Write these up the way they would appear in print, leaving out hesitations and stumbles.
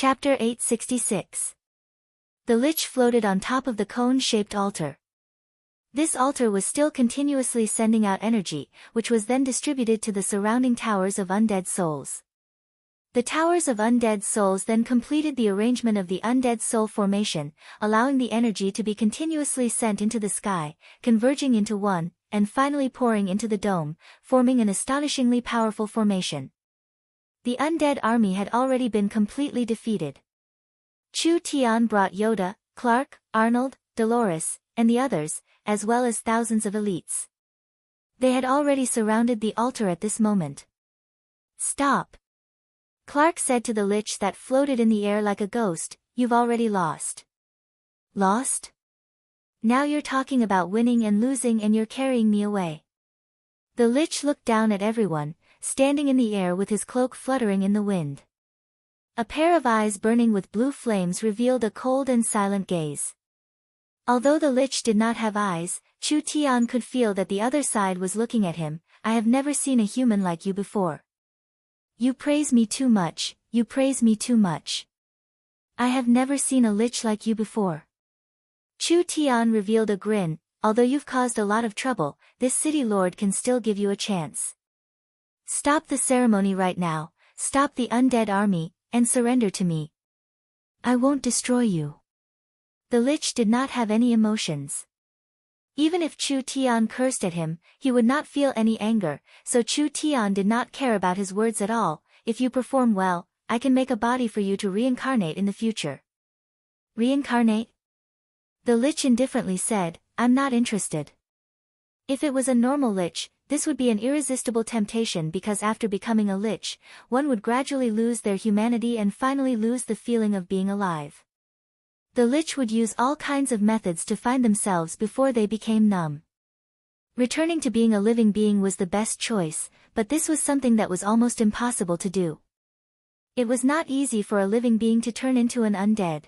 Chapter 866. The Lich floated on top of the cone-shaped altar. This altar was still continuously sending out energy, which was then distributed to the surrounding towers of undead souls. The towers of undead souls then completed the arrangement of the undead soul formation, allowing the energy to be continuously sent into the sky, converging into one, and finally pouring into the dome, forming an astonishingly powerful formation. The undead army had already been completely defeated. Chu Tian brought Yoda, Clark, Arnold, Dolores, and the others, as well as thousands of elites. They had already surrounded the altar at this moment. "Stop!" Clark said to the Lich that floated in the air like a ghost, "You've already lost." "Lost? Now you're talking about winning and losing and you're carrying me away." The Lich looked down at everyone, standing in the air with his cloak fluttering in the wind. A pair of eyes burning with blue flames revealed a cold and silent gaze. Although the Lich did not have eyes, Chu Tian could feel that the other side was looking at him. "I have never seen a human like you before. You praise me too much, you praise me too much. I have never seen a Lich like you before." Chu Tian revealed a grin. "Although you've caused a lot of trouble, this city lord can still give you a chance. Stop the ceremony right now, stop the undead army, and surrender to me. I won't destroy you." The Lich did not have any emotions. Even if Chu Tian cursed at him, he would not feel any anger, so Chu Tian did not care about his words at all. "If you perform well, I can make a body for you to reincarnate in the future." "Reincarnate?" The Lich indifferently said, "I'm not interested." If it was a normal Lich, this would be an irresistible temptation because after becoming a Lich, one would gradually lose their humanity and finally lose the feeling of being alive. The Lich would use all kinds of methods to find themselves before they became numb. Returning to being a living being was the best choice, but this was something that was almost impossible to do. It was not easy for a living being to turn into an undead.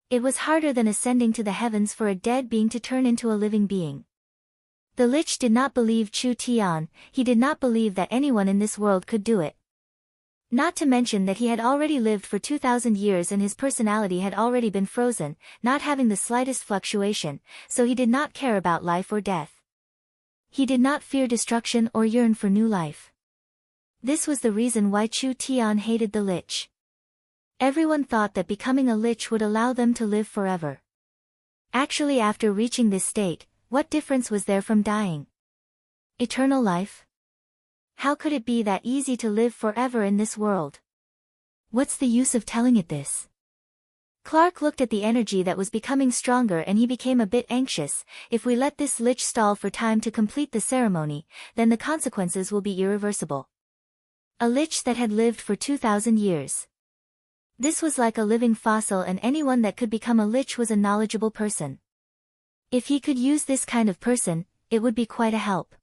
It was harder than ascending to the heavens for a dead being to turn into a living being. The Lich did not believe Chu Tian. He did not believe that anyone in this world could do it. Not to mention that he had already lived for 2,000 years and his personality had already been frozen, not having the slightest fluctuation, so he did not care about life or death. He did not fear destruction or yearn for new life. This was the reason why Chu Tian hated the Lich. Everyone thought that becoming a Lich would allow them to live forever. Actually, after reaching this state, what difference was there from dying? Eternal life? How could it be that easy to live forever in this world? What's the use of telling it this? Clark looked at the energy that was becoming stronger and he became a bit anxious. If we let this Lich stall for time to complete the ceremony, then the consequences will be irreversible. A Lich that had lived for 2,000 years. This was like a living fossil, and anyone that could become a Lich was a knowledgeable person. If he could use this kind of person, it would be quite a help.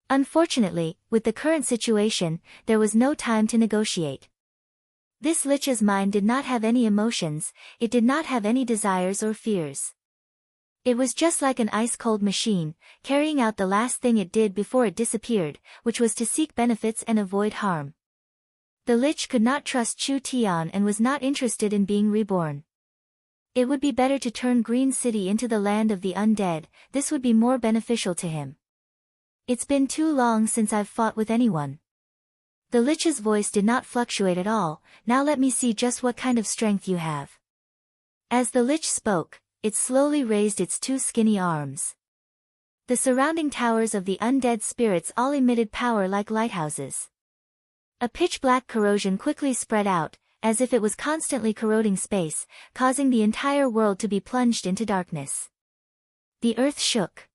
Unfortunately, with the current situation, there was no time to negotiate. This Lich's mind did not have any emotions, it did not have any desires or fears. It was just like an ice-cold machine, carrying out the last thing it did before it disappeared, which was to seek benefits and avoid harm. The Lich could not trust Chu Tian and was not interested in being reborn. It would be better to turn Green City into the land of the undead. This would be more beneficial to him. "It's been too long since I've fought with anyone." The Lich's voice did not fluctuate at all. "Now let me see just what kind of strength you have." As the Lich spoke, it slowly raised its two skinny arms. The surrounding towers of the undead spirits all emitted power like lighthouses. A pitch-black corrosion quickly spread out, as if it was constantly corroding space, causing the entire world to be plunged into darkness. The earth shook.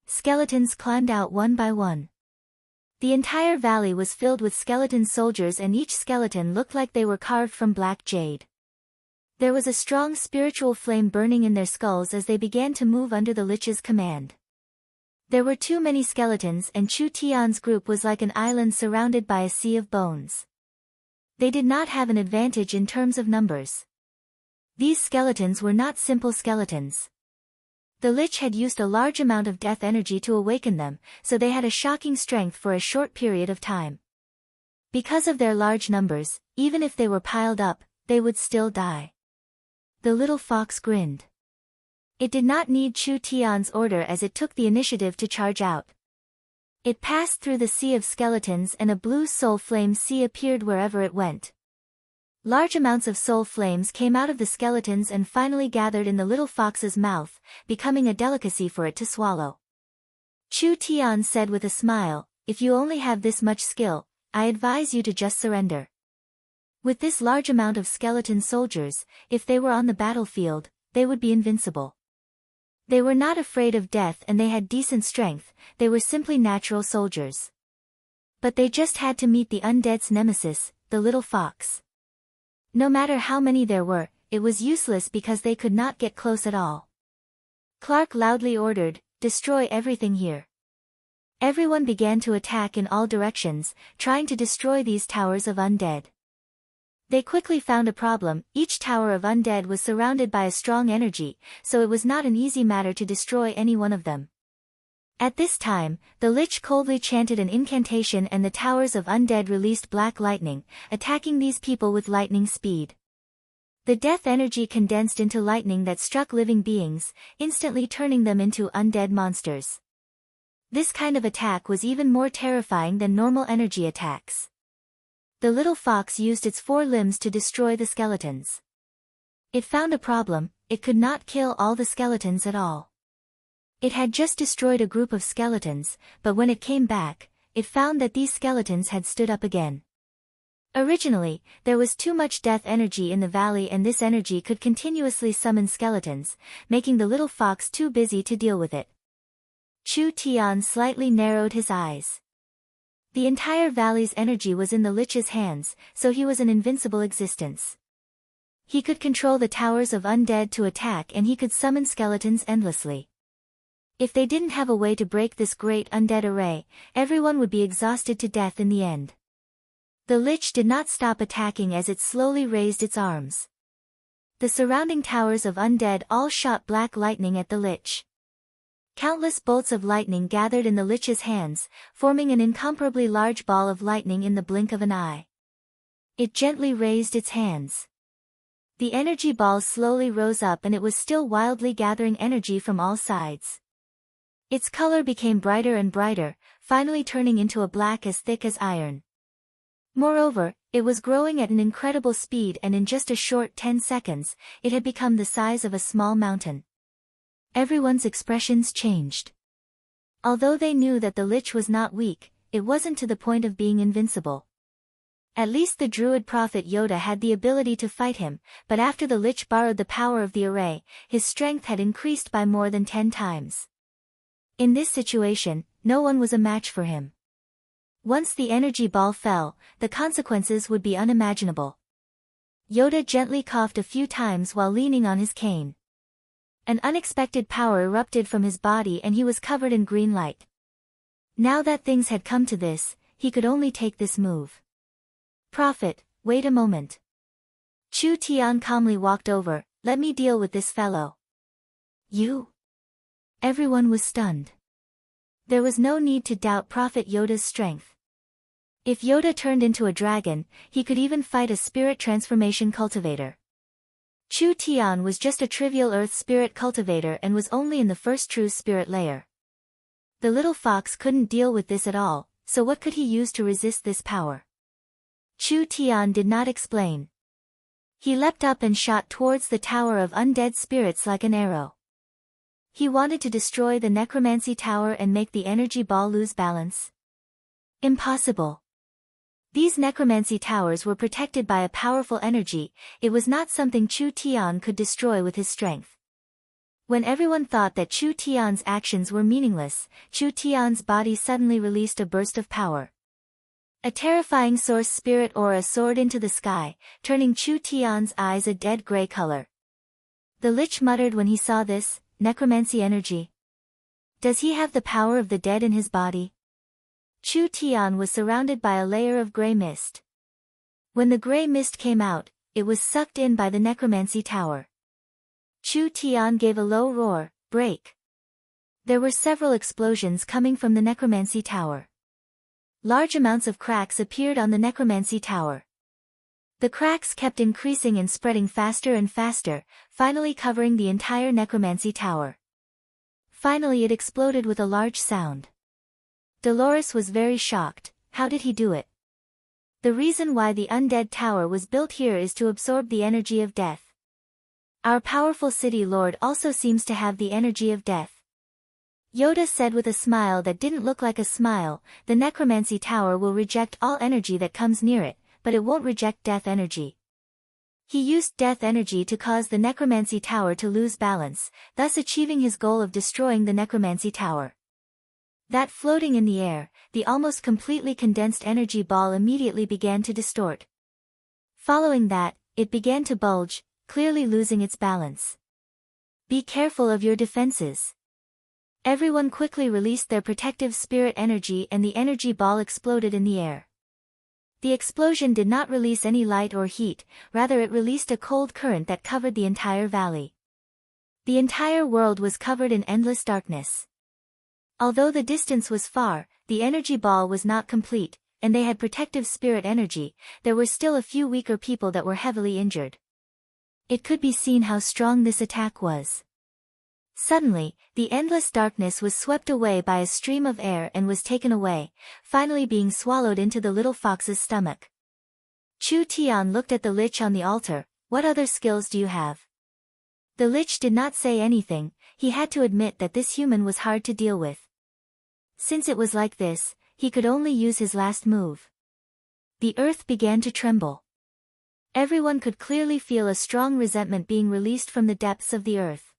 Skeletons climbed out one by one. The entire valley was filled with skeleton soldiers, and each skeleton looked like they were carved from black jade. There was a strong spiritual flame burning in their skulls as they began to move under the Lich's command. There were too many skeletons, and Chu Tian's group was like an island surrounded by a sea of bones. They did not have an advantage in terms of numbers. These skeletons were not simple skeletons. The Lich had used a large amount of death energy to awaken them, so they had a shocking strength for a short period of time. Because of their large numbers, even if they were piled up, they would still die. The little fox grinned. It did not need Chu Tian's order as it took the initiative to charge out. It passed through the sea of skeletons and a blue soul flame sea appeared wherever it went. Large amounts of soul flames came out of the skeletons and finally gathered in the little fox's mouth, becoming a delicacy for it to swallow. Chu Tian said with a smile, "If you only have this much skill, I advise you to just surrender." With this large amount of skeleton soldiers, if they were on the battlefield, they would be invincible. They were not afraid of death and they had decent strength, they were simply natural soldiers. But they just had to meet the undead's nemesis, the little fox. No matter how many there were, it was useless because they could not get close at all. Clark loudly ordered, "Destroy everything here." Everyone began to attack in all directions, trying to destroy these towers of undead. They quickly found a problem. Each tower of undead was surrounded by a strong energy, so it was not an easy matter to destroy any one of them. At this time, the Lich coldly chanted an incantation and the towers of undead released black lightning, attacking these people with lightning speed. The death energy condensed into lightning that struck living beings, instantly turning them into undead monsters. This kind of attack was even more terrifying than normal energy attacks. The little fox used its 4 limbs to destroy the skeletons. It found a problem: it could not kill all the skeletons at all. It had just destroyed a group of skeletons, but when it came back, it found that these skeletons had stood up again. Originally, there was too much death energy in the valley and this energy could continuously summon skeletons, making the little fox too busy to deal with it. Chu Tian slightly narrowed his eyes. The entire valley's energy was in the Lich's hands, so he was an invincible existence. He could control the towers of undead to attack and he could summon skeletons endlessly. If they didn't have a way to break this great undead array, everyone would be exhausted to death in the end. The Lich did not stop attacking as it slowly raised its arms. The surrounding towers of undead all shot black lightning at the Lich. Countless bolts of lightning gathered in the Lich's hands, forming an incomparably large ball of lightning in the blink of an eye. It gently raised its hands. The energy ball slowly rose up and it was still wildly gathering energy from all sides. Its color became brighter and brighter, finally turning into a black as thick as iron. Moreover, it was growing at an incredible speed and in just a short 10 seconds, it had become the size of a small mountain. Everyone's expressions changed. Although they knew that the Lich was not weak, it wasn't to the point of being invincible. At least the druid prophet Yoda had the ability to fight him, but after the Lich borrowed the power of the array, his strength had increased by more than 10 times. In this situation, no one was a match for him. Once the energy ball fell, the consequences would be unimaginable. Yoda gently coughed a few times while leaning on his cane. An unexpected power erupted from his body and he was covered in green light. Now that things had come to this, he could only take this move. "Prophet, wait a moment." Chu Tian calmly walked over. "Let me deal with this fellow." "You?" Everyone was stunned. There was no need to doubt Prophet Yoda's strength. If Yoda turned into a dragon, he could even fight a spirit transformation cultivator. Chu Tian was just a trivial earth spirit cultivator and was only in the first true spirit layer. The little fox couldn't deal with this at all, so what could he use to resist this power? Chu Tian did not explain. He leapt up and shot towards the tower of undead spirits like an arrow. He wanted to destroy the necromancy tower and make the energy ball lose balance. Impossible. These necromancy towers were protected by a powerful energy, it was not something Chu Tian could destroy with his strength. When everyone thought that Chu Tian's actions were meaningless, Chu Tian's body suddenly released a burst of power. A terrifying source spirit aura soared into the sky, turning Chu Tian's eyes a dead gray color. The Lich muttered when he saw this: "Necromancy energy. Does he have the power of the dead in his body?" Chu Tian was surrounded by a layer of gray mist. When the gray mist came out, it was sucked in by the necromancy tower. Chu Tian gave a low roar, "Break!" There were several explosions coming from the necromancy tower. Large amounts of cracks appeared on the necromancy tower. The cracks kept increasing and spreading faster and faster, finally covering the entire necromancy tower. Finally it exploded with a large sound. Dolores was very shocked. How did he do it? The reason why the undead tower was built here is to absorb the energy of death. Our powerful city lord also seems to have the energy of death. Yoda said with a smile that didn't look like a smile, the necromancy tower will reject all energy that comes near it, but it won't reject death energy. He used death energy to cause the necromancy tower to lose balance, thus achieving his goal of destroying the necromancy tower. That floating in the air, the almost completely condensed energy ball immediately began to distort. Following that, it began to bulge, clearly losing its balance. Be careful of your defenses. Everyone quickly released their protective spirit energy and the energy ball exploded in the air. The explosion did not release any light or heat, rather it released a cold current that covered the entire valley. The entire world was covered in endless darkness. Although the distance was far, the energy ball was not complete, and they had protective spirit energy, there were still a few weaker people that were heavily injured. It could be seen how strong this attack was. Suddenly, the endless darkness was swept away by a stream of air and was taken away, finally being swallowed into the little fox's stomach. Chu Tian looked at the lich on the altar. What other skills do you have? The lich did not say anything. He had to admit that this human was hard to deal with. Since it was like this, he could only use his last move. The earth began to tremble. Everyone could clearly feel a strong resentment being released from the depths of the earth.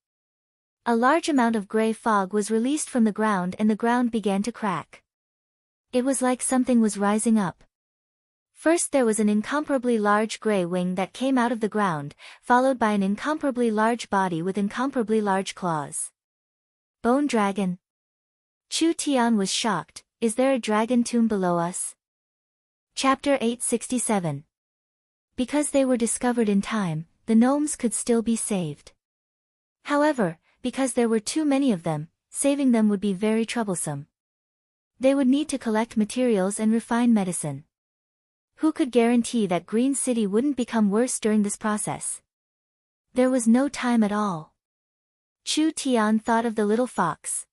A large amount of gray fog was released from the ground and the ground began to crack. It was like something was rising up. First there was an incomparably large gray wing that came out of the ground, followed by an incomparably large body with incomparably large claws. Bone dragon. Chu Tian was shocked. Is there a dragon tomb below us? Chapter 867. Because they were discovered in time, the gnomes could still be saved. However, because there were too many of them, saving them would be very troublesome. They would need to collect materials and refine medicine. Who could guarantee that Green City wouldn't become worse during this process? There was no time at all. Chu Tian thought of the little fox.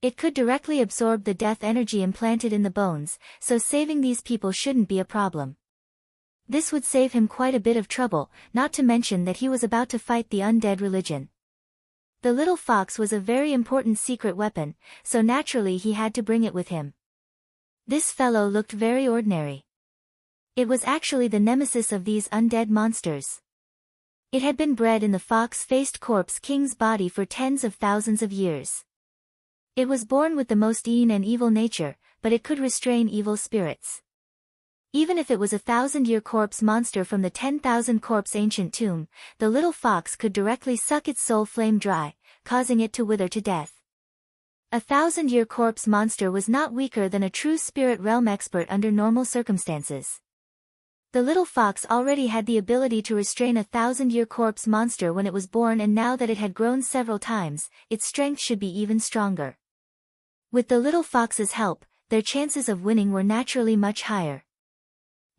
It could directly absorb the death energy implanted in the bones, so saving these people shouldn't be a problem. This would save him quite a bit of trouble, not to mention that he was about to fight the undead religion. The little fox was a very important secret weapon, so naturally he had to bring it with him. This fellow looked very ordinary. It was actually the nemesis of these undead monsters. It had been bred in the fox-faced corpse king's body for tens of thousands of years. It was born with the most mean and evil nature, but it could restrain evil spirits. Even if it was a 1,000-year corpse monster from the 10,000 corpse ancient tomb, the little fox could directly suck its soul flame dry, causing it to wither to death. A 1,000-year corpse monster was not weaker than a true spirit realm expert under normal circumstances. The little fox already had the ability to restrain a 1,000-year corpse monster when it was born, and now that it had grown several times, its strength should be even stronger. With the little fox's help, their chances of winning were naturally much higher.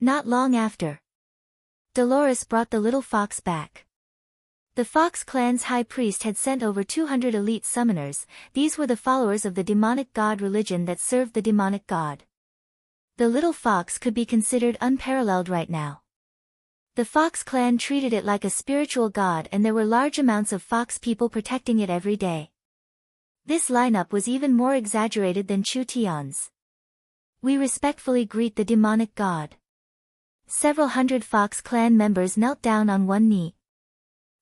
Not long after, Dolores brought the little fox back. The Fox clan's high priest had sent over 200 elite summoners. These were the followers of the demonic god religion that served the demonic god. The little fox could be considered unparalleled right now. The Fox clan treated it like a spiritual god, and there were large amounts of fox people protecting it every day. This lineup was even more exaggerated than Chu Tian's. We respectfully greet the demonic god. Several hundred Fox clan members knelt down on one knee.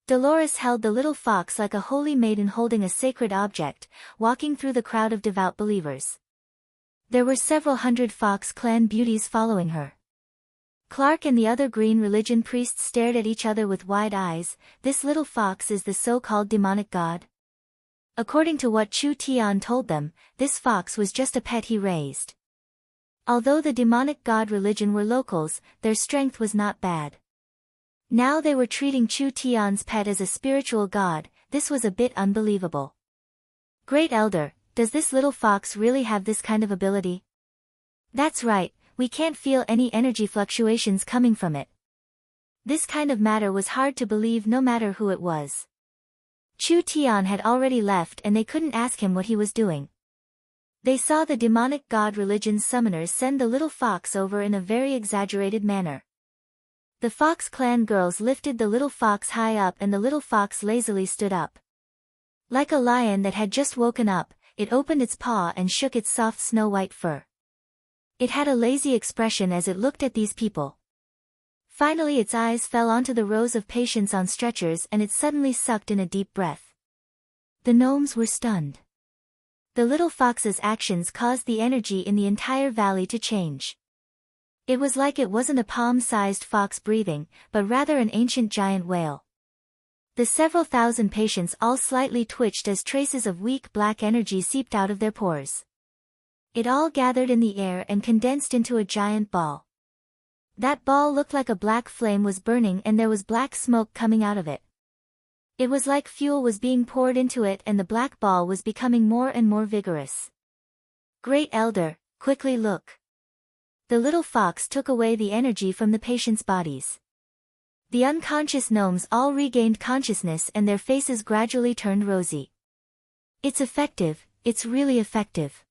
Dolores held the little fox like a holy maiden holding a sacred object, walking through the crowd of devout believers. There were several hundred Fox clan beauties following her. Clark and the other green religion priests stared at each other with wide eyes. This little fox is the so-called demonic god? According to what Chu Tian told them, this fox was just a pet he raised. Although the demonic god religion were locals, their strength was not bad. Now they were treating Chu Tian's pet as a spiritual god. This was a bit unbelievable. Great Elder, does this little fox really have this kind of ability? That's right, we can't feel any energy fluctuations coming from it. This kind of matter was hard to believe no matter who it was. Chu Tian had already left and they couldn't ask him what he was doing. They saw the demonic god religion's summoners send the little fox over in a very exaggerated manner. The Fox Clan girls lifted the little fox high up and the little fox lazily stood up. Like a lion that had just woken up, it opened its paw and shook its soft snow-white fur. It had a lazy expression as it looked at these people. Finally its eyes fell onto the rows of patients on stretchers and it suddenly sucked in a deep breath. The gnomes were stunned. The little fox's actions caused the energy in the entire valley to change. It was like it wasn't a palm-sized fox breathing, but rather an ancient giant whale. The several thousand patients all slightly twitched as traces of weak black energy seeped out of their pores. It all gathered in the air and condensed into a giant ball. That ball looked like a black flame was burning and there was black smoke coming out of it. It was like fuel was being poured into it and the black ball was becoming more and more vigorous. Great Elder, quickly look. The little fox took away the energy from the patients' bodies. The unconscious gnomes all regained consciousness and their faces gradually turned rosy. It's effective, it's really effective.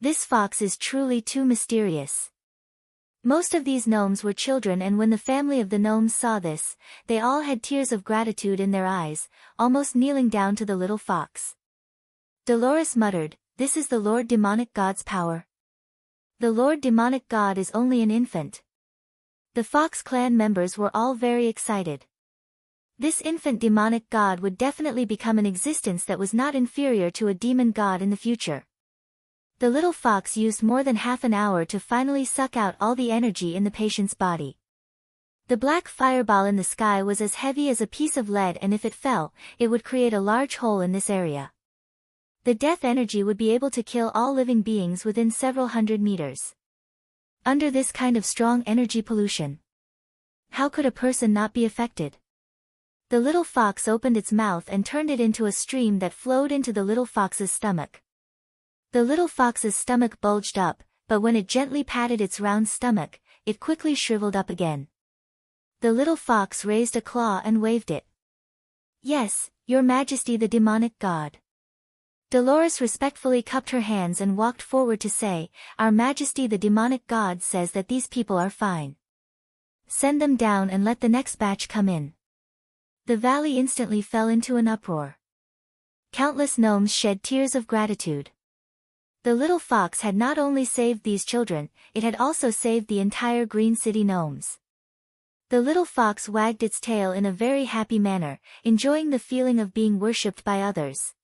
This fox is truly too mysterious. Most of these gnomes were children and when the family of the gnomes saw this, they all had tears of gratitude in their eyes, almost kneeling down to the little fox. Dolores muttered, "This is the Lord Demonic God's power." The Lord Demonic God is only an infant. The Fox Clan members were all very excited. This infant demonic god would definitely become an existence that was not inferior to a demon god in the future. The little fox used more than half an hour to finally suck out all the energy in the patient's body. The black fireball in the sky was as heavy as a piece of lead and if it fell, it would create a large hole in this area. The death energy would be able to kill all living beings within several hundred meters. Under this kind of strong energy pollution, how could a person not be affected? The little fox opened its mouth and turned it into a stream that flowed into the little fox's stomach. The little fox's stomach bulged up, but when it gently patted its round stomach, it quickly shriveled up again. The little fox raised a claw and waved it. "Yes, Your Majesty the demonic god." Dolores respectfully cupped her hands and walked forward to say, "Our Majesty the demonic god says that these people are fine. Send them down and let the next batch come in." The valley instantly fell into an uproar. Countless gnomes shed tears of gratitude. The little fox had not only saved these children, it had also saved the entire Green City gnomes. The little fox wagged its tail in a very happy manner, enjoying the feeling of being worshipped by others.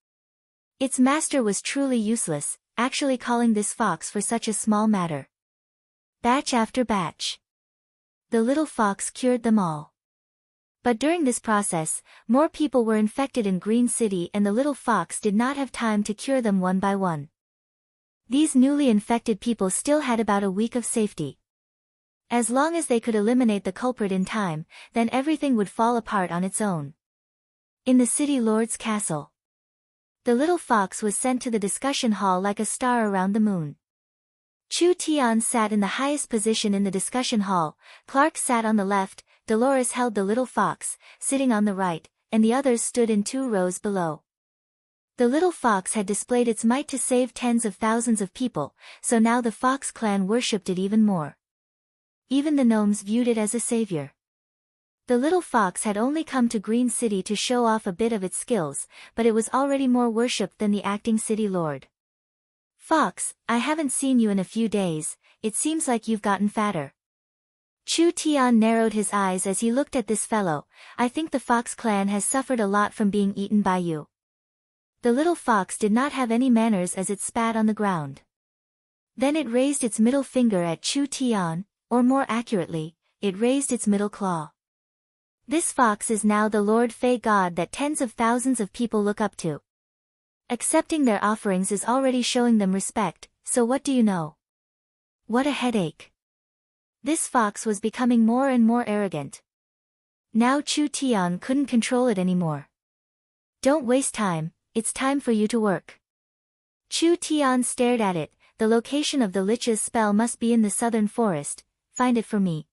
Its master was truly useless, actually calling this fox for such a small matter. Batch after batch. The little fox cured them all. But during this process, more people were infected in Green City and the little fox did not have time to cure them one by one. These newly infected people still had about a week of safety. As long as they could eliminate the culprit in time, then everything would fall apart on its own. In the city lord's castle, the little fox was sent to the discussion hall like a star around the moon. Chu Tian sat in the highest position in the discussion hall, Clark sat on the left, Dolores held the little fox, sitting on the right, and the others stood in 2 rows below. The little fox had displayed its might to save tens of thousands of people, so now the Fox clan worshipped it even more. Even the gnomes viewed it as a savior. The little fox had only come to Green City to show off a bit of its skills, but it was already more worshipped than the acting city lord. "Fox, I haven't seen you in a few days, it seems like you've gotten fatter." Chu Tian narrowed his eyes as he looked at this fellow. "I think the Fox clan has suffered a lot from being eaten by you." The little fox did not have any manners as it spat on the ground. Then it raised its middle finger at Chu Tian, or more accurately, it raised its middle claw. This fox is now the Lord Fei god that tens of thousands of people look up to. Accepting their offerings is already showing them respect, so what do you know? What a headache. This fox was becoming more and more arrogant. Now Chu Tian couldn't control it anymore. "Don't waste time, it's time for you to work." Chu Tian stared at it. "The location of the Lich's spell must be in the southern forest, find it for me."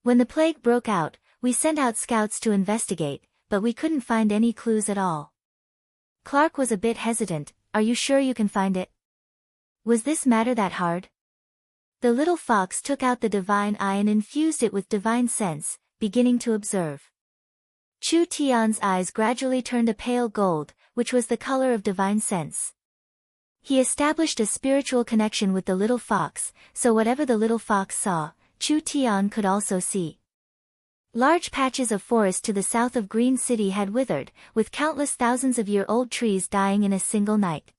When the plague broke out, We sent out scouts to investigate, but we couldn't find any clues at all. Clark was a bit hesitant. Are you sure you can find it? Was this matter that hard? The little fox took out the divine eye and infused it with divine sense, beginning to observe. Chu Tian's eyes gradually turned a pale gold, which was the color of divine sense. He established a spiritual connection with the little fox, so whatever the little fox saw, Chu Tian could also see. Large patches of forest to the south of Green City had withered, with countless thousands-of-year-old trees dying in a single night.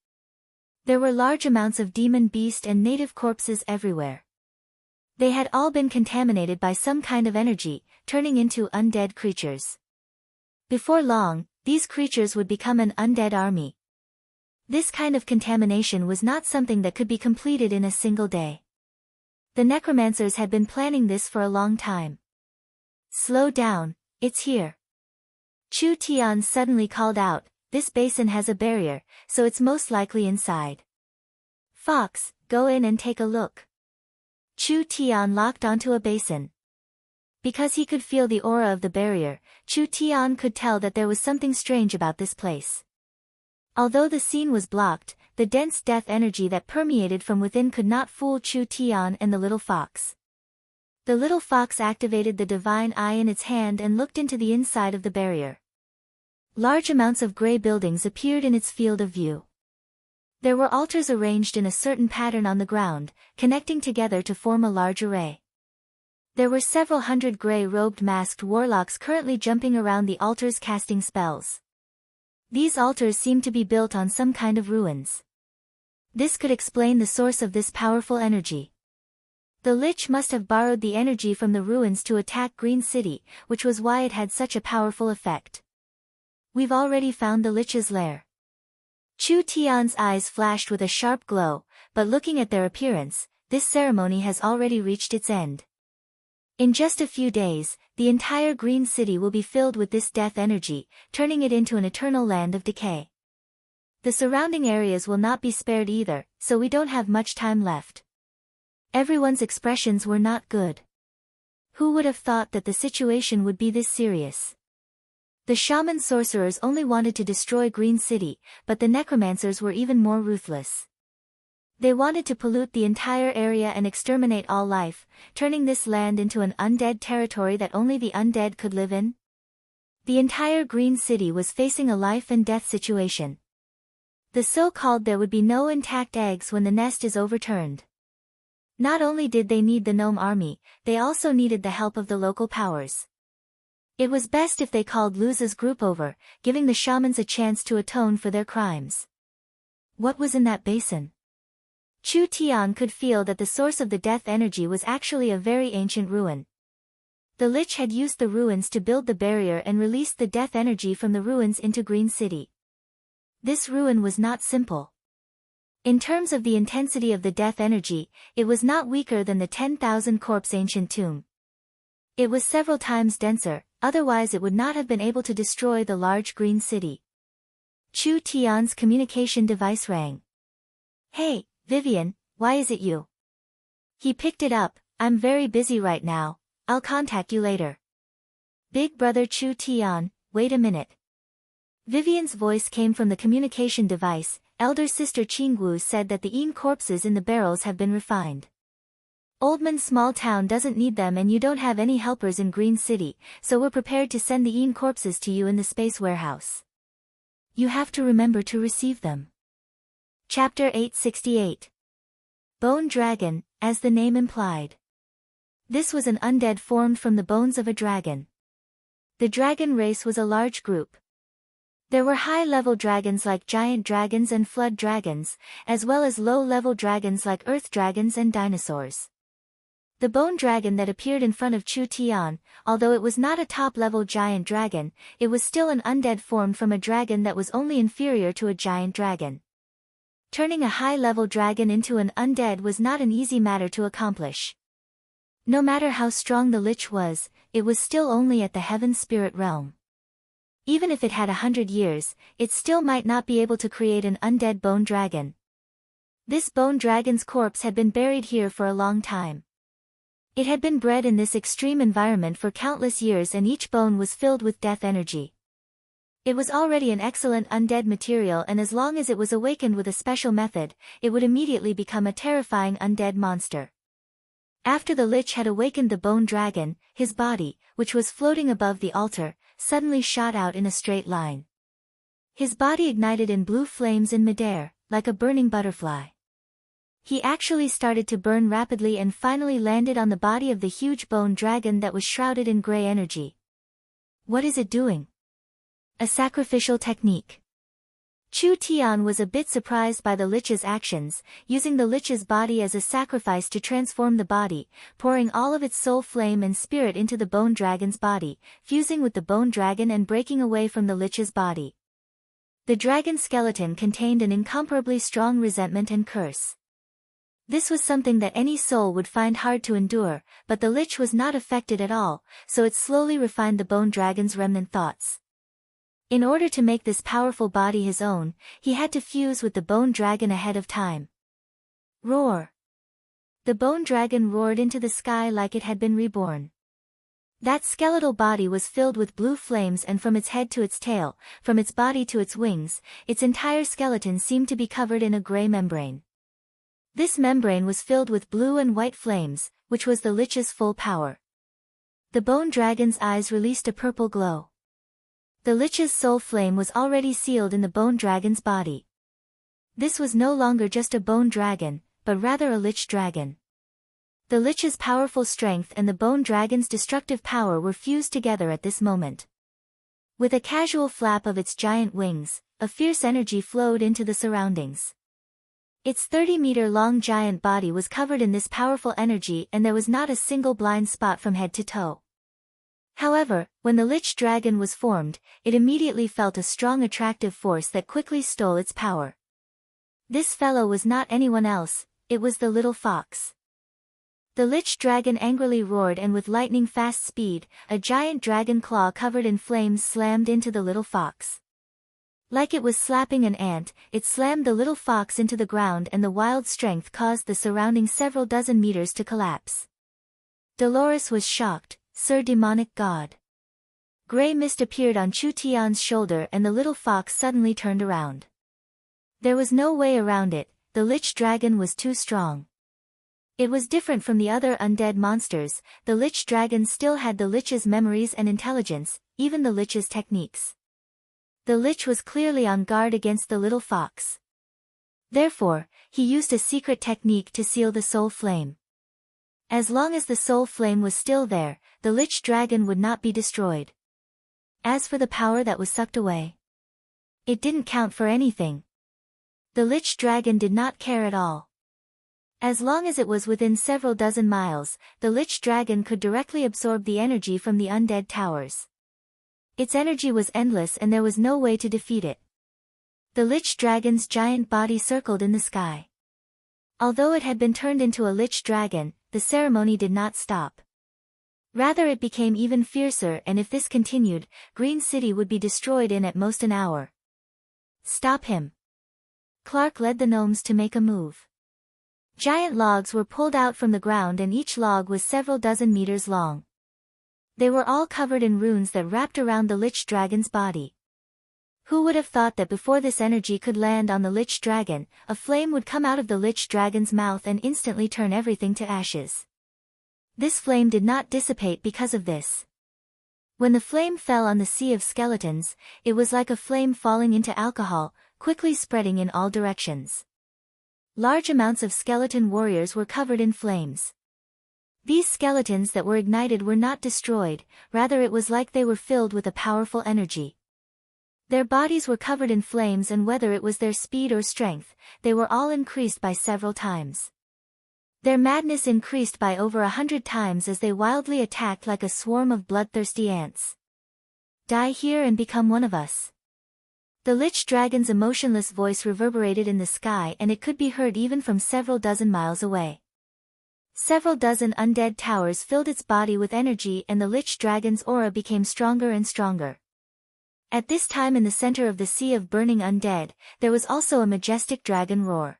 There were large amounts of demon beast and native corpses everywhere. They had all been contaminated by some kind of energy, turning into undead creatures. Before long, these creatures would become an undead army. This kind of contamination was not something that could be completed in a single day. The necromancers had been planning this for a long time. Slow down, it's here. Chu Tian suddenly called out, this basin has a barrier, so it's most likely inside. Fox, go in and take a look. Chu Tian locked onto a basin. Because he could feel the aura of the barrier, Chu Tian could tell that there was something strange about this place. Although the scene was blocked, the dense death energy that permeated from within could not fool Chu Tian and the little fox. The little fox activated the divine eye in its hand and looked into the inside of the barrier. Large amounts of gray buildings appeared in its field of view. There were altars arranged in a certain pattern on the ground, connecting together to form a large array. There were several hundred gray-robed masked warlocks currently jumping around the altars casting spells. These altars seemed to be built on some kind of ruins. This could explain the source of this powerful energy. The Lich must have borrowed the energy from the ruins to attack Green City, which was why it had such a powerful effect. We've already found the Lich's lair. Chu Tian's eyes flashed with a sharp glow, but looking at their appearance, this ceremony has already reached its end. In just a few days, the entire Green City will be filled with this death energy, turning it into an eternal land of decay. The surrounding areas will not be spared either, so we don't have much time left. Everyone's expressions were not good. Who would have thought that the situation would be this serious? The shaman sorcerers only wanted to destroy Green City, but the necromancers were even more ruthless. They wanted to pollute the entire area and exterminate all life, turning this land into an undead territory that only the undead could live in. The entire Green City was facing a life and death situation. The so-called there would be no intact eggs when the nest is overturned. Not only did they need the gnome army, they also needed the help of the local powers. It was best if they called Luza's group over, giving the shamans a chance to atone for their crimes. What was in that basin? Chu Tian could feel that the source of the death energy was actually a very ancient ruin. The Lich had used the ruins to build the barrier and released the death energy from the ruins into Green City. This ruin was not simple. In terms of the intensity of the death energy, it was not weaker than the 10,000 corpse ancient tomb. It was several times denser, otherwise it would not have been able to destroy the large Green City. Chu Tian's communication device rang. Hey, Vivian, why is it you? He picked it up. I'm very busy right now, I'll contact you later. Big brother Chu Tian, wait a minute. Vivian's voice came from the communication device. Elder sister Qingwu said that the Een corpses in the barrels have been refined. Oldman's small town doesn't need them and you don't have any helpers in Green City, so we're prepared to send the Een corpses to you in the space warehouse. You have to remember to receive them. Chapter 868. Bone Dragon, as the name implied. This was an undead formed from the bones of a dragon. The dragon race was a large group. There were high-level dragons like giant dragons and flood dragons, as well as low-level dragons like earth dragons and dinosaurs. The bone dragon that appeared in front of Chu Tian, although it was not a top-level giant dragon, it was still an undead formed from a dragon that was only inferior to a giant dragon. Turning a high-level dragon into an undead was not an easy matter to accomplish. No matter how strong the Lich was, it was still only at the heaven spirit realm. Even if it had 100 years, it still might not be able to create an undead bone dragon. This bone dragon's corpse had been buried here for a long time. It had been bred in this extreme environment for countless years and each bone was filled with death energy. It was already an excellent undead material and as long as it was awakened with a special method, it would immediately become a terrifying undead monster. After the Lich had awakened the bone dragon, his body, which was floating above the altar, suddenly shot out in a straight line. His body ignited in blue flames in midair, like a burning butterfly. He actually started to burn rapidly and finally landed on the body of the huge bone dragon that was shrouded in gray energy. What is it doing? A sacrificial technique. Chu Tian was a bit surprised by the Lich's actions, using the Lich's body as a sacrifice to transform the body, pouring all of its soul flame and spirit into the bone dragon's body, fusing with the bone dragon and breaking away from the Lich's body. The dragon skeleton contained an incomparably strong resentment and curse. This was something that any soul would find hard to endure, but the Lich was not affected at all, so it slowly refined the bone dragon's remnant thoughts. In order to make this powerful body his own, he had to fuse with the bone dragon ahead of time. Roar! The bone dragon roared into the sky like it had been reborn. That skeletal body was filled with blue flames and from its head to its tail, from its body to its wings, its entire skeleton seemed to be covered in a gray membrane. This membrane was filled with blue and white flames, which was the Lich's full power. The bone dragon's eyes released a purple glow. The Lich's soul flame was already sealed in the bone dragon's body. This was no longer just a bone dragon, but rather a Lich dragon. The Lich's powerful strength and the bone dragon's destructive power were fused together at this moment. With a casual flap of its giant wings, a fierce energy flowed into the surroundings. Its 30-meter-long giant body was covered in this powerful energy and there was not a single blind spot from head to toe. However, when the Lich dragon was formed, it immediately felt a strong attractive force that quickly stole its power. This fellow was not anyone else, it was the little fox. The Lich dragon angrily roared and with lightning-fast speed, a giant dragon claw covered in flames slammed into the little fox. Like it was slapping an ant, it slammed the little fox into the ground and the wild strength caused the surrounding several dozen meters to collapse. Dolores was shocked, "Sir demonic god." Grey mist appeared on Chu Tian's shoulder and the little fox suddenly turned around. There was no way around it, the Lich dragon was too strong. It was different from the other undead monsters, the Lich dragon still had the Lich's memories and intelligence, even the Lich's techniques. The Lich was clearly on guard against the little fox. Therefore, he used a secret technique to seal the soul flame. As long as the soul flame was still there, the Lich dragon would not be destroyed. As for the power that was sucked away, it didn't count for anything. The Lich dragon did not care at all. As long as it was within several dozen miles, the Lich dragon could directly absorb the energy from the undead towers. Its energy was endless and there was no way to defeat it. The Lich dragon's giant body circled in the sky. Although it had been turned into a Lich dragon, the ceremony did not stop. Rather it became even fiercer and if this continued, Green City would be destroyed in at most an hour. Stop him. Clark led the gnomes to make a move. Giant logs were pulled out from the ground and each log was several dozen meters long. They were all covered in runes that wrapped around the Lich dragon's body. Who would have thought that before this energy could land on the Lich dragon, a flame would come out of the Lich dragon's mouth and instantly turn everything to ashes. This flame did not dissipate because of this. When the flame fell on the sea of skeletons, it was like a flame falling into alcohol, quickly spreading in all directions. Large amounts of skeleton warriors were covered in flames. These skeletons that were ignited were not destroyed, rather it was like they were filled with a powerful energy. Their bodies were covered in flames and whether it was their speed or strength, they were all increased by several times. Their madness increased by over 100 times as they wildly attacked like a swarm of bloodthirsty ants. Die here and become one of us. The Lich dragon's emotionless voice reverberated in the sky and it could be heard even from several dozen miles away. Several dozen undead towers filled its body with energy and the Lich dragon's aura became stronger and stronger. At this time in the center of the sea of burning undead, there was also a majestic dragon roar.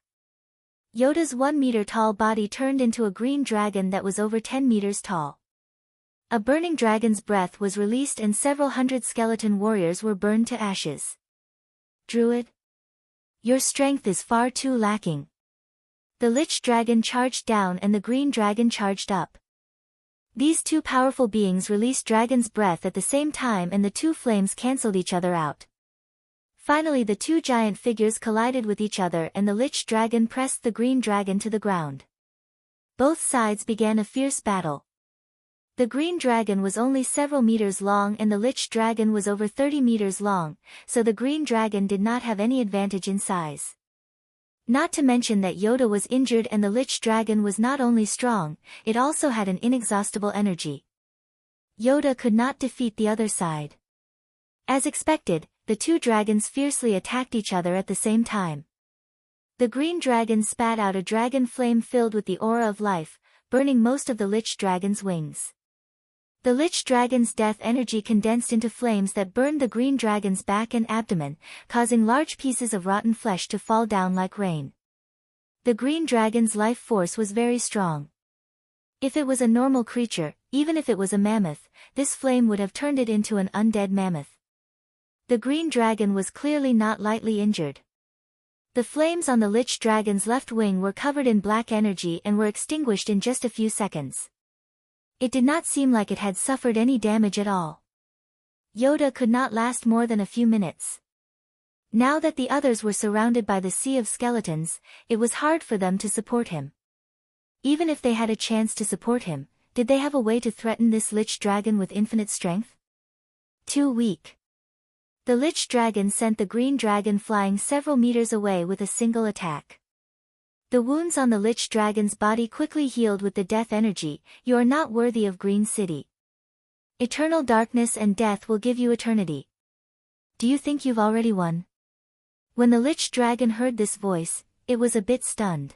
Yoda's 1-meter-tall body turned into a green dragon that was over 10 meters tall. A burning dragon's breath was released and several hundred skeleton warriors were burned to ashes. Druid, your strength is far too lacking. The Lich Dragon charged down and the Green Dragon charged up. These two powerful beings released dragon's breath at the same time and the two flames cancelled each other out. Finally the two giant figures collided with each other and the Lich Dragon pressed the Green Dragon to the ground. Both sides began a fierce battle. The Green Dragon was only several meters long and the Lich Dragon was over 30 meters long, so the Green Dragon did not have any advantage in size. Not to mention that Yoda was injured and the Lich Dragon was not only strong, it also had an inexhaustible energy. Yoda could not defeat the other side. As expected, the two dragons fiercely attacked each other at the same time. The Green Dragon spat out a dragon flame filled with the aura of life, burning most of the Lich Dragon's wings. The Lich Dragon's death energy condensed into flames that burned the Green Dragon's back and abdomen, causing large pieces of rotten flesh to fall down like rain. The Green Dragon's life force was very strong. If it was a normal creature, even if it was a mammoth, this flame would have turned it into an undead mammoth. The Green Dragon was clearly not lightly injured. The flames on the Lich Dragon's left wing were covered in black energy and were extinguished in just a few seconds. It did not seem like it had suffered any damage at all. Yoda could not last more than a few minutes. Now that the others were surrounded by the sea of skeletons, it was hard for them to support him. Even if they had a chance to support him, did they have a way to threaten this Lich Dragon with infinite strength? Too weak. The Lich Dragon sent the Green Dragon flying several meters away with a single attack. The wounds on the Lich Dragon's body quickly healed with the death energy. You are not worthy of Green City. Eternal darkness and death will give you eternity. Do you think you've already won? When the Lich Dragon heard this voice, it was a bit stunned.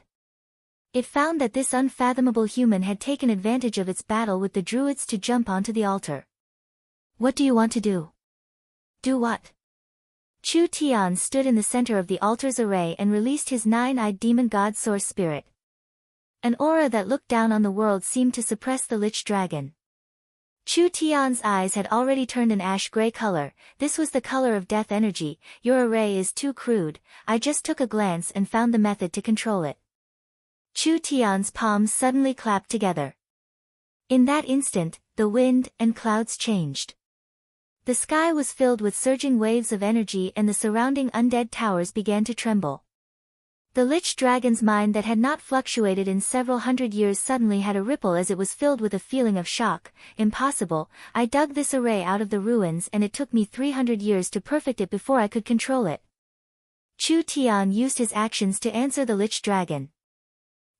It found that this unfathomable human had taken advantage of its battle with the druids to jump onto the altar. What do you want to do? Do what? Chu Tian stood in the center of the altar's array and released his 9-eyed demon god Source Spirit. An aura that looked down on the world seemed to suppress the Lich Dragon. Chu Tian's eyes had already turned an ash-gray color. This was the color of death energy. Your array is too crude. I just took a glance and found the method to control it. Chu Tian's palms suddenly clapped together. In that instant, the wind and clouds changed. The sky was filled with surging waves of energy and the surrounding undead towers began to tremble. The Lich Dragon's mind that had not fluctuated in several hundred years suddenly had a ripple as it was filled with a feeling of shock. Impossible, I dug this array out of the ruins and it took me 300 years to perfect it before I could control it. Chu Tian used his actions to answer the Lich Dragon.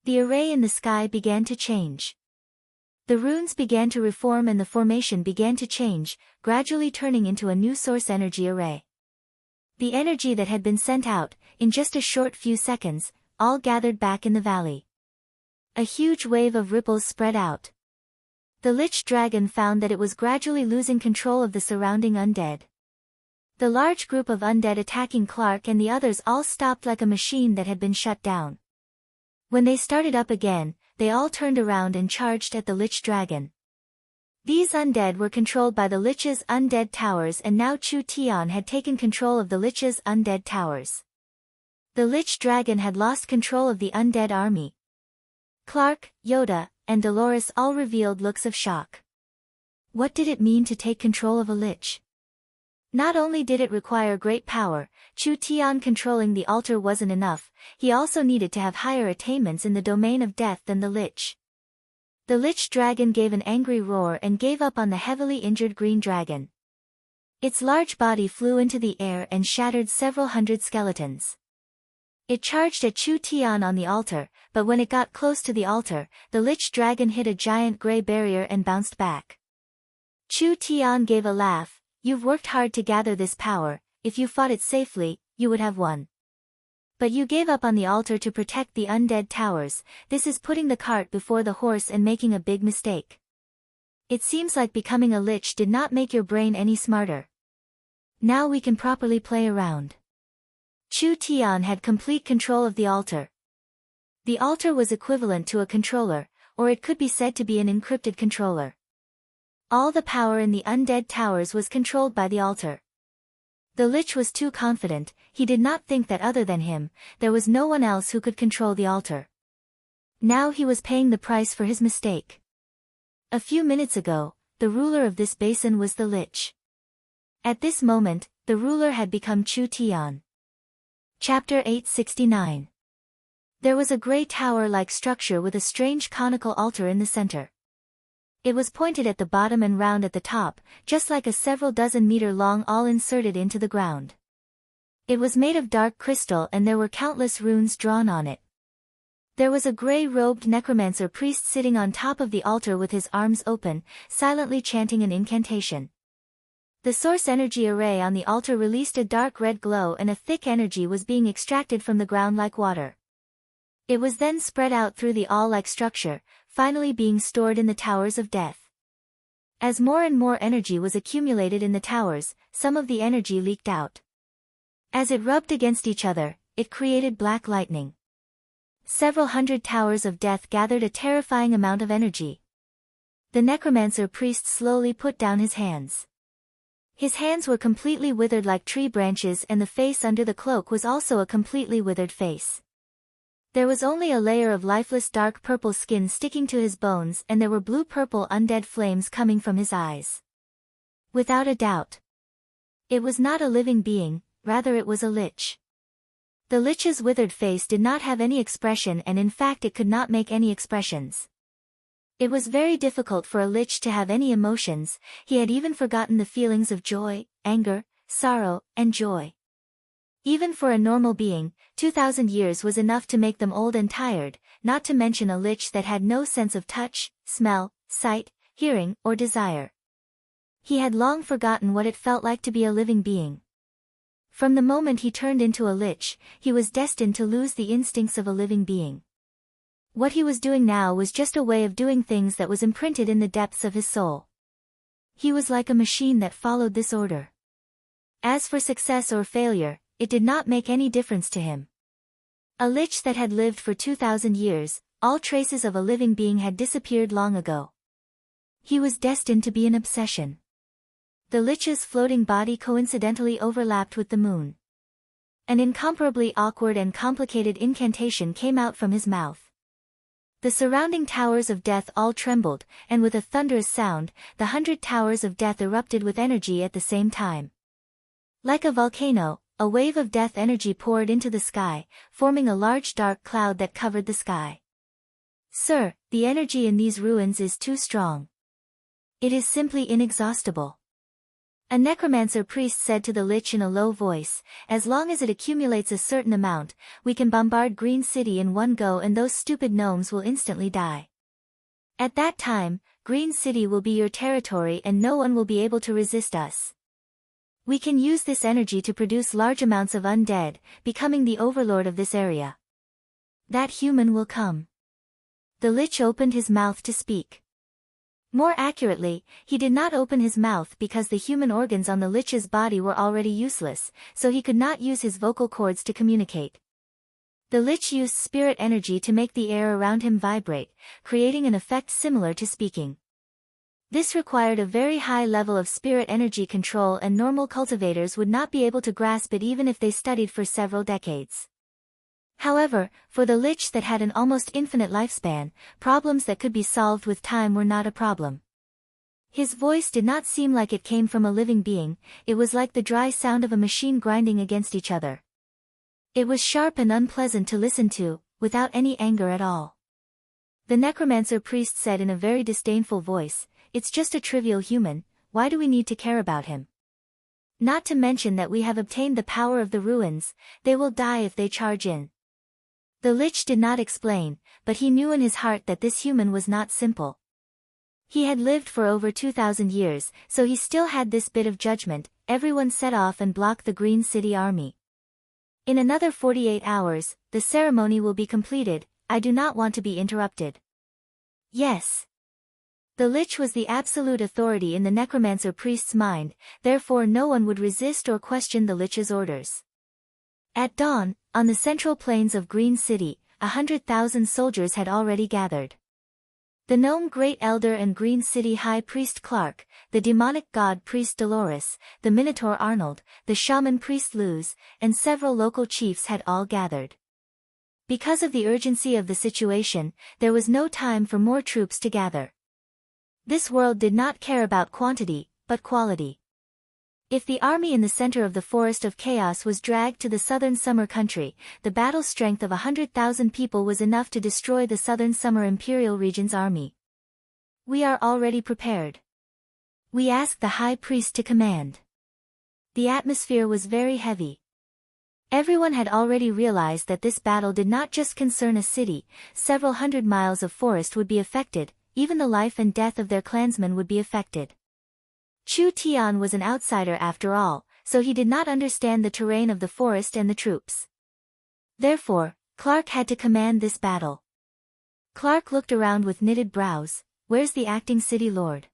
The array in the sky began to change. The runes began to reform and the formation began to change, gradually turning into a new source energy array. The energy that had been sent out, in just a short few seconds, all gathered back in the valley. A huge wave of ripples spread out. The Lich Dragon found that it was gradually losing control of the surrounding undead. The large group of undead attacking Clark and the others all stopped like a machine that had been shut down. When they started up again, they all turned around and charged at the Lich Dragon. These undead were controlled by the Lich's undead towers and now Chu Tian had taken control of the Lich's undead towers. The Lich Dragon had lost control of the undead army. Clark, Yoda, and Dolores all revealed looks of shock. What did it mean to take control of a Lich? Not only did it require great power, Chu Tian controlling the altar wasn't enough, he also needed to have higher attainments in the domain of death than the Lich. The Lich Dragon gave an angry roar and gave up on the heavily injured Green Dragon. Its large body flew into the air and shattered several hundred skeletons. It charged at Chu Tian on the altar, but when it got close to the altar, the Lich Dragon hit a giant gray barrier and bounced back. Chu Tian gave a laugh. You've worked hard to gather this power, if you fought it safely, you would have won. But you gave up on the altar to protect the undead towers. This is putting the cart before the horse and making a big mistake. It seems like becoming a Lich did not make your brain any smarter. Now we can properly play around. Chu Tian had complete control of the altar. The altar was equivalent to a controller, or it could be said to be an encrypted controller. All the power in the undead towers was controlled by the altar. The Lich was too confident. He did not think that other than him, there was no one else who could control the altar. Now he was paying the price for his mistake. A few minutes ago, the ruler of this basin was the Lich. At this moment, the ruler had become Chu Tian. Chapter 869. There was a grey tower-like structure with a strange conical altar in the center. It was pointed at the bottom and round at the top, just like a several dozen meter long awl inserted into the ground. It was made of dark crystal and there were countless runes drawn on it. There was a grey-robed necromancer priest sitting on top of the altar with his arms open, silently chanting an incantation. The source energy array on the altar released a dark red glow and a thick energy was being extracted from the ground like water. It was then spread out through the awl-like structure, finally being stored in the towers of death. As more and more energy was accumulated in the towers, some of the energy leaked out. As it rubbed against each other, it created black lightning. Several hundred towers of death gathered a terrifying amount of energy. The necromancer priest slowly put down his hands. His hands were completely withered like tree branches and the face under the cloak was also a completely withered face. There was only a layer of lifeless dark purple skin sticking to his bones and there were blue-purple undead flames coming from his eyes. Without a doubt. It was not a living being, rather it was a Lich. The Lich's withered face did not have any expression and in fact it could not make any expressions. It was very difficult for a Lich to have any emotions. He had even forgotten the feelings of joy, anger, sorrow, and joy. Even for a normal being, 2,000 years was enough to make them old and tired, not to mention a Lich that had no sense of touch, smell, sight, hearing, or desire. He had long forgotten what it felt like to be a living being. From the moment he turned into a Lich, he was destined to lose the instincts of a living being. What he was doing now was just a way of doing things that was imprinted in the depths of his soul. He was like a machine that followed this order. As for success or failure, it did not make any difference to him. A Lich that had lived for 2,000 years, all traces of a living being had disappeared long ago. He was destined to be an obsession. The Lich's floating body coincidentally overlapped with the moon. An incomparably awkward and complicated incantation came out from his mouth. The surrounding towers of death all trembled, and with a thunderous sound, the 100 towers of death erupted with energy at the same time. Like a volcano, a wave of death energy poured into the sky, forming a large dark cloud that covered the sky. Sir, the energy in these ruins is too strong. It is simply inexhaustible. A necromancer priest said to the Lich in a low voice, as long as it accumulates a certain amount, we can bombard Green City in one go and those stupid gnomes will instantly die. At that time, Green City will be your territory and no one will be able to resist us. We can use this energy to produce large amounts of undead, becoming the overlord of this area. That human will come. The Lich opened his mouth to speak. More accurately, he did not open his mouth because the human organs on the Lich's body were already useless, so he could not use his vocal cords to communicate. The Lich used spirit energy to make the air around him vibrate, creating an effect similar to speaking. This required a very high level of spirit energy control and normal cultivators would not be able to grasp it even if they studied for several decades. However, for the Lich that had an almost infinite lifespan, problems that could be solved with time were not a problem. His voice did not seem like it came from a living being, it was like the dry sound of a machine grinding against each other. It was sharp and unpleasant to listen to, without any anger at all. The necromancer priest said in a very disdainful voice, "It's just a trivial human, why do we need to care about him? Not to mention that we have obtained the power of the ruins, they will die if they charge in." The Lich did not explain, but he knew in his heart that this human was not simple. He had lived for over 2,000 years, so he still had this bit of judgment. Everyone set off and blocked the Green City army. In another 48 hours, the ceremony will be completed, I do not want to be interrupted. Yes. The Lich was the absolute authority in the necromancer priest's mind, therefore no one would resist or question the Lich's orders. At dawn, on the central plains of Green City, 100,000 soldiers had already gathered. The gnome great elder and Green City high priest Clark, the demonic god priest Dolores, the minotaur Arnold, the shaman priest Luz, and several local chiefs had all gathered. Because of the urgency of the situation, there was no time for more troops to gather. This world did not care about quantity, but quality. If the army in the center of the forest of chaos was dragged to the southern summer country, the battle strength of 100,000 people was enough to destroy the southern summer imperial region's army. We are already prepared. We asked the high priest to command. The atmosphere was very heavy. Everyone had already realized that this battle did not just concern a city, several hundred miles of forest would be affected, even the life and death of their clansmen would be affected. Chu Tian was an outsider after all, so he did not understand the terrain of the forest and the troops. Therefore, Clark had to command this battle. Clark looked around with knitted brows. Where's the acting city lord?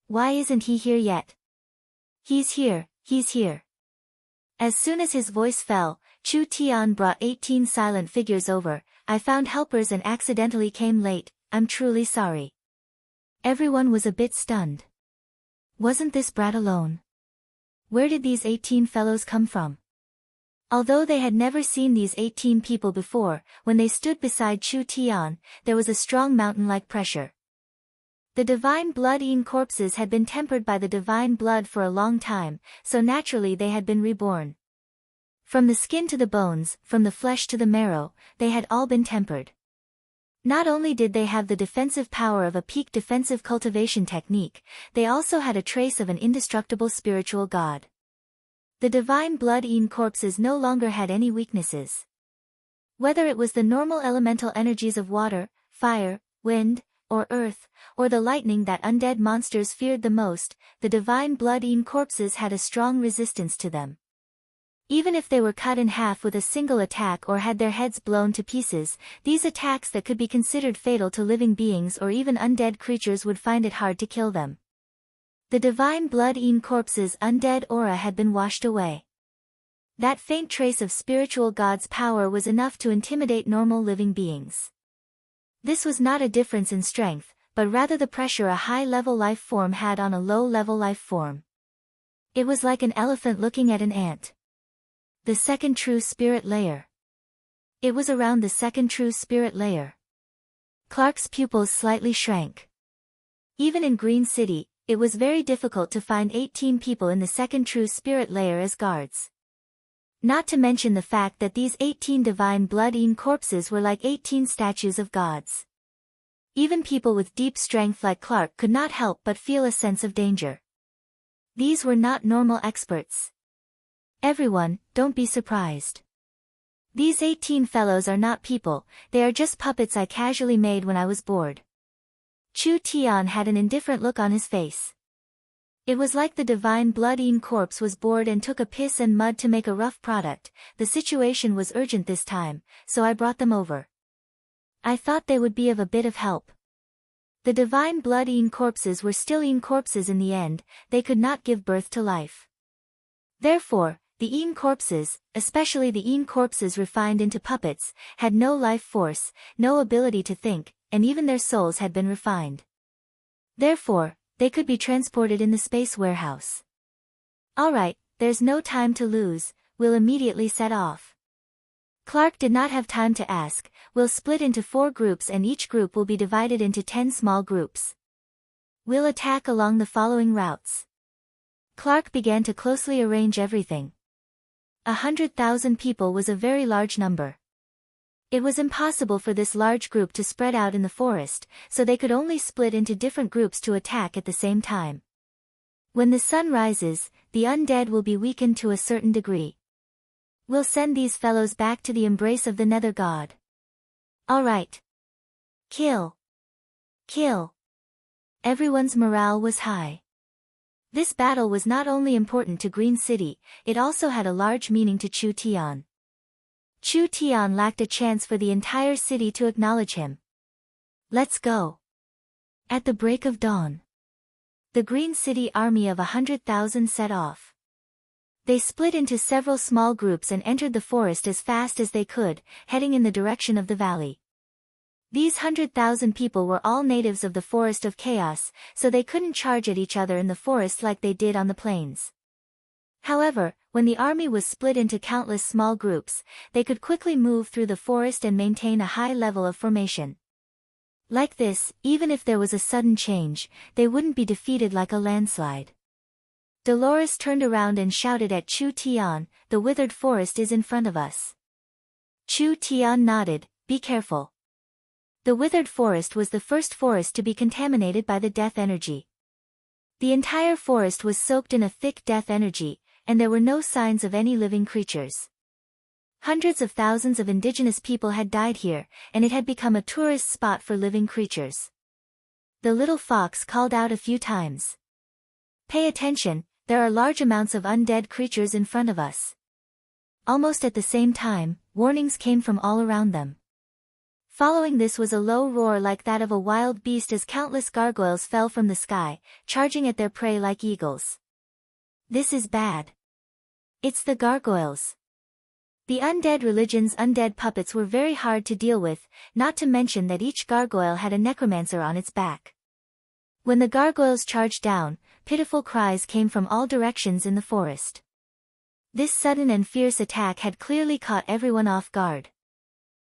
Why isn't he here yet? He's here, he's here. As soon as his voice fell, Chu Tian brought 18 silent figures over. I found helpers and accidentally came late, I'm truly sorry. Everyone was a bit stunned. Wasn't this brat alone? Where did these 18 fellows come from? Although they had never seen these 18 people before, when they stood beside Chu Tian, there was a strong mountain-like pressure. The divine blood-eaten corpses had been tempered by the divine blood for a long time, so naturally they had been reborn. From the skin to the bones, from the flesh to the marrow, they had all been tempered. Not only did they have the defensive power of a peak defensive cultivation technique, they also had a trace of an indestructible spiritual god. The divine blood-eaten corpses no longer had any weaknesses. Whether it was the normal elemental energies of water, fire, wind, or earth, or the lightning that undead monsters feared the most, the divine blood-eaten corpses had a strong resistance to them. Even if they were cut in half with a single attack or had their heads blown to pieces, these attacks that could be considered fatal to living beings or even undead creatures would find it hard to kill them. The divine blood-eaten corpses' undead aura had been washed away. That faint trace of spiritual god's power was enough to intimidate normal living beings. This was not a difference in strength, but rather the pressure a high-level life form had on a low-level life form. It was like an elephant looking at an ant. The second true spirit layer. It was around the second true spirit layer. Clark's pupils slightly shrank. Even in Green City, it was very difficult to find 18 people in the second true spirit layer as guards. Not to mention the fact that these 18 divine blood-eaten corpses were like 18 statues of gods. Even people with deep strength like Clark could not help but feel a sense of danger. These were not normal experts. Everyone, don't be surprised. These 18 fellows are not people, they are just puppets I casually made when I was bored. Chu Tian had an indifferent look on his face. It was like the divine blood-eaten corpse was bored and took a piss and mud to make a rough product. The situation was urgent this time, so I brought them over. I thought they would be of a bit of help. The divine blood-eaten corpses were still eaten corpses in the end, they could not give birth to life. Therefore, the eaten corpses, especially the eaten corpses refined into puppets, had no life force, no ability to think, and even their souls had been refined. Therefore, they could be transported in the space warehouse. Alright, there's no time to lose, we'll immediately set off. Clark did not have time to ask, we'll split into 4 groups and each group will be divided into 10 small groups. We'll attack along the following routes. Clark began to closely arrange everything. 100,000 people was a very large number. It was impossible for this large group to spread out in the forest, so they could only split into different groups to attack at the same time. When the sun rises, the undead will be weakened to a certain degree. We'll send these fellows back to the embrace of the Nether God. Alright. Kill. Kill. Everyone's morale was high. This battle was not only important to Green City, it also had a large meaning to Chu Tian. Chu Tian lacked a chance for the entire city to acknowledge him. Let's go. At the break of dawn, the Green City army of 100,000 set off. They split into several small groups and entered the forest as fast as they could, heading in the direction of the valley. These 100,000 people were all natives of the Forest of Chaos, so they couldn't charge at each other in the forest like they did on the plains. However, when the army was split into countless small groups, they could quickly move through the forest and maintain a high level of formation. Like this, even if there was a sudden change, they wouldn't be defeated like a landslide. Dolores turned around and shouted at Chu Tian, "The withered forest is in front of us." Chu Tian nodded, "Be careful." The withered forest was the first forest to be contaminated by the death energy. The entire forest was soaked in a thick death energy, and there were no signs of any living creatures. Hundreds of thousands of indigenous people had died here, and it had become a tourist spot for living creatures. The little fox called out a few times. "Pay attention, there are large amounts of undead creatures in front of us." Almost at the same time, warnings came from all around them. Following this was a low roar like that of a wild beast as countless gargoyles fell from the sky, charging at their prey like eagles. "This is bad. It's the gargoyles." The undead religion's undead puppets were very hard to deal with, not to mention that each gargoyle had a necromancer on its back. When the gargoyles charged down, pitiful cries came from all directions in the forest. This sudden and fierce attack had clearly caught everyone off guard.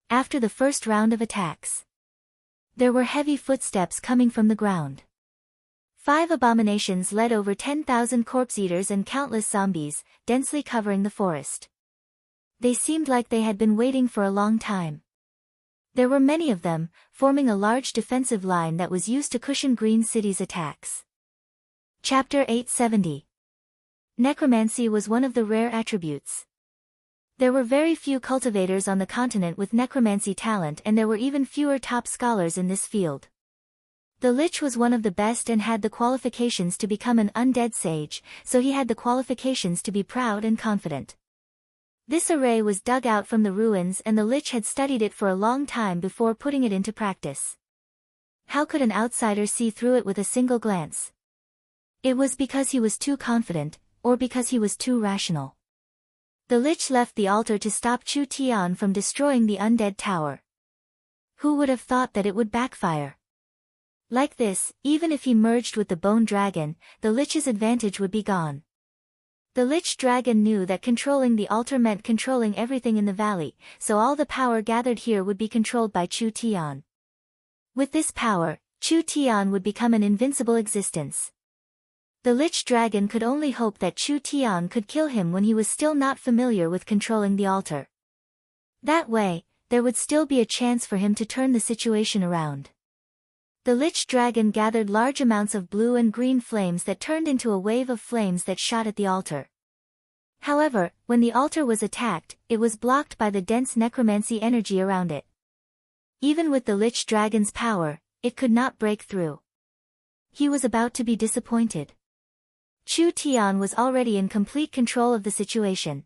After the first round of attacks, there were heavy footsteps coming from the ground. 5 abominations led over 10,000 corpse-eaters and countless zombies, densely covering the forest. They seemed like they had been waiting for a long time. There were many of them, forming a large defensive line that was used to cushion Green City's attacks. Chapter 870. Necromancy was one of the rare attributes. There were very few cultivators on the continent with necromancy talent, and there were even fewer top scholars in this field. The Lich was one of the best and had the qualifications to become an undead sage, so he had the qualifications to be proud and confident. This array was dug out from the ruins, and the Lich had studied it for a long time before putting it into practice. How could an outsider see through it with a single glance? It was because he was too confident, or because he was too rational. The Lich left the altar to stop Chu Tian from destroying the undead tower. Who would have thought that it would backfire? Like this, even if he merged with the Bone Dragon, the Lich's advantage would be gone. The Lich Dragon knew that controlling the altar meant controlling everything in the valley, so all the power gathered here would be controlled by Chu Tian. With this power, Chu Tian would become an invincible existence. The Lich Dragon could only hope that Chu Tian could kill him when he was still not familiar with controlling the altar. That way, there would still be a chance for him to turn the situation around. The Lich Dragon gathered large amounts of blue and green flames that turned into a wave of flames that shot at the altar. However, when the altar was attacked, it was blocked by the dense necromancy energy around it. Even with the Lich Dragon's power, it could not break through. He was about to be disappointed. Chu Tian was already in complete control of the situation.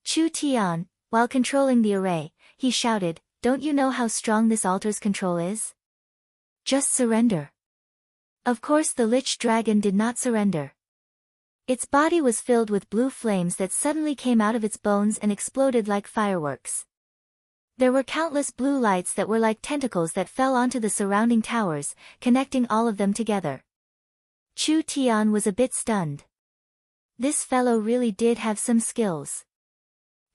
Chu Tian, while controlling the array, he shouted, "Don't you know how strong this altar's control is? Just surrender." Of course the Lich Dragon did not surrender. Its body was filled with blue flames that suddenly came out of its bones and exploded like fireworks. There were countless blue lights that were like tentacles that fell onto the surrounding towers, connecting all of them together. Chu Tian was a bit stunned. This fellow really did have some skills.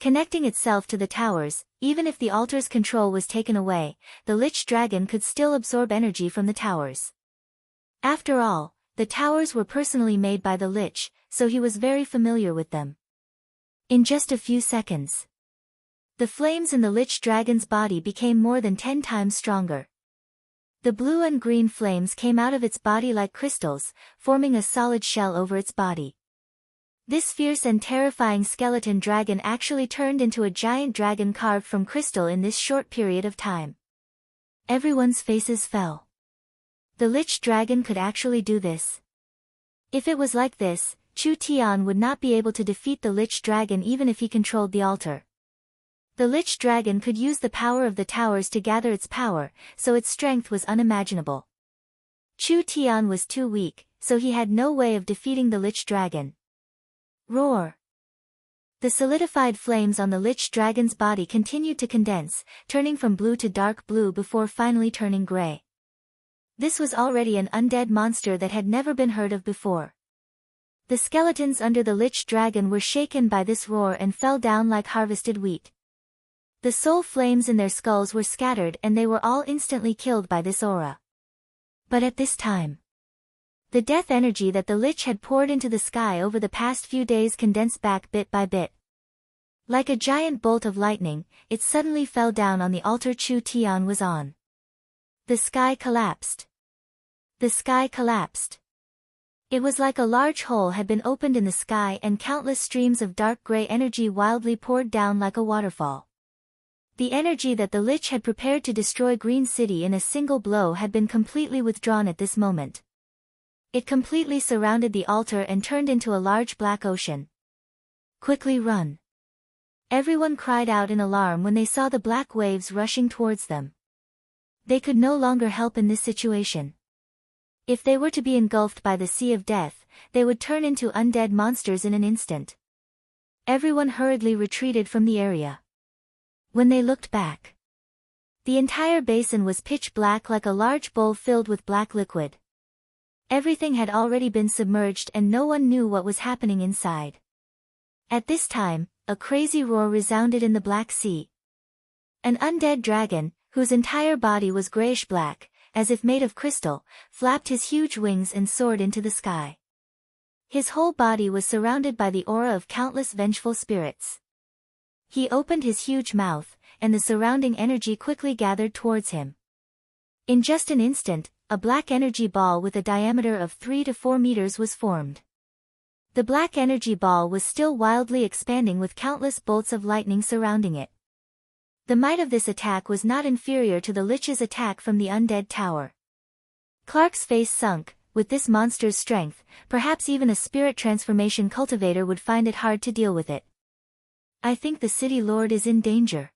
Connecting itself to the towers, even if the altar's control was taken away, the Lich Dragon could still absorb energy from the towers. After all, the towers were personally made by the Lich, so he was very familiar with them. In just a few seconds, the flames in the Lich Dragon's body became more than 10 times stronger. The blue and green flames came out of its body like crystals, forming a solid shell over its body. This fierce and terrifying skeleton dragon actually turned into a giant dragon carved from crystal in this short period of time. Everyone's faces fell. The Lich Dragon could actually do this. If it was like this, Chu Tian would not be able to defeat the Lich Dragon even if he controlled the altar. The Lich Dragon could use the power of the towers to gather its power, so its strength was unimaginable. Chu Tian was too weak, so he had no way of defeating the Lich Dragon. Roar! The solidified flames on the Lich Dragon's body continued to condense, turning from blue to dark blue before finally turning gray. This was already an undead monster that had never been heard of before. The skeletons under the Lich Dragon were shaken by this roar and fell down like harvested wheat. The soul flames in their skulls were scattered and they were all instantly killed by this aura. But at this time, the death energy that the Lich had poured into the sky over the past few days condensed back bit by bit. Like a giant bolt of lightning, it suddenly fell down on the altar Chu Tian was on. The sky collapsed. The sky collapsed. It was like a large hole had been opened in the sky and countless streams of dark gray energy wildly poured down like a waterfall. The energy that the Lich had prepared to destroy Green City in a single blow had been completely withdrawn at this moment. It completely surrounded the altar and turned into a large black ocean. Quickly run! Everyone cried out in alarm when they saw the black waves rushing towards them. They could no longer help in this situation. If they were to be engulfed by the sea of death, they would turn into undead monsters in an instant. Everyone hurriedly retreated from the area. When they looked back, the entire basin was pitch black like a large bowl filled with black liquid. Everything had already been submerged and no one knew what was happening inside. At this time, a crazy roar resounded in the Black Sea. An undead dragon, whose entire body was grayish-black, as if made of crystal, flapped his huge wings and soared into the sky. His whole body was surrounded by the aura of countless vengeful spirits. He opened his huge mouth, and the surrounding energy quickly gathered towards him. In just an instant, a black energy ball with a diameter of 3 to 4 meters was formed. The black energy ball was still wildly expanding with countless bolts of lightning surrounding it. The might of this attack was not inferior to the Lich's attack from the undead tower. Clark's face sunk. With this monster's strength, perhaps even a spirit transformation cultivator would find it hard to deal with it. I think the city lord is in danger.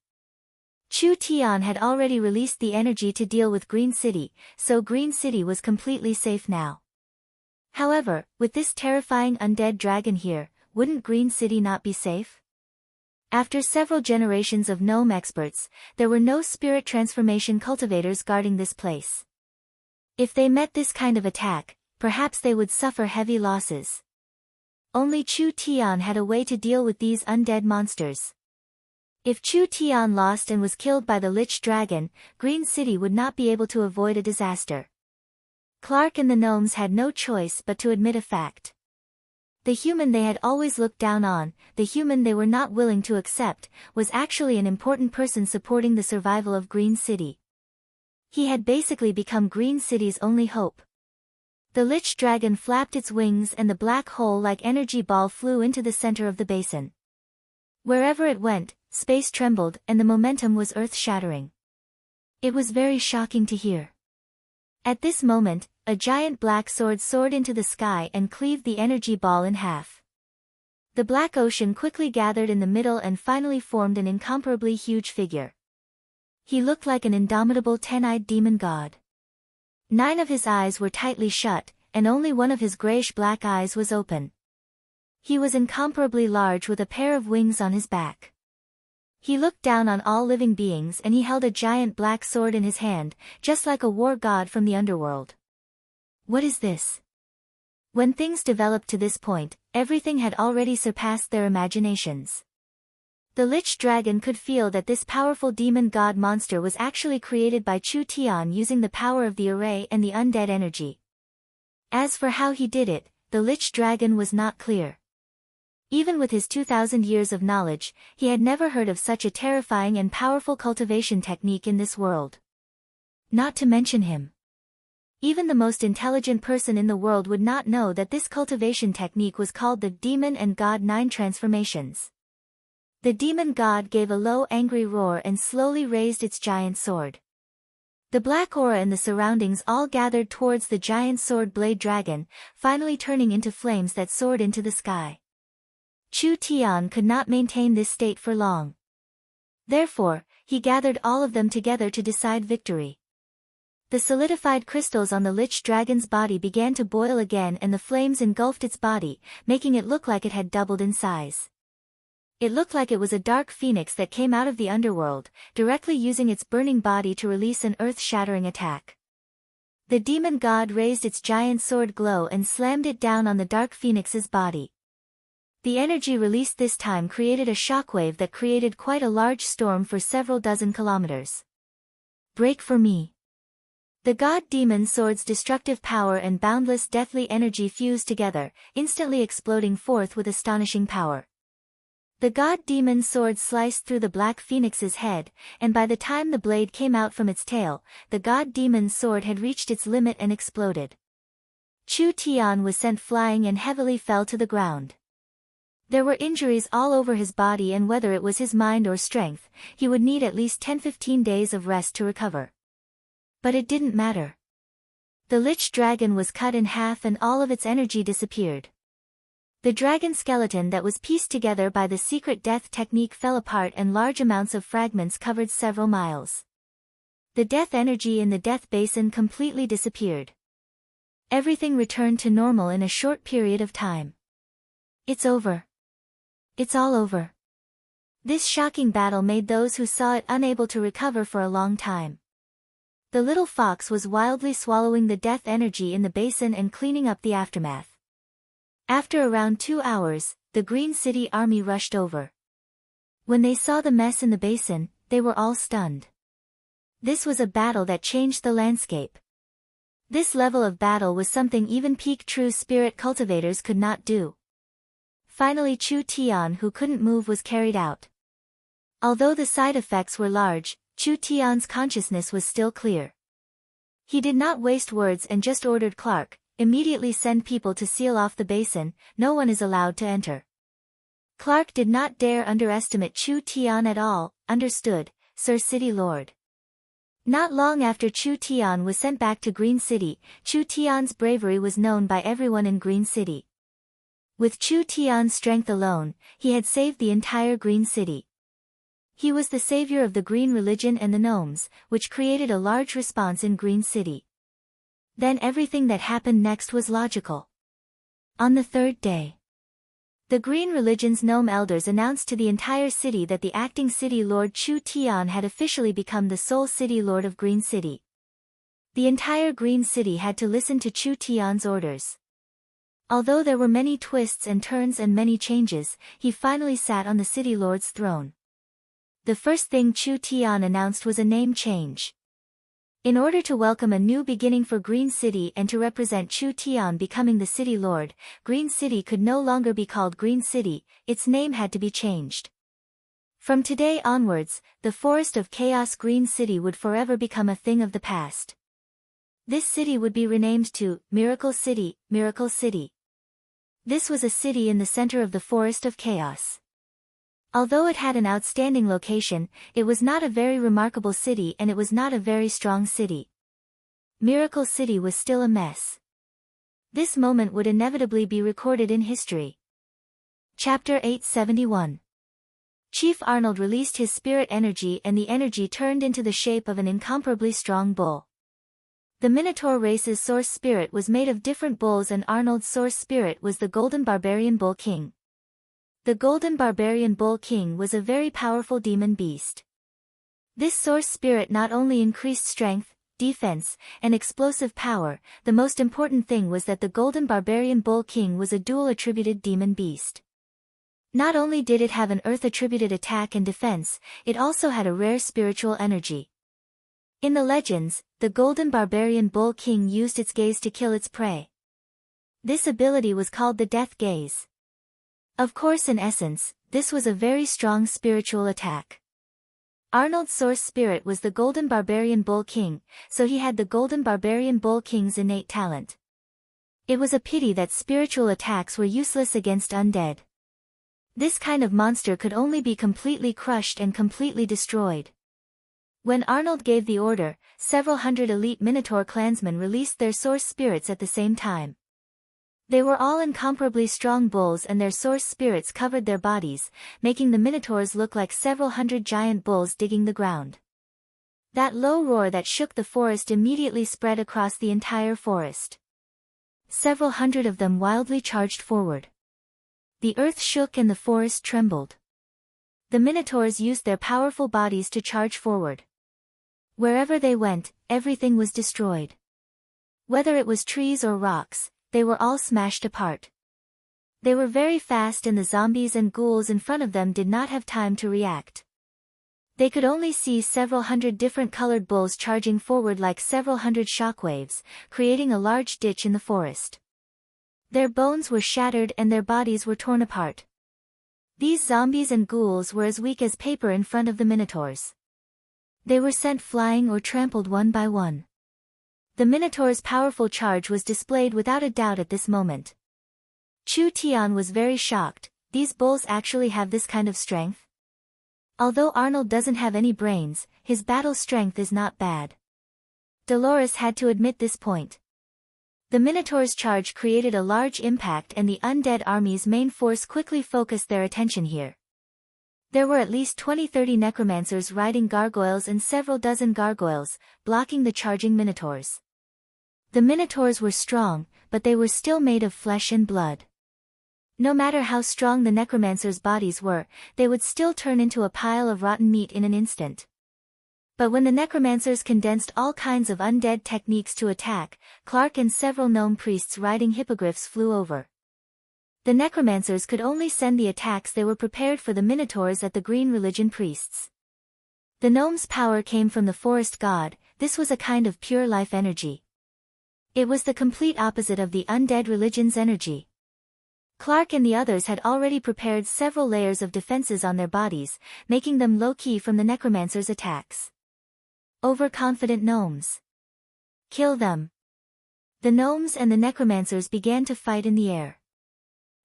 Chu Tian had already released the energy to deal with Green City, so Green City was completely safe now. However, with this terrifying undead dragon here, wouldn't Green City not be safe? After several generations of gnome experts, there were no spirit transformation cultivators guarding this place. If they met this kind of attack, perhaps they would suffer heavy losses. Only Chu Tian had a way to deal with these undead monsters. If Chu Tian lost and was killed by the Lich Dragon, Green City would not be able to avoid a disaster. Clark and the gnomes had no choice but to admit a fact. The human they had always looked down on, the human they were not willing to accept, was actually an important person supporting the survival of Green City. He had basically become Green City's only hope. The Lich Dragon flapped its wings and the black hole-like energy ball flew into the center of the basin. Wherever it went, space trembled and the momentum was earth-shattering. It was very shocking to hear. At this moment, a giant black sword soared into the sky and cleaved the energy ball in half. The black ocean quickly gathered in the middle and finally formed an incomparably huge figure. He looked like an indomitable 10-eyed demon god. 9 of his eyes were tightly shut, and only one of his grayish-black eyes was open. He was incomparably large with a pair of wings on his back. He looked down on all living beings and he held a giant black sword in his hand, just like a war god from the underworld. What is this? When things developed to this point, everything had already surpassed their imaginations. The Lich Dragon could feel that this powerful demon god monster was actually created by Chu Tian using the power of the array and the undead energy. As for how he did it, the Lich Dragon was not clear. Even with his 2,000 years of knowledge, he had never heard of such a terrifying and powerful cultivation technique in this world. Not to mention him. Even the most intelligent person in the world would not know that this cultivation technique was called the Demon and God 9 transformations. The demon god gave a low angry roar and slowly raised its giant sword. The black aura and the surroundings all gathered towards the giant sword blade dragon, finally turning into flames that soared into the sky. Chu Tian could not maintain this state for long. Therefore, he gathered all of them together to decide victory. The solidified crystals on the Lich Dragon's body began to boil again and the flames engulfed its body, making it look like it had doubled in size. It looked like it was a dark phoenix that came out of the underworld, directly using its burning body to release an earth-shattering attack. The demon god raised its giant sword glow and slammed it down on the dark phoenix's body. The energy released this time created a shockwave that created quite a large storm for several dozen kilometers. Break for me. The god demon sword's destructive power and boundless deathly energy fused together, instantly exploding forth with astonishing power. The god demon sword sliced through the black phoenix's head, and by the time the blade came out from its tail, the god demon sword had reached its limit and exploded. Chu Tian was sent flying and heavily fell to the ground. There were injuries all over his body, and whether it was his mind or strength, he would need at least 10-15 days of rest to recover. But it didn't matter. The lich dragon was cut in half and all of its energy disappeared. The dragon skeleton that was pieced together by the secret death technique fell apart and large amounts of fragments covered several miles. The death energy in the death basin completely disappeared. Everything returned to normal in a short period of time. It's over. It's all over. This shocking battle made those who saw it unable to recover for a long time. The little fox was wildly swallowing the death energy in the basin and cleaning up the aftermath. After around 2 hours, the Green City army rushed over. When they saw the mess in the basin, they were all stunned. This was a battle that changed the landscape. This level of battle was something even peak true spirit cultivators could not do. Finally Chu Tian, who couldn't move, was carried out. Although the side effects were large, Chu Tian's consciousness was still clear. He did not waste words and just ordered Clark, immediately send people to seal off the basin, no one is allowed to enter. Clark did not dare underestimate Chu Tian at all. Understood, Sir City Lord. Not long after Chu Tian was sent back to Green City, Chu Tian's bravery was known by everyone in Green City. With Chu Tian's strength alone, he had saved the entire Green City. He was the savior of the green religion and the gnomes, which created a large response in Green City. Then everything that happened next was logical. On the third day, the green religion's gnome elders announced to the entire city that the acting city lord Chu Tian had officially become the sole city lord of Green City. The entire Green City had to listen to Chu Tian's orders. Although there were many twists and turns and many changes, he finally sat on the city lord's throne. The first thing Chu Tian announced was a name change. In order to welcome a new beginning for Green City and to represent Chu Tian becoming the city lord, Green City could no longer be called Green City, its name had to be changed. From today onwards, the Forest of Chaos Green City would forever become a thing of the past. This city would be renamed to Miracle City, Miracle City. This was a city in the center of the Forest of Chaos. Although it had an outstanding location, it was not a very remarkable city and it was not a very strong city. Miracle City was still a mess. This moment would inevitably be recorded in history. Chapter 871. Chief Arnold released his spirit energy and the energy turned into the shape of an incomparably strong bull. The Minotaur race's source spirit was made of different bulls and Arnold's source spirit was the Golden Barbarian Bull King. The Golden Barbarian Bull King was a very powerful demon beast. This source spirit not only increased strength, defense, and explosive power, the most important thing was that the Golden Barbarian Bull King was a dual-attributed demon beast. Not only did it have an earth-attributed attack and defense, it also had a rare spiritual energy. In the legends, the Golden Barbarian Bull King used its gaze to kill its prey. This ability was called the Death Gaze. Of course, in essence, this was a very strong spiritual attack. Arnold's source spirit was the Golden Barbarian Bull King, so he had the Golden Barbarian Bull King's innate talent. It was a pity that spiritual attacks were useless against undead. This kind of monster could only be completely crushed and completely destroyed. When Arnold gave the order, several hundred elite Minotaur clansmen released their source spirits at the same time. They were all incomparably strong bulls and their source spirits covered their bodies, making the Minotaurs look like several hundred giant bulls digging the ground. That low roar that shook the forest immediately spread across the entire forest. Several hundred of them wildly charged forward. The earth shook and the forest trembled. The Minotaurs used their powerful bodies to charge forward. Wherever they went, everything was destroyed. Whether it was trees or rocks, they were all smashed apart. They were very fast and the zombies and ghouls in front of them did not have time to react. They could only see several hundred different colored bulls charging forward like several hundred shockwaves, creating a large ditch in the forest. Their bones were shattered and their bodies were torn apart. These zombies and ghouls were as weak as paper in front of the Minotaurs. They were sent flying or trampled one by one. The Minotaur's powerful charge was displayed without a doubt at this moment. Chu Tian was very shocked. These bulls actually have this kind of strength? Although Arnold doesn't have any brains, his battle strength is not bad. Dolores had to admit this point. The Minotaur's charge created a large impact and the undead army's main force quickly focused their attention here. There were at least 20-30 necromancers riding gargoyles and several dozen gargoyles, blocking the charging Minotaurs. The Minotaurs were strong, but they were still made of flesh and blood. No matter how strong the necromancers' bodies were, they would still turn into a pile of rotten meat in an instant. But when the necromancers condensed all kinds of undead techniques to attack, Clark and several gnome priests riding hippogriffs flew over. The necromancers could only send the attacks they were prepared for the Minotaurs at the green religion priests. The gnome's power came from the forest god. This was a kind of pure life energy. It was the complete opposite of the undead religion's energy. Clark and the others had already prepared several layers of defenses on their bodies, making them low-key from the necromancers' attacks. Overconfident gnomes. Kill them. The gnomes and the necromancers began to fight in the air.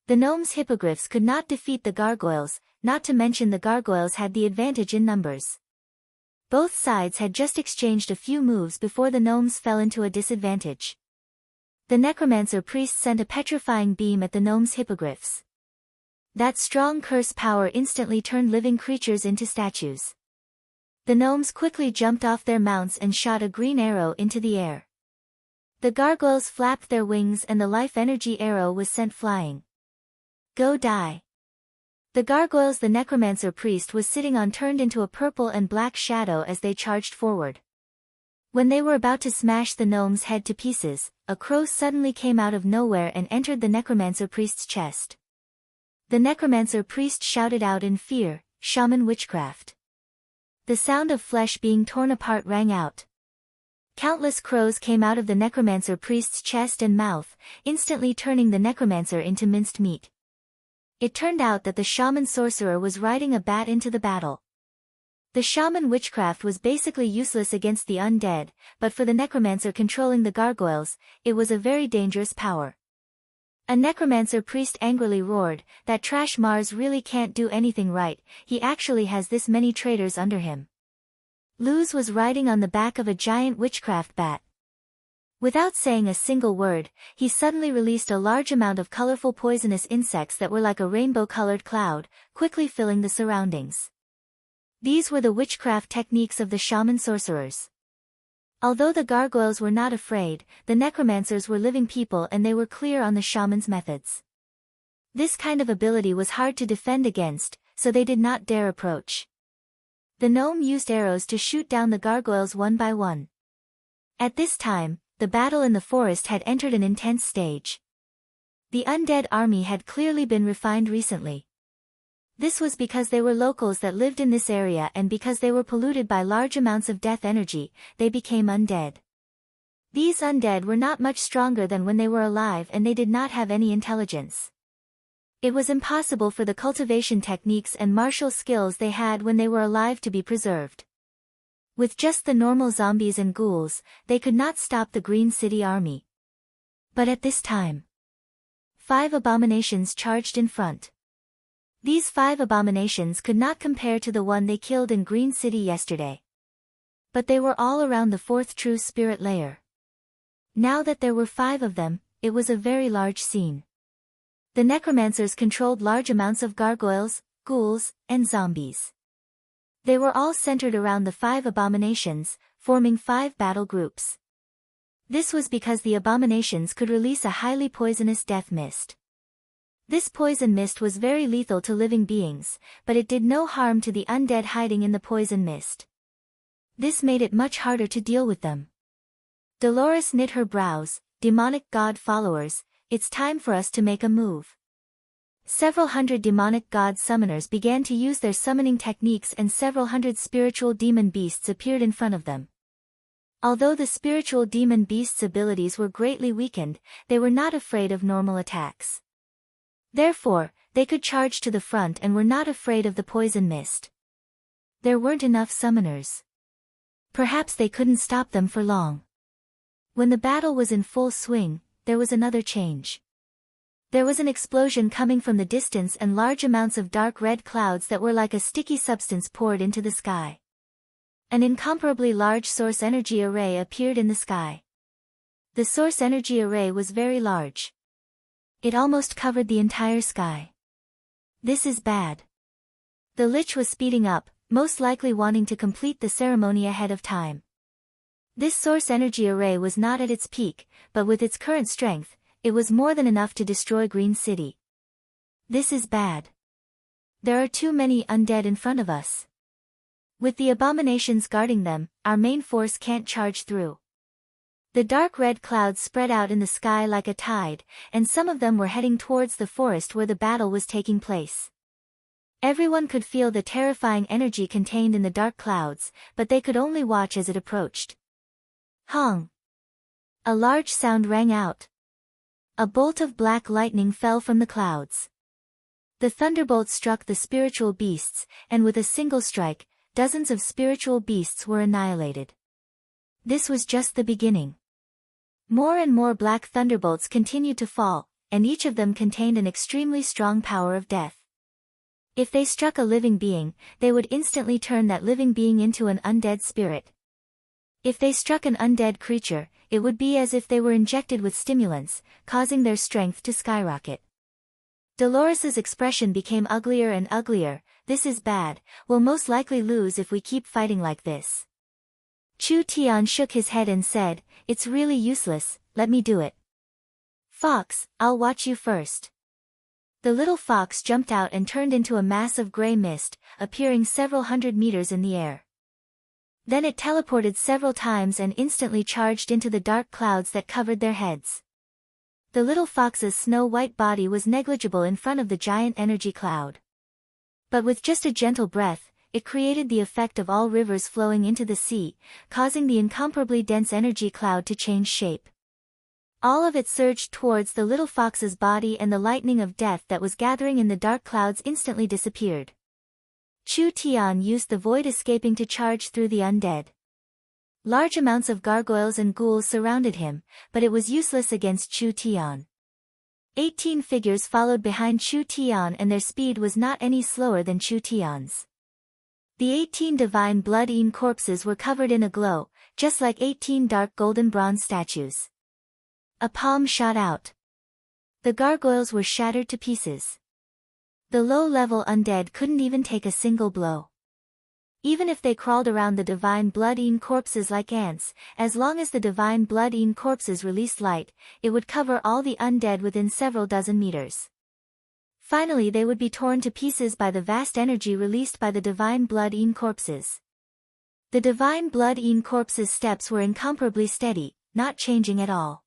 The gnomes' hippogriffs could not defeat the gargoyles, not to mention the gargoyles had the advantage in numbers. Both sides had just exchanged a few moves before the gnomes fell into a disadvantage. The necromancer priest sent a petrifying beam at the gnomes' hippogriffs. That strong curse power instantly turned living creatures into statues. The gnomes quickly jumped off their mounts and shot a green arrow into the air. The gargoyles flapped their wings and the life energy arrow was sent flying. Go die. The gargoyles the necromancer priest was sitting on turned into a purple and black shadow as they charged forward. When they were about to smash the gnome's head to pieces, a crow suddenly came out of nowhere and entered the necromancer priest's chest. The necromancer priest shouted out in fear, "Shaman witchcraft." The sound of flesh being torn apart rang out. Countless crows came out of the necromancer priest's chest and mouth, instantly turning the necromancer into minced meat. It turned out that the shaman sorcerer was riding a bat into the battle. The shaman witchcraft was basically useless against the undead, but for the necromancer controlling the gargoyles, it was a very dangerous power. A necromancer priest angrily roared, "That trash Mars really can't do anything right, he actually has this many traitors under him." Luz was riding on the back of a giant witchcraft bat. Without saying a single word, he suddenly released a large amount of colorful poisonous insects that were like a rainbow-colored cloud, quickly filling the surroundings. These were the witchcraft techniques of the shaman sorcerers. Although the gargoyles were not afraid, the necromancers were living people and they were clear on the shaman's methods. This kind of ability was hard to defend against, so they did not dare approach. The gnome used arrows to shoot down the gargoyles one by one. At this time, the battle in the forest had entered an intense stage. The undead army had clearly been refined recently. This was because they were locals that lived in this area and because they were polluted by large amounts of death energy, they became undead. These undead were not much stronger than when they were alive and they did not have any intelligence. It was impossible for the cultivation techniques and martial skills they had when they were alive to be preserved. With just the normal zombies and ghouls, they could not stop the Green City army. But at this time, 5 abominations charged in front. These 5 abominations could not compare to the one they killed in Green City yesterday. But they were all around the 4th true spirit layer. Now that there were 5 of them, it was a very large scene. The necromancers controlled large amounts of gargoyles, ghouls, and zombies. They were all centered around the 5 abominations, forming 5 battle groups. This was because the abominations could release a highly poisonous death mist. This poison mist was very lethal to living beings, but it did no harm to the undead hiding in the poison mist. This made it much harder to deal with them. Dolores knit her brows. Demonic god followers, it's time for us to make a move. Several hundred demonic god summoners began to use their summoning techniques and several hundred spiritual demon beasts appeared in front of them. Although the spiritual demon beasts' abilities were greatly weakened, they were not afraid of normal attacks. Therefore, they could charge to the front and were not afraid of the poison mist. There weren't enough summoners. Perhaps they couldn't stop them for long. When the battle was in full swing, there was another change. There was an explosion coming from the distance and large amounts of dark red clouds that were like a sticky substance poured into the sky. An incomparably large source energy array appeared in the sky. The source energy array was very large. It almost covered the entire sky. This is bad. The Lich was speeding up, most likely wanting to complete the ceremony ahead of time. This source energy array was not at its peak, but with its current strength, it was more than enough to destroy Green City. This is bad. There are too many undead in front of us. With the abominations guarding them, our main force can't charge through. The dark red clouds spread out in the sky like a tide, and some of them were heading towards the forest where the battle was taking place. Everyone could feel the terrifying energy contained in the dark clouds, but they could only watch as it approached. Hong! A large sound rang out. A bolt of black lightning fell from the clouds. The thunderbolt struck the spiritual beasts, and with a single strike, dozens of spiritual beasts were annihilated. This was just the beginning. More and more black thunderbolts continued to fall, and each of them contained an extremely strong power of death. If they struck a living being, they would instantly turn that living being into an undead spirit. If they struck an undead creature, it would be as if they were injected with stimulants, causing their strength to skyrocket. Dolores's expression became uglier and uglier. This is bad, we'll most likely lose if we keep fighting like this. Chu Tian shook his head and said, it's really useless, let me do it. Fox, I'll watch you first. The little fox jumped out and turned into a mass of gray mist, appearing several hundred meters in the air. Then it teleported several times and instantly charged into the dark clouds that covered their heads. The little fox's snow-white body was negligible in front of the giant energy cloud. But with just a gentle breath, it created the effect of all rivers flowing into the sea, causing the incomparably dense energy cloud to change shape. All of it surged towards the little fox's body and the lightning of death that was gathering in the dark clouds instantly disappeared. Chu Tian used the void escaping to charge through the undead. Large amounts of gargoyles and ghouls surrounded him, but it was useless against Chu Tian. 18 figures followed behind Chu Tian and their speed was not any slower than Chu Tian's. The 18 divine blood-eaten corpses were covered in a glow, just like 18 dark golden bronze statues. A palm shot out. The gargoyles were shattered to pieces. The low-level undead couldn't even take a single blow. Even if they crawled around the divine blood-eaten corpses like ants, as long as the divine blood-eaten corpses released light, it would cover all the undead within several dozen meters. Finally they would be torn to pieces by the vast energy released by the divine blood-eaten corpses. The divine blood-eaten corpses' steps were incomparably steady, not changing at all.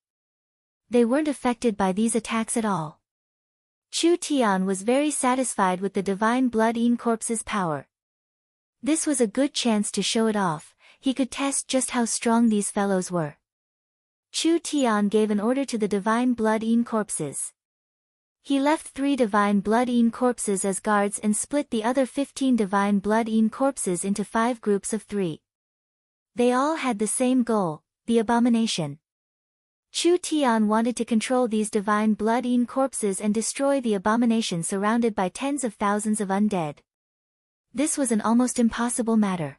They weren't affected by these attacks at all. Chu Tian was very satisfied with the divine blood-eaten corpse's power. This was a good chance to show it off, he could test just how strong these fellows were. Chu Tian gave an order to the divine blood-eaten corpses. He left 3 divine blood-eaten corpses as guards and split the other 15 divine blood-eaten corpses into 5 groups of 3. They all had the same goal, the abomination. Chu Tian wanted to control these divine blood-eaten corpses and destroy the abomination surrounded by tens of thousands of undead. This was an almost impossible matter.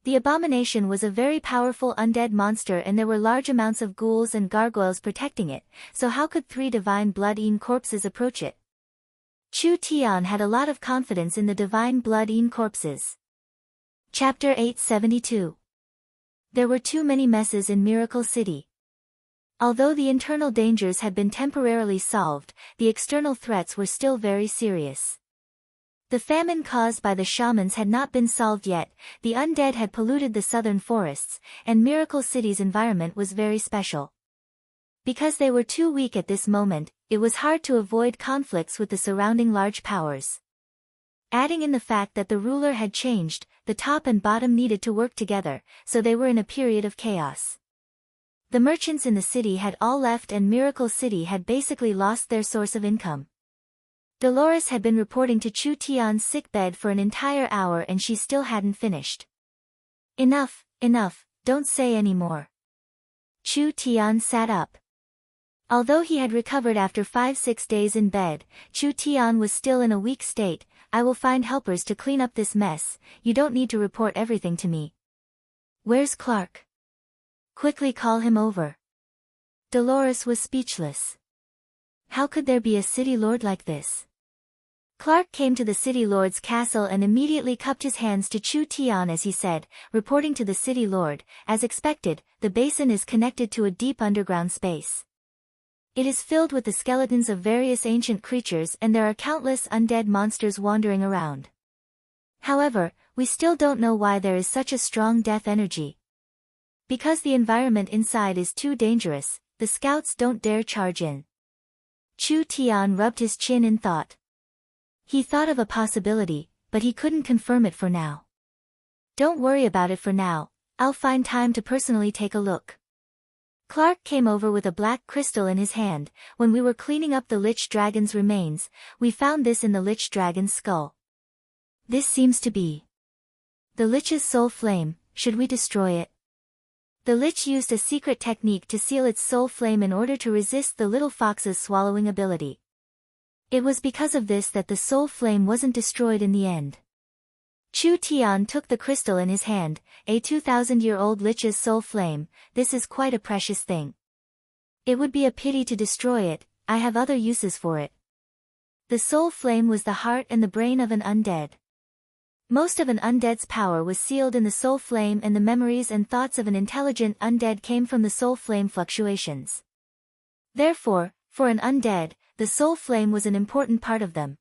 The abomination was a very powerful undead monster and there were large amounts of ghouls and gargoyles protecting it, so how could 3 divine blood-eaten corpses approach it? Chu Tian had a lot of confidence in the divine blood-eaten corpses. Chapter 872. There were too many messes in Miracle City. Although the internal dangers had been temporarily solved, the external threats were still very serious. The famine caused by the shamans had not been solved yet, the undead had polluted the southern forests, and Miracle City's environment was very special. Because they were too weak at this moment, it was hard to avoid conflicts with the surrounding large powers. Adding in the fact that the ruler had changed, the top and bottom needed to work together, so they were in a period of chaos. The merchants in the city had all left and Miracle City had basically lost their source of income. Dolores had been reporting to Chu Tian's sickbed for an entire hour and she still hadn't finished. Enough, don't say any more. Chu Tian sat up. Although he had recovered after 5-6 days in bed, Chu Tian was still in a weak state. I will find helpers to clean up this mess, you don't need to report everything to me. Where's Clark? Quickly call him over. Dolores was speechless. How could there be a city lord like this? Clark came to the city lord's castle and immediately cupped his hands to Chu Tian as he said, reporting to the city lord, as expected, the basin is connected to a deep underground space. It is filled with the skeletons of various ancient creatures and there are countless undead monsters wandering around. However, we still don't know why there is such a strong death energy. Because the environment inside is too dangerous, the scouts don't dare charge in. Chu Tian rubbed his chin in thought. He thought of a possibility, but he couldn't confirm it for now. Don't worry about it for now, I'll find time to personally take a look. Clark came over with a black crystal in his hand. When we were cleaning up the Lich Dragon's remains, we found this in the Lich Dragon's skull. This seems to be the Lich's soul flame, should we destroy it? The Lich used a secret technique to seal its soul flame in order to resist the little fox's swallowing ability. It was because of this that the soul flame wasn't destroyed in the end. Chu Tian took the crystal in his hand, a 2,000-year-old Lich's soul flame, this is quite a precious thing. It would be a pity to destroy it, I have other uses for it. The soul flame was the heart and the brain of an undead. Most of an undead's power was sealed in the soul flame and the memories and thoughts of an intelligent undead came from the soul flame fluctuations. Therefore, for an undead, the soul flame was an important part of them.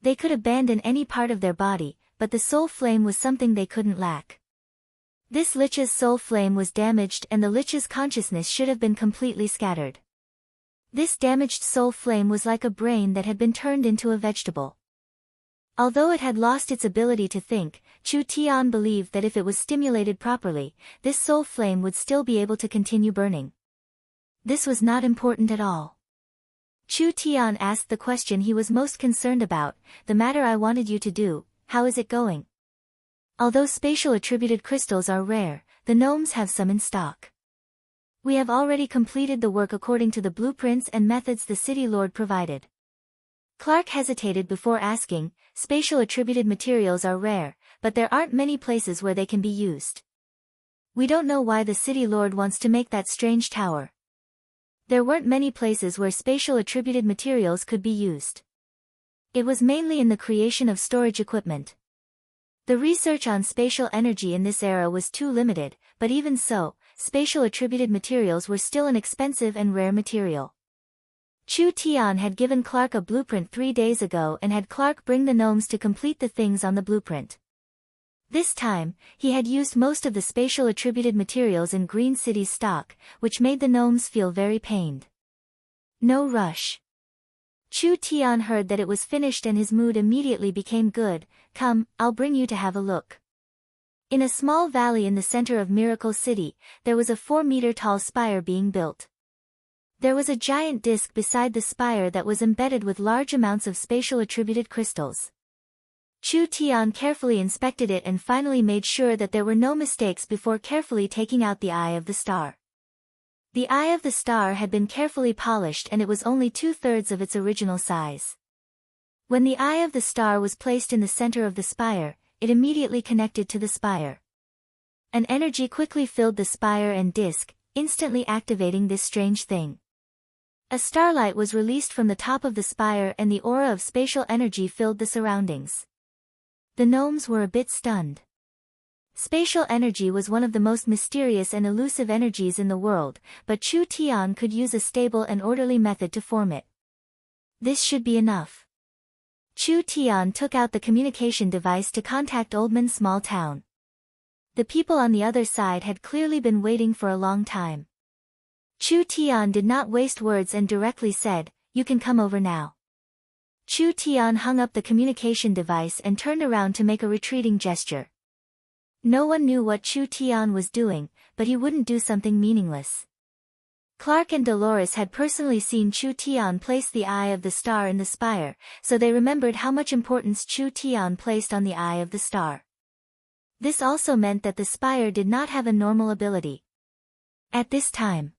They could abandon any part of their body, but the soul flame was something they couldn't lack. This Lich's soul flame was damaged and the Lich's consciousness should have been completely scattered. This damaged soul flame was like a brain that had been turned into a vegetable. Although it had lost its ability to think, Chu Tian believed that if it was stimulated properly, this soul flame would still be able to continue burning. This was not important at all. Chu Tian asked the question he was most concerned about, the matter I wanted you to do, how is it going? Although spatial attributed crystals are rare, the gnomes have some in stock. We have already completed the work according to the blueprints and methods the city lord provided. Clark hesitated before asking, spatial attributed materials are rare, but there aren't many places where they can be used. We don't know why the city lord wants to make that strange tower. There weren't many places where spatial attributed materials could be used. It was mainly in the creation of storage equipment. The research on spatial energy in this era was too limited, but even so, spatial attributed materials were still an expensive and rare material. Chu Tian had given Clark a blueprint 3 days ago and had Clark bring the gnomes to complete the things on the blueprint. This time, he had used most of the spatial attributed materials in Green City's stock, which made the gnomes feel very pained. No rush. Chu Tian heard that it was finished and his mood immediately became good. Come, I'll bring you to have a look. In a small valley in the center of Miracle City, there was a 4-meter-tall spire being built. There was a giant disc beside the spire that was embedded with large amounts of spatial attributed crystals. Chu Tian carefully inspected it and finally made sure that there were no mistakes before carefully taking out the eye of the star. The eye of the star had been carefully polished and it was only 2/3 of its original size. When the eye of the star was placed in the center of the spire, it immediately connected to the spire. An energy quickly filled the spire and disc, instantly activating this strange thing. A starlight was released from the top of the spire and the aura of spatial energy filled the surroundings. The gnomes were a bit stunned. Spatial energy was one of the most mysterious and elusive energies in the world, but Chu Tian could use a stable and orderly method to form it. This should be enough. Chu Tian took out the communication device to contact Oldman's small town. The people on the other side had clearly been waiting for a long time. Chu Tian did not waste words and directly said, "You can come over now." Chu Tian hung up the communication device and turned around to make a retreating gesture. No one knew what Chu Tian was doing, but he wouldn't do something meaningless. Clark and Dolores had personally seen Chu Tian place the eye of the star in the spire, so they remembered how much importance Chu Tian placed on the eye of the star. This also meant that the spire did not have a normal ability. At this time,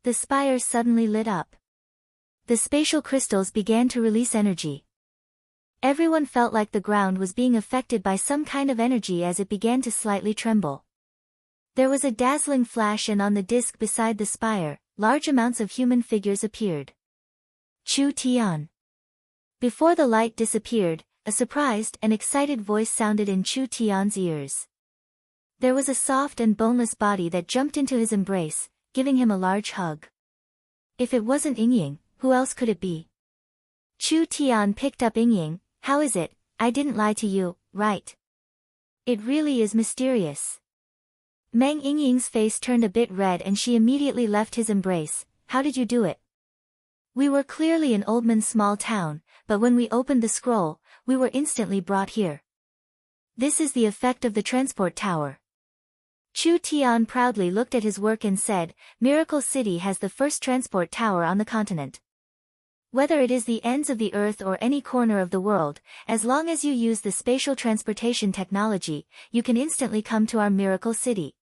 the spire suddenly lit up. The spatial crystals began to release energy. Everyone felt like the ground was being affected by some kind of energy as it began to slightly tremble. There was a dazzling flash, and on the disc beside the spire, large amounts of human figures appeared. Chu Tian. Before the light disappeared, a surprised and excited voice sounded in Chu Tian's ears. There was a soft and boneless body that jumped into his embrace, giving him a large hug. If it wasn't Yingying, who else could it be? Chu Tian picked up Yingying. "How is it? I didn't lie to you, right? It really is mysterious." Meng Yingying's face turned a bit red and she immediately left his embrace. "How did you do it?" "We were clearly in Oldman's small town, but when we opened the scroll, we were instantly brought here. This is the effect of the transport tower." Chu Tian proudly looked at his work and said, "Miracle City has the first transport tower on the continent. Whether it is the ends of the earth or any corner of the world, as long as you use the spatial transportation technology, you can instantly come to our Miracle City.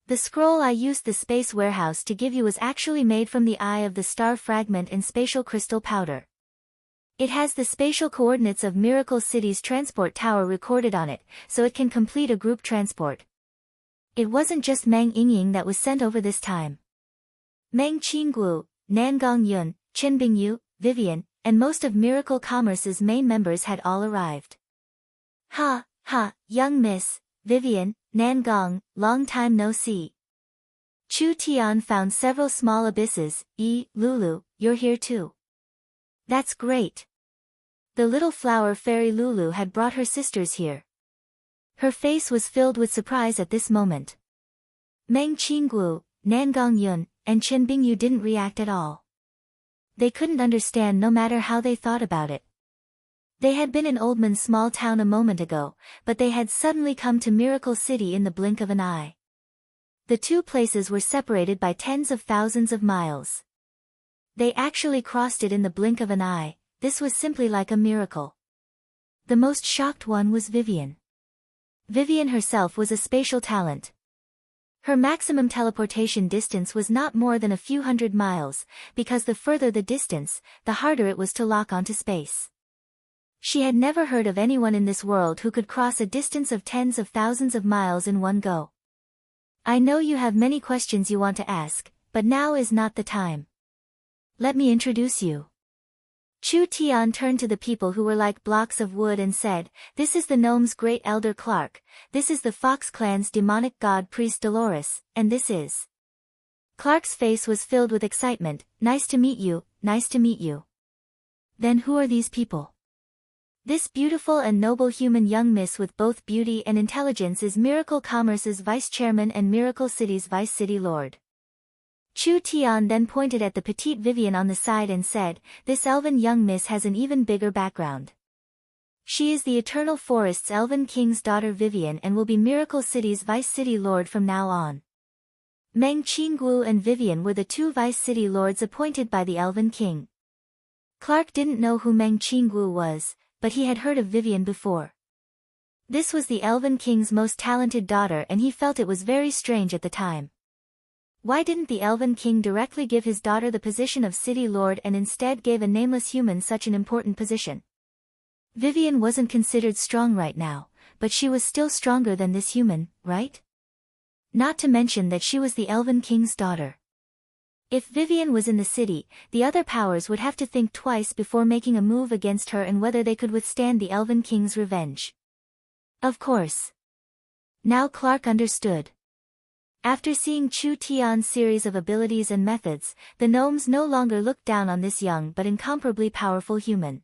The scroll I used the space warehouse to give you was actually made from the eye of the star fragment and spatial crystal powder. It has the spatial coordinates of Miracle City's transport tower recorded on it, so it can complete a group transport." It wasn't just Meng Yingying that was sent over this time. Meng Qingguo, Nangong Yun, Chen Bingyu, Vivian, and most of Miracle Commerce's main members had all arrived. "Ha, ha, young miss, Vivian, Nangong, long time no see." Chu Tian found several small abysses. "Lulu, you're here too. That's great." The little flower fairy Lulu had brought her sisters here. Her face was filled with surprise at this moment. Meng Qingguo, Nangong Yun, and Chen Bingyu didn't react at all. They couldn't understand no matter how they thought about it. They had been in Oldman's small town a moment ago, but they had suddenly come to Miracle City in the blink of an eye. The two places were separated by tens of thousands of miles. They actually crossed it in the blink of an eye. This was simply like a miracle. The most shocked one was Vivian. Vivian herself was a spatial talent. Her maximum teleportation distance was not more than a few hundred miles, because the further the distance, the harder it was to lock onto space. She had never heard of anyone in this world who could cross a distance of tens of thousands of miles in one go. "I know you have many questions you want to ask, but now is not the time. Let me introduce you." Chu Tian turned to the people who were like blocks of wood and said, "This is the gnome's great elder Clark, this is the Fox clan's demonic god priest Dolores, and this is..." Clark's face was filled with excitement. "Nice to meet you, nice to meet you." "Then who are these people?" "This beautiful and noble human young miss with both beauty and intelligence is Miracle Commerce's vice chairman and Miracle City's vice city lord." Chu Tian then pointed at the petite Vivian on the side and said, "This elven young miss has an even bigger background. She is the Eternal Forest's Elven King's daughter Vivian and will be Miracle City's vice city lord from now on." Meng Qingguo and Vivian were the two vice city lords appointed by the Elven King. Clark didn't know who Meng Qingguo was, but he had heard of Vivian before. This was the Elven King's most talented daughter and he felt it was very strange at the time. Why didn't the Elven King directly give his daughter the position of City Lord and instead gave a nameless human such an important position? Vivian wasn't considered strong right now, but she was still stronger than this human, right? Not to mention that she was the Elven King's daughter. If Vivian was in the city, the other powers would have to think twice before making a move against her and whether they could withstand the Elven King's revenge. Of course. Now Clark understood. After seeing Chu Tian's series of abilities and methods, the gnomes no longer looked down on this young but incomparably powerful human.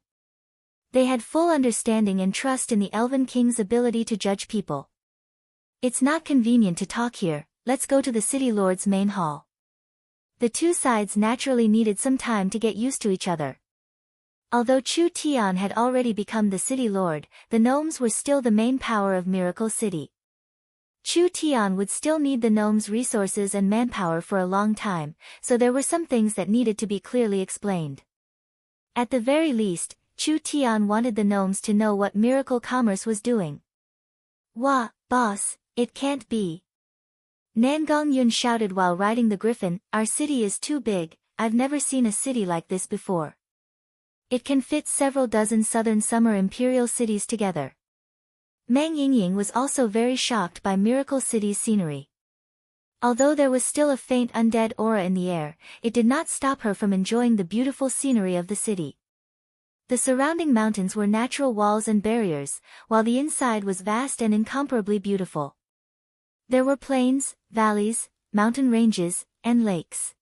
They had full understanding and trust in the Elven King's ability to judge people. It's not convenient to talk here, let's go to the City Lord's main hall. The two sides naturally needed some time to get used to each other. Although Chu Tian had already become the City Lord, the gnomes were still the main power of Miracle City. Chu Tian would still need the gnomes' resources and manpower for a long time, so there were some things that needed to be clearly explained. At the very least, Chu Tian wanted the gnomes to know what Miracle Commerce was doing. "Wah, boss, it can't be." Nangong Yun shouted while riding the griffin, "Our city is too big, I've never seen a city like this before. It can fit several dozen southern summer imperial cities together." Meng Yingying was also very shocked by Miracle City's scenery. Although there was still a faint undead aura in the air, it did not stop her from enjoying the beautiful scenery of the city. The surrounding mountains were natural walls and barriers, while the inside was vast and incomparably beautiful. There were plains, valleys, mountain ranges, and lakes.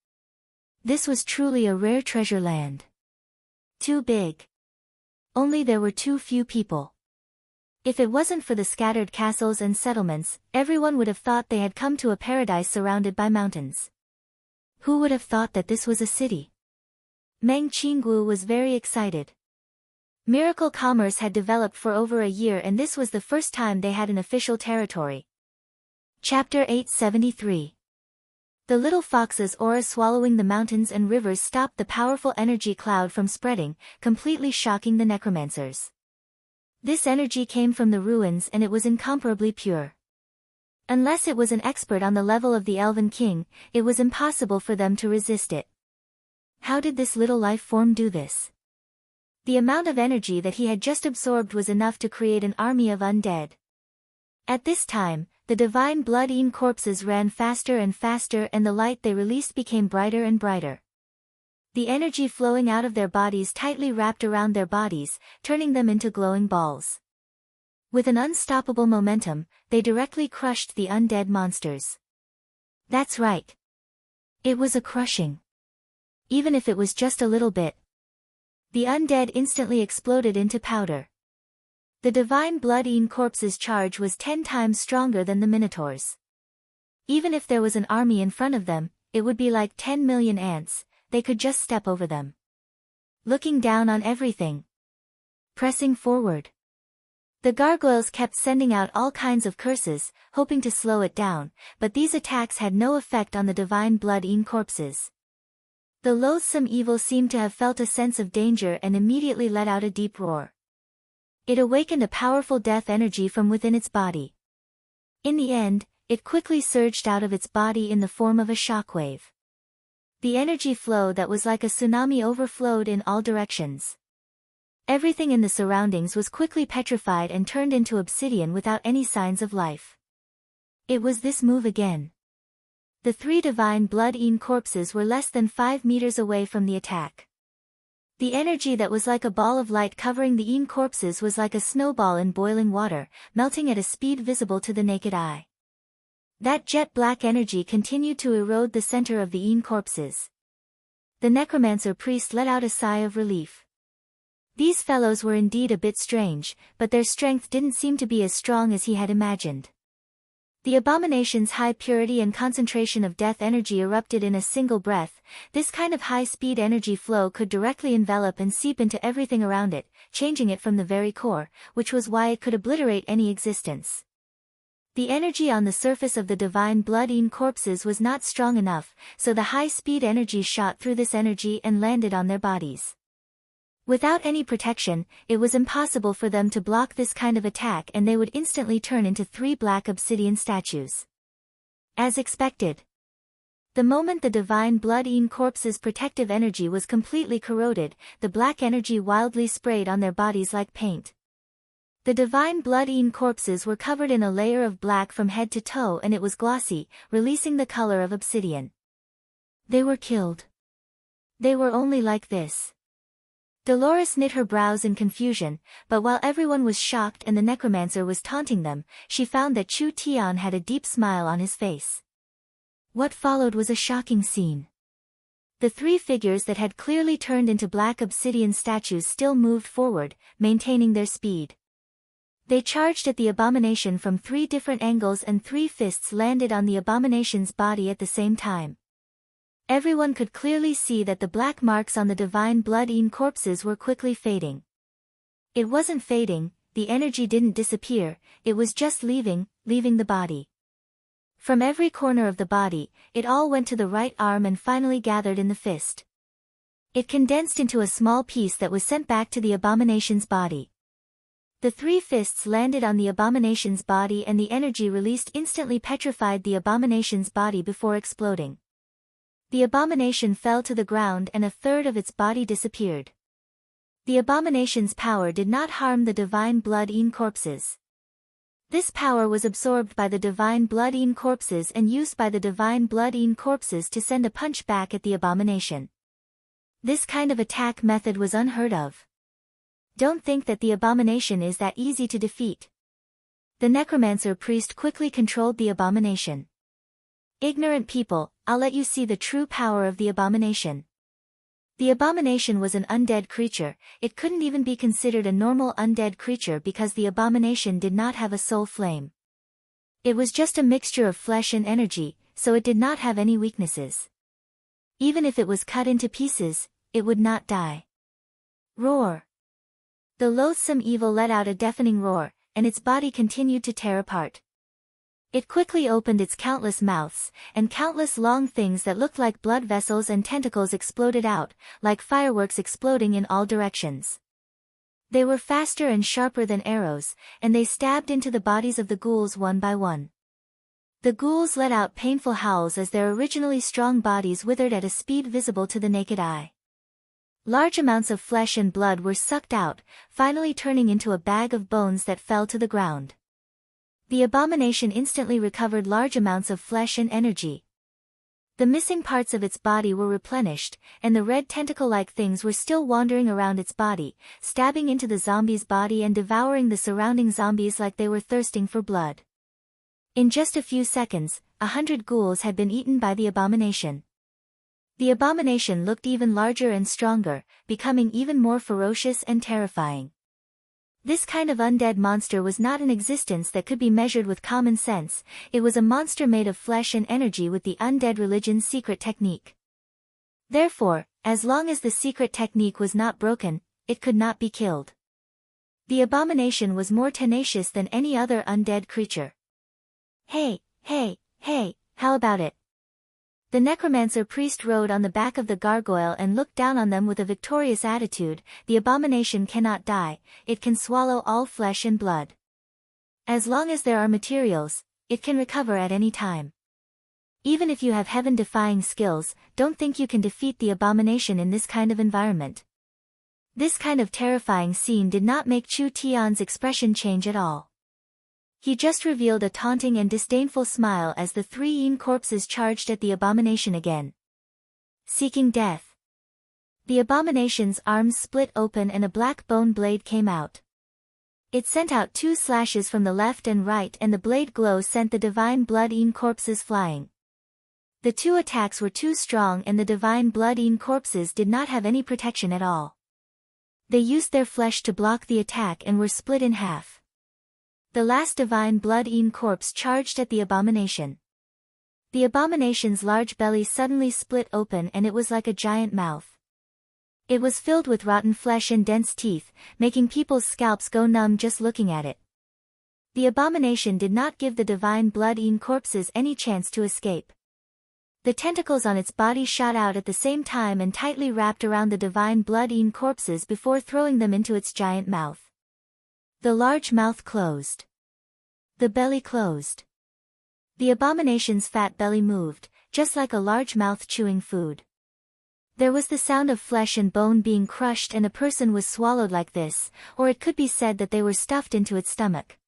This was truly a rare treasure land. Too big. Only there were too few people. If it wasn't for the scattered castles and settlements, everyone would have thought they had come to a paradise surrounded by mountains. Who would have thought that this was a city? Meng Qinggu was very excited. Miracle Commerce had developed for over a year and this was the first time they had an official territory. Chapter 873. The little fox's aura swallowing the mountains and rivers stopped the powerful energy cloud from spreading, completely shocking the necromancers. This energy came from the ruins and it was incomparably pure. Unless it was an expert on the level of the Elven King, it was impossible for them to resist it. How did this little life form do this? The amount of energy that he had just absorbed was enough to create an army of undead. At this time, the divine blood-eaten corpses ran faster and faster and the light they released became brighter and brighter. The energy flowing out of their bodies tightly wrapped around their bodies, turning them into glowing balls. With an unstoppable momentum, they directly crushed the undead monsters. That's right. It was a crushing. Even if it was just a little bit. The undead instantly exploded into powder. The divine blood-eaten corpses' charge was 10 times stronger than the Minotaurs. Even if there was an army in front of them, it would be like 10 million ants. They could just step over them. Looking down on everything. Pressing forward. The gargoyles kept sending out all kinds of curses, hoping to slow it down, but these attacks had no effect on the divine blood-eaten corpses. The loathsome evil seemed to have felt a sense of danger and immediately let out a deep roar. It awakened a powerful death energy from within its body. In the end, it quickly surged out of its body in the form of a shockwave. The energy flow that was like a tsunami overflowed in all directions. Everything in the surroundings was quickly petrified and turned into obsidian without any signs of life. It was this move again. The 3 divine blood-eaten corpses were less than 5 meters away from the attack. The energy that was like a ball of light covering the eaten corpses was like a snowball in boiling water, melting at a speed visible to the naked eye. That jet-black energy continued to erode the center of the eaten corpses. The necromancer priest let out a sigh of relief. These fellows were indeed a bit strange, but their strength didn't seem to be as strong as he had imagined. The abomination's high purity and concentration of death energy erupted in a single breath. This kind of high-speed energy flow could directly envelop and seep into everything around it, changing it from the very core, which was why it could obliterate any existence. The energy on the surface of the divine blood-eaten corpses was not strong enough, so the high-speed energy shot through this energy and landed on their bodies. Without any protection, it was impossible for them to block this kind of attack and they would instantly turn into 3 black obsidian statues. As expected. The moment the divine blood-eaten corpses' protective energy was completely corroded, the black energy wildly sprayed on their bodies like paint. The divine blood-eaten corpses were covered in a layer of black from head to toe and it was glossy, releasing the color of obsidian. They were killed. They were only like this. Dolores knit her brows in confusion, but while everyone was shocked and the necromancer was taunting them, she found that Chu Tian had a deep smile on his face. What followed was a shocking scene. The three figures that had clearly turned into black obsidian statues still moved forward, maintaining their speed. They charged at the abomination from 3 different angles and 3 fists landed on the abomination's body at the same time. Everyone could clearly see that the black marks on the divine blood-eaten corpses were quickly fading. It wasn't fading, the energy didn't disappear, it was just leaving the body. From every corner of the body, it all went to the right arm and finally gathered in the fist. It condensed into a small piece that was sent back to the abomination's body. The 3 fists landed on the abomination's body and the energy released instantly petrified the abomination's body before exploding. The abomination fell to the ground and a third of its body disappeared. The abomination's power did not harm the divine blood-eaten corpses. This power was absorbed by the divine blood-eaten corpses and used by the divine blood-eaten corpses to send a punch back at the abomination. This kind of attack method was unheard of. Don't think that the abomination is that easy to defeat. The necromancer priest quickly controlled the abomination. Ignorant people, I'll let you see the true power of the abomination. The abomination was an undead creature, it couldn't even be considered a normal undead creature because the abomination did not have a soul flame. It was just a mixture of flesh and energy, so it did not have any weaknesses. Even if it was cut into pieces, it would not die. Roar! The loathsome evil let out a deafening roar, and its body continued to tear apart. It quickly opened its countless mouths, and countless long things that looked like blood vessels and tentacles exploded out, like fireworks exploding in all directions. They were faster and sharper than arrows, and they stabbed into the bodies of the ghouls one by one. The ghouls let out painful howls as their originally strong bodies withered at a speed visible to the naked eye. Large amounts of flesh and blood were sucked out, finally turning into a bag of bones that fell to the ground. The abomination instantly recovered large amounts of flesh and energy. The missing parts of its body were replenished, and the red tentacle-like things were still wandering around its body, stabbing into the zombie's body and devouring the surrounding zombies like they were thirsting for blood. In just a few seconds, 100 ghouls had been eaten by the abomination. The abomination looked even larger and stronger, becoming even more ferocious and terrifying. This kind of undead monster was not an existence that could be measured with common sense, it was a monster made of flesh and energy with the undead religion's secret technique. Therefore, as long as the secret technique was not broken, it could not be killed. The abomination was more tenacious than any other undead creature. Hey, how about it? The necromancer priest rode on the back of the gargoyle and looked down on them with a victorious attitude. The abomination cannot die, it can swallow all flesh and blood. As long as there are materials, it can recover at any time. Even if you have heaven-defying skills, don't think you can defeat the abomination in this kind of environment. This kind of terrifying scene did not make Chu Tian's expression change at all. He just revealed a taunting and disdainful smile as the 3 Yin corpses charged at the abomination again. Seeking death. The abomination's arms split open and a black bone blade came out. It sent out 2 slashes from the left and right and the blade glow sent the divine blood-eaten corpses flying. The 2 attacks were too strong and the divine blood-eaten corpses did not have any protection at all. They used their flesh to block the attack and were split in half. The last divine blood-eaten corpse charged at the abomination. The abomination's large belly suddenly split open and it was like a giant mouth. It was filled with rotten flesh and dense teeth, making people's scalps go numb just looking at it. The abomination did not give the divine blood-eaten corpses any chance to escape. The tentacles on its body shot out at the same time and tightly wrapped around the divine blood-eaten corpses before throwing them into its giant mouth. The large mouth closed. The belly closed. The abomination's fat belly moved, just like a large mouth chewing food. There was the sound of flesh and bone being crushed and a person was swallowed like this, or it could be said that they were stuffed into its stomach.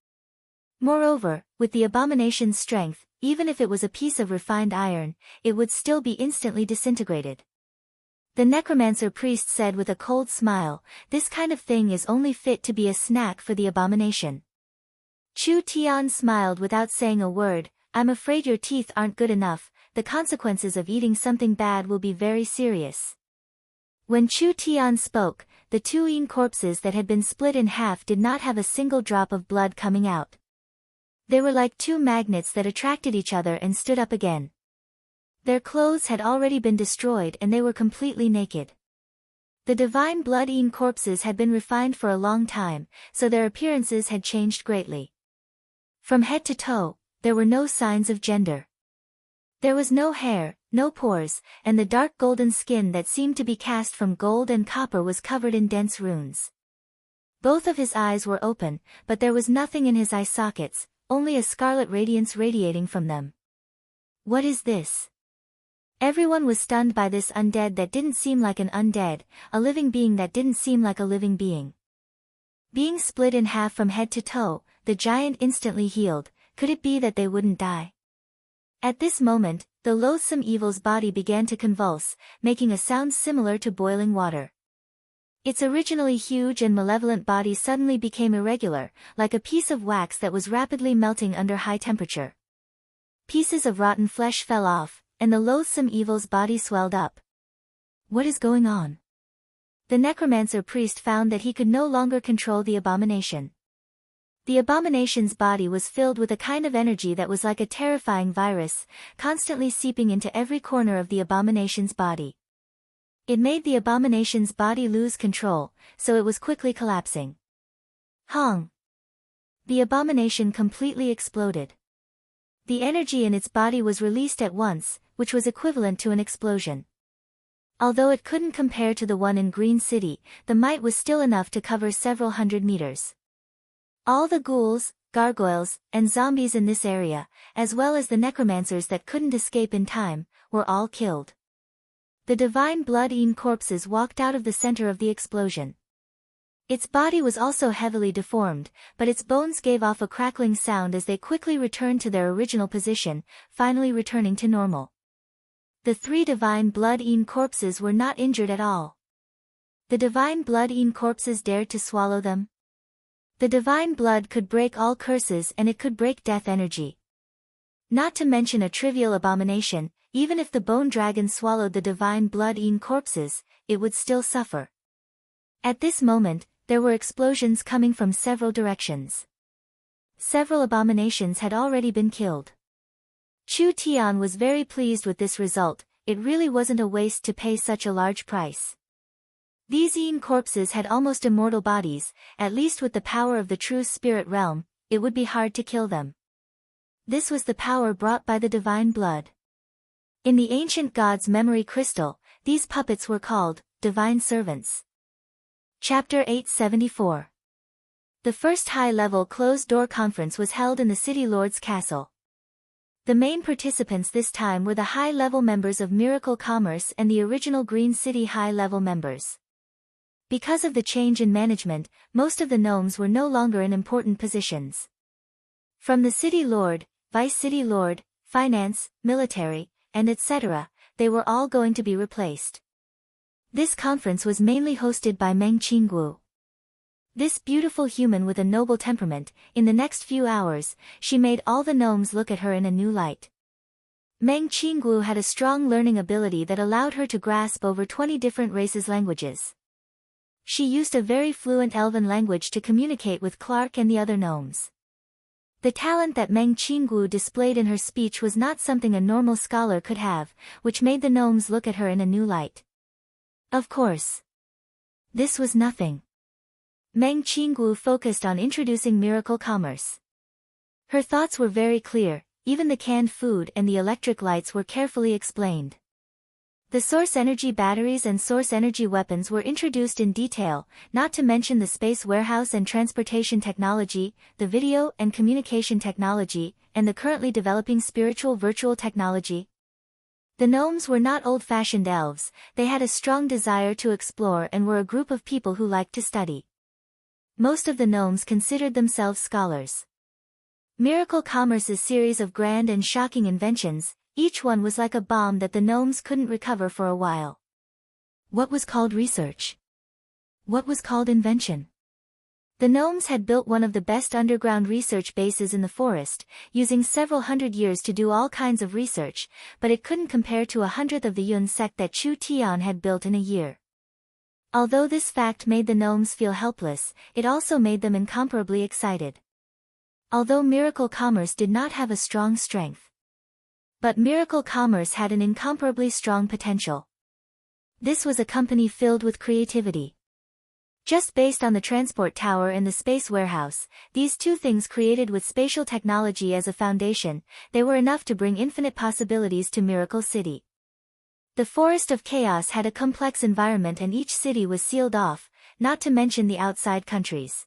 Moreover, with the abomination's strength, even if it was a piece of refined iron, it would still be instantly disintegrated. The necromancer priest said with a cold smile, "This kind of thing is only fit to be a snack for the abomination." Chu Tian smiled without saying a word. "I'm afraid your teeth aren't good enough, the consequences of eating something bad will be very serious." When Chu Tian spoke, the two Yin corpses that had been split in half did not have a single drop of blood coming out. They were like two magnets that attracted each other and stood up again. Their clothes had already been destroyed and they were completely naked. The divine blood Yin corpses had been refined for a long time, so their appearances had changed greatly. From head to toe, there were no signs of gender. There was no hair, no pores, and the dark golden skin that seemed to be cast from gold and copper was covered in dense runes. Both of his eyes were open, but there was nothing in his eye sockets, only a scarlet radiance radiating from them. What is this? Everyone was stunned by this undead that didn't seem like an undead, a living being that didn't seem like a living being. Being split in half from head to toe, the giant instantly healed. Could it be that they wouldn't die? At this moment, the loathsome evil's body began to convulse, making a sound similar to boiling water. Its originally huge and malevolent body suddenly became irregular, like a piece of wax that was rapidly melting under high temperature. Pieces of rotten flesh fell off, and the loathsome evil's body swelled up. What is going on? The necromancer priest found that he could no longer control the abomination. The abomination's body was filled with a kind of energy that was like a terrifying virus, constantly seeping into every corner of the abomination's body. It made the abomination's body lose control, so it was quickly collapsing. Hong! The abomination completely exploded. The energy in its body was released at once, which was equivalent to an explosion. Although it couldn't compare to the one in Green City, the might was still enough to cover several hundred meters. All the ghouls, gargoyles, and zombies in this area, as well as the necromancers that couldn't escape in time, were all killed. The divine blood Yin corpses walked out of the center of the explosion. Its body was also heavily deformed, but its bones gave off a crackling sound as they quickly returned to their original position, finally returning to normal. The three divine blood Yin corpses were not injured at all. The divine blood Yin corpses dared to swallow them. The divine blood could break all curses and it could break death energy. Not to mention a trivial abomination, even if the bone dragon swallowed the divine blood Yin corpses, it would still suffer. At this moment, there were explosions coming from several directions. Several abominations had already been killed. Chu Tian was very pleased with this result. It really wasn't a waste to pay such a large price. These Yin corpses had almost immortal bodies, at least with the power of the true spirit realm, it would be hard to kill them. This was the power brought by the divine blood. In the ancient god's memory crystal, these puppets were called divine servants. Chapter 874. The first high-level closed-door conference was held in the city lord's castle. The main participants this time were the high-level members of Miracle Commerce and the original Green City high-level members. Because of the change in management, most of the gnomes were no longer in important positions. From the city lord, vice city lord, finance, military, and etc., they were all going to be replaced. This conference was mainly hosted by Meng Qingguo. This beautiful human with a noble temperament, in the next few hours, she made all the gnomes look at her in a new light. Meng Qingguo had a strong learning ability that allowed her to grasp over 20 different races' languages. She used a very fluent Elven language to communicate with Clark and the other gnomes. The talent that Meng Qingguo displayed in her speech was not something a normal scholar could have, which made the gnomes look at her in a new light. Of course. This was nothing. Meng Qingguo focused on introducing Miracle Commerce. Her thoughts were very clear, even the canned food and the electric lights were carefully explained. The source energy batteries and source energy weapons were introduced in detail, not to mention the space warehouse and transportation technology, the video and communication technology, and the currently developing spiritual virtual technology. The gnomes were not old-fashioned elves, they had a strong desire to explore and were a group of people who liked to study. Most of the gnomes considered themselves scholars. Miracle Commerce's series of grand and shocking inventions, each one was like a bomb that the gnomes couldn't recover for a while. What was called research? What was called invention? The gnomes had built one of the best underground research bases in the forest, using several hundred years to do all kinds of research, but it couldn't compare to 1/100th of the Yun sect that Chu Tian had built in a year. Although this fact made the gnomes feel helpless, it also made them incomparably excited. Although Miracle Commerce did not have a strong strength, but Miracle Commerce had an incomparably strong potential. This was a company filled with creativity. Just based on the transport tower and the space warehouse, these two things created with spatial technology as a foundation, they were enough to bring infinite possibilities to Miracle City. The Forest of Chaos had a complex environment and each city was sealed off, not to mention the outside countries.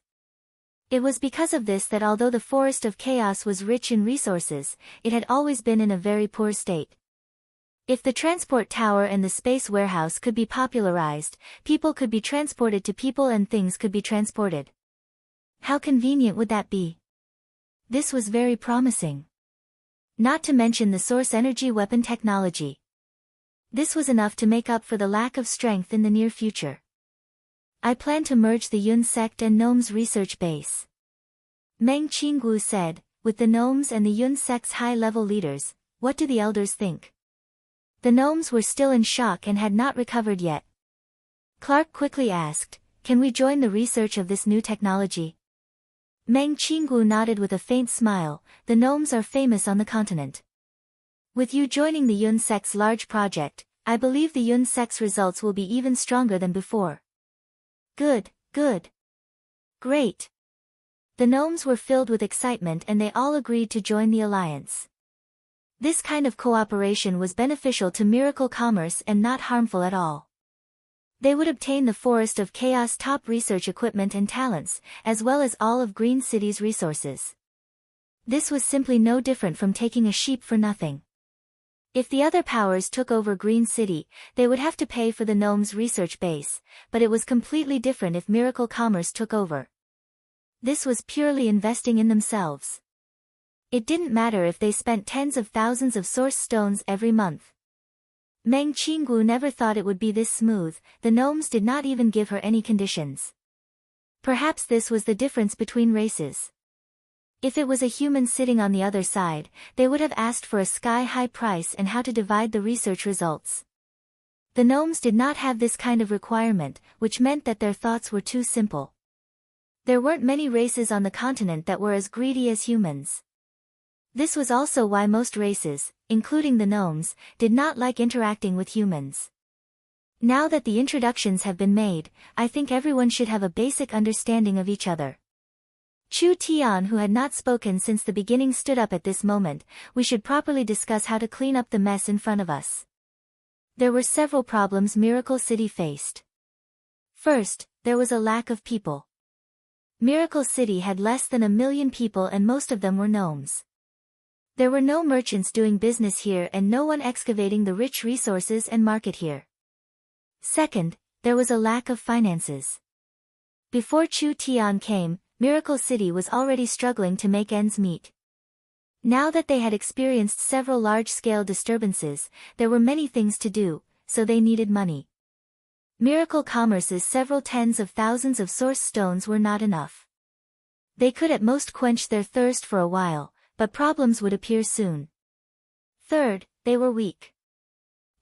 It was because of this that although the Forest of Chaos was rich in resources, it had always been in a very poor state. If the transport tower and the space warehouse could be popularized, people could be transported to people and things could be transported. How convenient would that be? This was very promising. Not to mention the source energy weapon technology. This was enough to make up for the lack of strength in the near future. I plan to merge the Yun sect and Gnomes research base. Meng Qinggu said, with the Gnomes and the Yun sect's high-level leaders, what do the elders think? The Gnomes were still in shock and had not recovered yet. Clark quickly asked, can we join the research of this new technology? Meng Qinggu nodded with a faint smile, the Gnomes are famous on the continent. With you joining the Yun sect's large project, I believe the Yun sect's results will be even stronger than before. Good, good. Great. The Gnomes were filled with excitement and they all agreed to join the alliance. This kind of cooperation was beneficial to Miracle Commerce and not harmful at all. They would obtain the Forest of Chaos top research equipment and talents, as well as all of Green City's resources. This was simply no different from taking a sheep for nothing. If the other powers took over Green City, they would have to pay for the Gnomes' research base, but it was completely different if Miracle Commerce took over. This was purely investing in themselves. It didn't matter if they spent tens of thousands of source stones every month. Meng Qinggu never thought it would be this smooth, the Gnomes did not even give her any conditions. Perhaps this was the difference between races. If it was a human sitting on the other side, they would have asked for a sky-high price and how to divide the research results. The Gnomes did not have this kind of requirement, which meant that their thoughts were too simple. There weren't many races on the continent that were as greedy as humans. This was also why most races, including the Gnomes, did not like interacting with humans. Now that the introductions have been made, I think everyone should have a basic understanding of each other. Chu Tian, who had not spoken since the beginning, stood up at this moment. We should properly discuss how to clean up the mess in front of us. There were several problems Miracle City faced. First, there was a lack of people. Miracle City had less than 1 million people and most of them were gnomes. There were no merchants doing business here and no one excavating the rich resources and market here. Second, there was a lack of finances. Before Chu Tian came, Miracle City was already struggling to make ends meet. Now that they had experienced several large-scale disturbances, there were many things to do, so they needed money. Miracle Commerce's several tens of thousands of source stones were not enough. They could at most quench their thirst for a while, but problems would appear soon. Third, they were weak.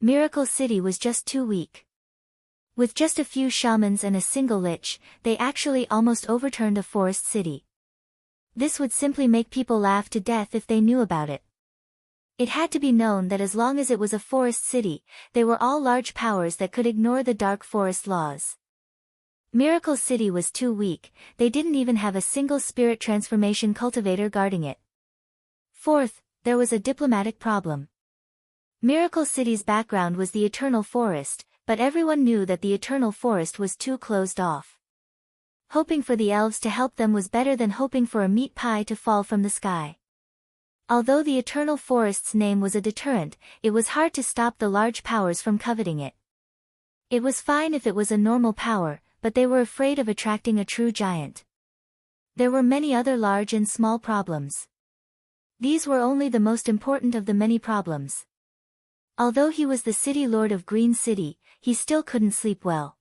Miracle City was just too weak. With just a few shamans and a single lich, they actually almost overturned a forest city. This would simply make people laugh to death if they knew about it. It had to be known that as long as it was a forest city, they were all large powers that could ignore the dark forest laws. Miracle City was too weak, they didn't even have a single spirit transformation cultivator guarding it. Fourth, there was a diplomatic problem. Miracle City's background was the Eternal Forest, but everyone knew that the Eternal Forest was too closed off. Hoping for the elves to help them was better than hoping for a meat pie to fall from the sky. Although the Eternal Forest's name was a deterrent, it was hard to stop the large powers from coveting it. It was fine if it was a normal power, but they were afraid of attracting a true giant. There were many other large and small problems. These were only the most important of the many problems. Although he was the city lord of Green City, he still couldn't sleep well.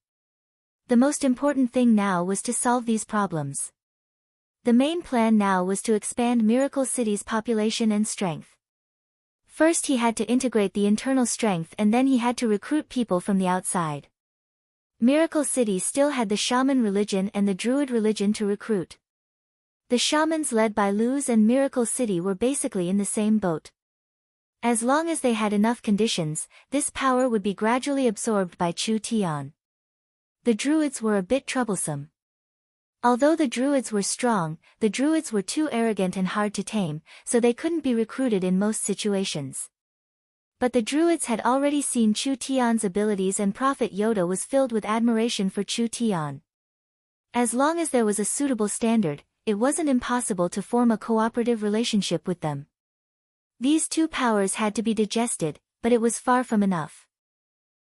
The most important thing now was to solve these problems. The main plan now was to expand Miracle City's population and strength. First he had to integrate the internal strength, and then he had to recruit people from the outside. Miracle City still had the shaman religion and the druid religion to recruit. The shamans led by Luz and Miracle City were basically in the same boat. As long as they had enough conditions, this power would be gradually absorbed by Chu Tian. The druids were a bit troublesome. Although the druids were strong, the druids were too arrogant and hard to tame, so they couldn't be recruited in most situations. But the druids had already seen Chu Tian's abilities, and Prophet Yoda was filled with admiration for Chu Tian. As long as there was a suitable standard, it wasn't impossible to form a cooperative relationship with them. These two powers had to be digested, but it was far from enough.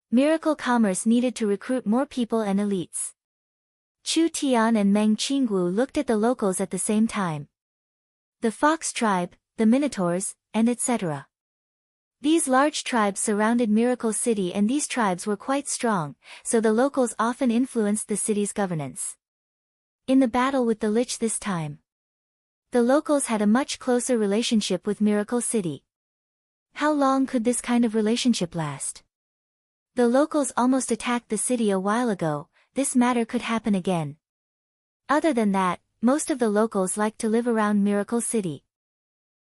Miracle Commerce needed to recruit more people and elites. Chu Tian and Meng Qingwu looked at the locals at the same time. The Fox tribe, the Minotaurs, and etc. These large tribes surrounded Miracle City, and these tribes were quite strong, so the locals often influenced the city's governance. In the battle with the Lich this time, the locals had a much closer relationship with Miracle City. How long could this kind of relationship last? The locals almost attacked the city a while ago. This matter could happen again. Other than that, most of the locals liked to live around Miracle City.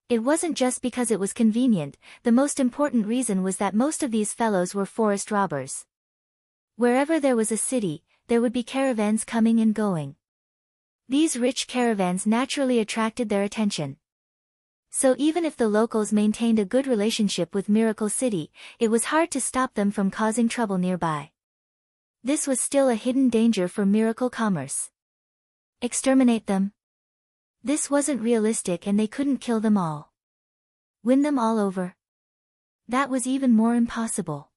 It wasn't just because it was convenient, the most important reason was that most of these fellows were forest robbers. Wherever there was a city, there would be caravans coming and going. These rich caravans naturally attracted their attention. So even if the locals maintained a good relationship with Miracle City, it was hard to stop them from causing trouble nearby. This was still a hidden danger for Miracle Commerce. Exterminate them? This wasn't realistic, and they couldn't kill them all. Win them all over? That was even more impossible.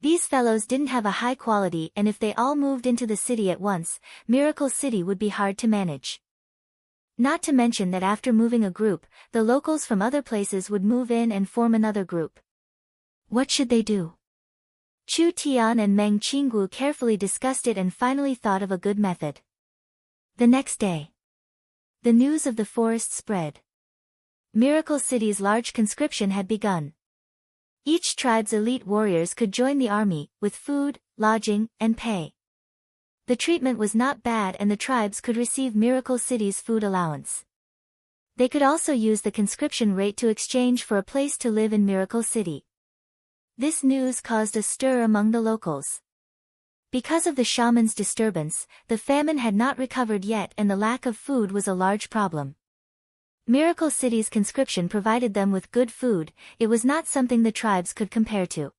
These fellows didn't have a high quality, and if they all moved into the city at once, Miracle City would be hard to manage. Not to mention that after moving a group, the locals from other places would move in and form another group. What should they do? Chu Tian and Meng Qingwu carefully discussed it and finally thought of a good method. The next day, the news of the forest spread. Miracle City's large conscription had begun. Each tribe's elite warriors could join the army, with food, lodging, and pay. The treatment was not bad, and the tribes could receive Miracle City's food allowance. They could also use the conscription rate to exchange for a place to live in Miracle City. This news caused a stir among the locals. Because of the shaman's disturbance, the famine had not recovered yet, and the lack of food was a large problem. Miracle City's conscription provided them with good food. It was not something the tribes could compare to.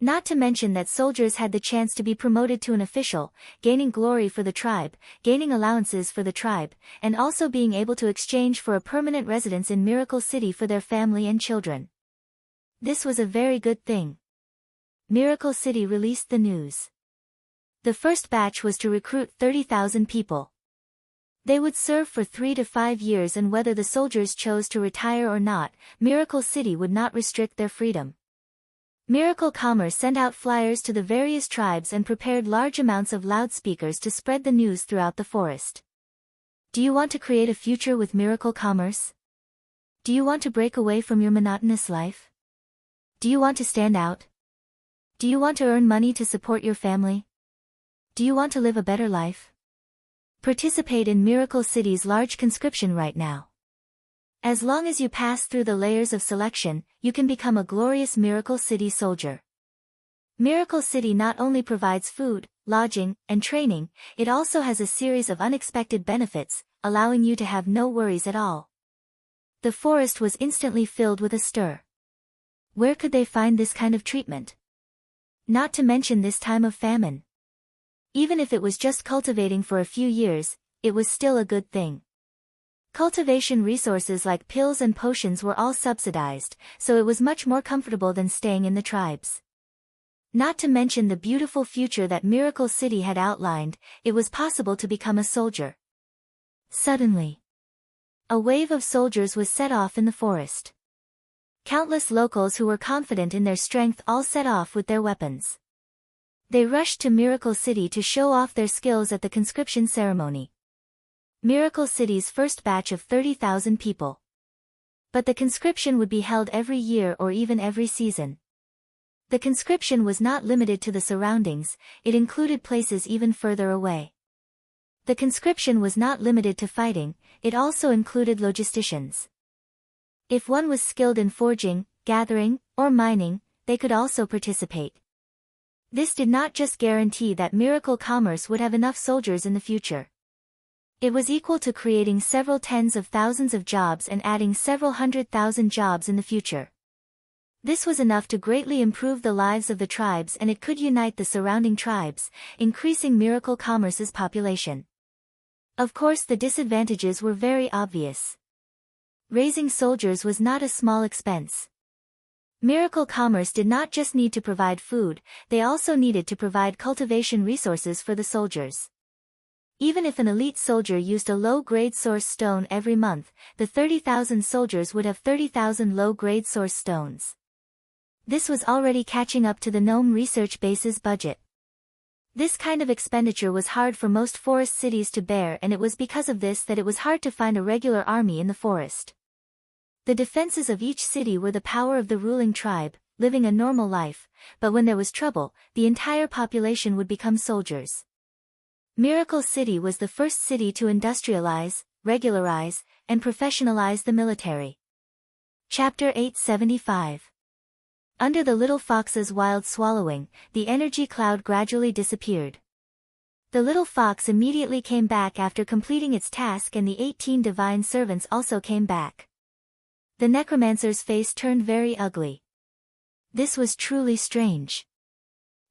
Not to mention that soldiers had the chance to be promoted to an official, gaining glory for the tribe, gaining allowances for the tribe, and also being able to exchange for a permanent residence in Miracle City for their family and children. This was a very good thing. Miracle City released the news. The first batch was to recruit 30,000 people. They would serve for 3 to 5 years, and whether the soldiers chose to retire or not, Miracle City would not restrict their freedom. Miracle Commerce sent out flyers to the various tribes and prepared large amounts of loudspeakers to spread the news throughout the forest. Do you want to create a future with Miracle Commerce? Do you want to break away from your monotonous life? Do you want to stand out? Do you want to earn money to support your family? Do you want to live a better life? Participate in Miracle City's large conscription right now. As long as you pass through the layers of selection, you can become a glorious Miracle City soldier. Miracle City not only provides food, lodging, and training, it also has a series of unexpected benefits, allowing you to have no worries at all. The forest was instantly filled with a stir. Where could they find this kind of treatment? Not to mention this time of famine. Even if it was just cultivating for a few years, it was still a good thing. Cultivation resources like pills and potions were all subsidized, so it was much more comfortable than staying in the tribes. Not to mention the beautiful future that Miracle City had outlined, it was possible to become a soldier. Suddenly, a wave of soldiers was set off in the forest. Countless locals who were confident in their strength all set off with their weapons. They rushed to Miracle City to show off their skills at the conscription ceremony. Miracle City's first batch of 30,000 people. But the conscription would be held every year or even every season. The conscription was not limited to the surroundings, it included places even further away. The conscription was not limited to fighting, it also included logisticians. If one was skilled in forging, gathering, or mining, they could also participate. This did not just guarantee that Miracle Commerce would have enough soldiers in the future. It was equal to creating several tens of thousands of jobs and adding several 100,000 jobs in the future. This was enough to greatly improve the lives of the tribes, and it could unite the surrounding tribes, increasing Miracle Commerce's population. Of course, the disadvantages were very obvious. Raising soldiers was not a small expense. Miracle Commerce did not just need to provide food, they also needed to provide cultivation resources for the soldiers. Even if an elite soldier used a low-grade source stone every month, the 30,000 soldiers would have 30,000 low-grade source stones. This was already catching up to the Gnome Research Base's budget. This kind of expenditure was hard for most forest cities to bear, and it was because of this that it was hard to find a regular army in the forest. The defenses of each city were the power of the ruling tribe, living a normal life, but when there was trouble, the entire population would become soldiers. Miracle City was the first city to industrialize, regularize, and professionalize the military. Chapter 875. Under the little fox's wild swallowing, the energy cloud gradually disappeared. The little fox immediately came back after completing its task, and the 18 divine servants also came back. The necromancer's face turned very ugly. This was truly strange.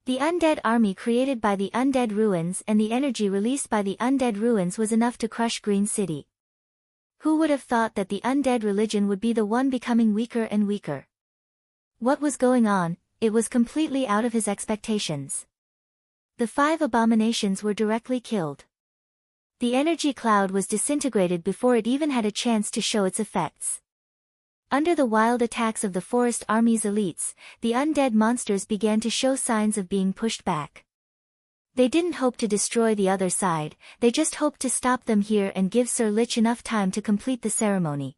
The undead army created by the undead ruins and the energy released by the undead ruins was enough to crush Green City. Who would have thought that the undead religion would be the one becoming weaker and weaker? What was going on? It was completely out of his expectations. The 5 abominations were directly killed. The energy cloud was disintegrated before it even had a chance to show its effects. Under the wild attacks of the forest army's elites, the undead monsters began to show signs of being pushed back. They didn't hope to destroy the other side, they just hoped to stop them here and give Sir Lich enough time to complete the ceremony.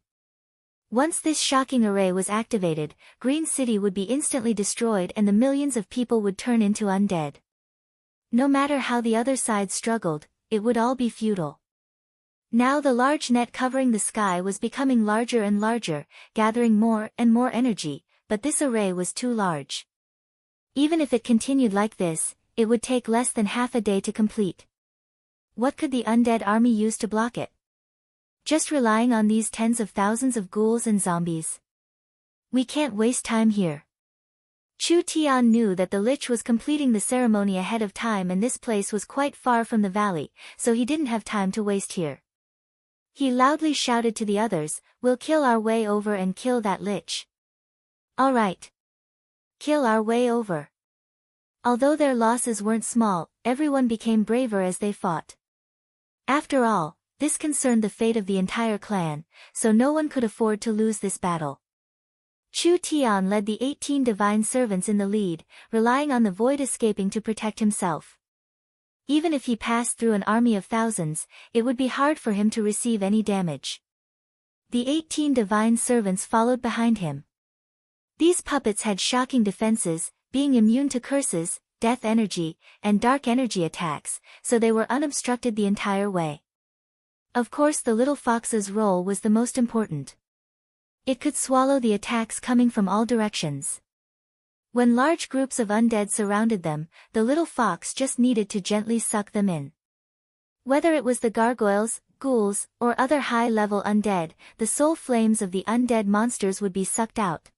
Once this shocking array was activated, Green City would be instantly destroyed and the millions of people would turn into undead. No matter how the other side struggled, it would all be futile. Now the large net covering the sky was becoming larger and larger, gathering more and more energy, but this array was too large. Even if it continued like this, it would take less than half a day to complete. What could the undead army use to block it? Just relying on these tens of thousands of ghouls and zombies? We can't waste time here. Chu Tian knew that the Lich was completing the ceremony ahead of time, and this place was quite far from the valley, so he didn't have time to waste here. He loudly shouted to the others, "We'll kill our way over and kill that Lich." All right. Kill our way over. Although their losses weren't small, everyone became braver as they fought. After all, this concerned the fate of the entire clan, so no one could afford to lose this battle. Chu Tian led the 18 divine servants in the lead, relying on the void escaping to protect himself. Even if he passed through an army of thousands, it would be hard for him to receive any damage. The 18 divine servants followed behind him. These puppets had shocking defenses, being immune to curses, death energy, and dark energy attacks, so they were unobstructed the entire way. Of course, the little fox's role was the most important. It could swallow the attacks coming from all directions. When large groups of undead surrounded them, the little fox just needed to gently suck them in. Whether it was the gargoyles, ghouls, or other high-level undead, the soul flames of the undead monsters would be sucked out.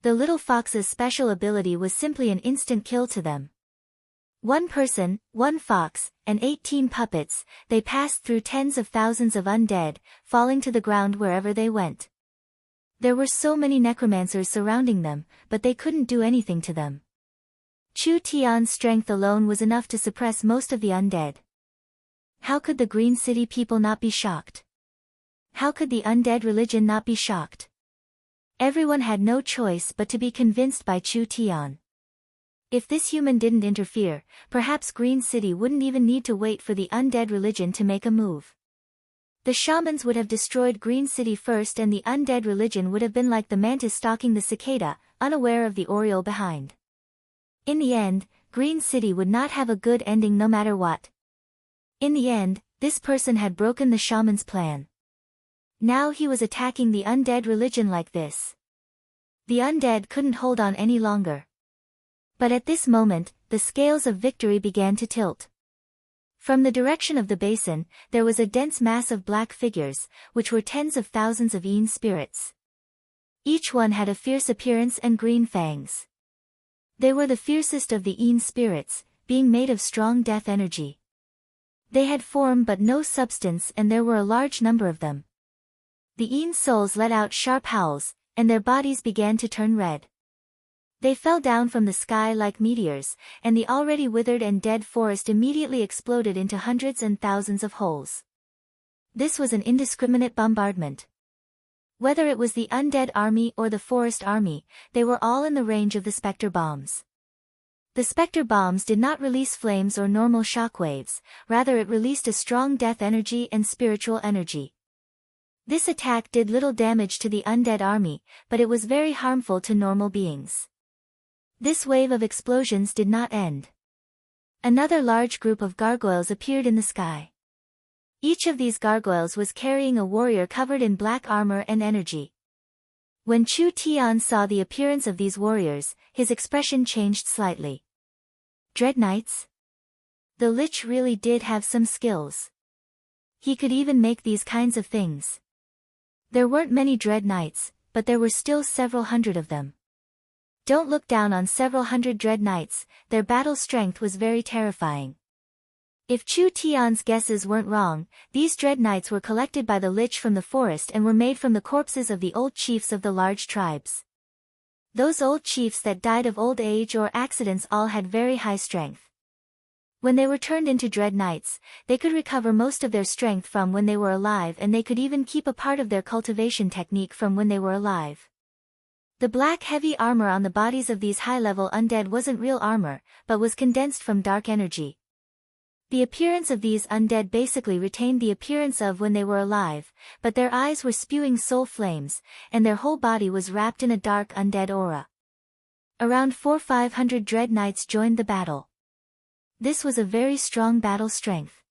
The little fox's special ability was simply an instant kill to them. One person, one fox, and 18 puppets, they passed through tens of thousands of undead, falling to the ground wherever they went. There were so many necromancers surrounding them, but they couldn't do anything to them. Chu Tian's strength alone was enough to suppress most of the undead. How could the Green City people not be shocked? How could the undead religion not be shocked? Everyone had no choice but to be convinced by Chu Tian. If this human didn't interfere, perhaps Green City wouldn't even need to wait for the undead religion to make a move. The shamans would have destroyed Green City first, and the undead religion would have been like the mantis stalking the cicada, unaware of the oriole behind. In the end, Green City would not have a good ending no matter what. In the end, this person had broken the shaman's plan. Now he was attacking the undead religion like this. The undead couldn't hold on any longer. But at this moment, the scales of victory began to tilt. From the direction of the basin, there was a dense mass of black figures, which were tens of thousands of Yin spirits. Each one had a fierce appearance and green fangs. They were the fiercest of the Yin spirits, being made of strong death energy. They had form but no substance, and there were a large number of them. The Yin souls let out sharp howls, and their bodies began to turn red. They fell down from the sky like meteors, and the already withered and dead forest immediately exploded into hundreds and thousands of holes. This was an indiscriminate bombardment. Whether it was the undead army or the forest army, they were all in the range of the specter bombs. The specter bombs did not release flames or normal shockwaves, rather it released a strong death energy and spiritual energy. This attack did little damage to the undead army, but it was very harmful to normal beings. This wave of explosions did not end. Another large group of gargoyles appeared in the sky. Each of these gargoyles was carrying a warrior covered in black armor and energy. When Chu Tian saw the appearance of these warriors, his expression changed slightly. Dread Knights? The Lich really did have some skills. He could even make these kinds of things. There weren't many Dread Knights, but there were still several hundred of them. Don't look down on several hundred Dread Knights, their battle strength was very terrifying. If Chu Tian's guesses weren't wrong, these Dread Knights were collected by the Lich from the forest and were made from the corpses of the old chiefs of the large tribes. Those old chiefs that died of old age or accidents all had very high strength. When they were turned into Dread Knights, they could recover most of their strength from when they were alive, and they could even keep a part of their cultivation technique from when they were alive. The black heavy armor on the bodies of these high-level undead wasn't real armor, but was condensed from dark energy. The appearance of these undead basically retained the appearance of when they were alive, but their eyes were spewing soul flames, and their whole body was wrapped in a dark undead aura. Around 400-500 Dread Knights joined the battle. This was a very strong battle strength.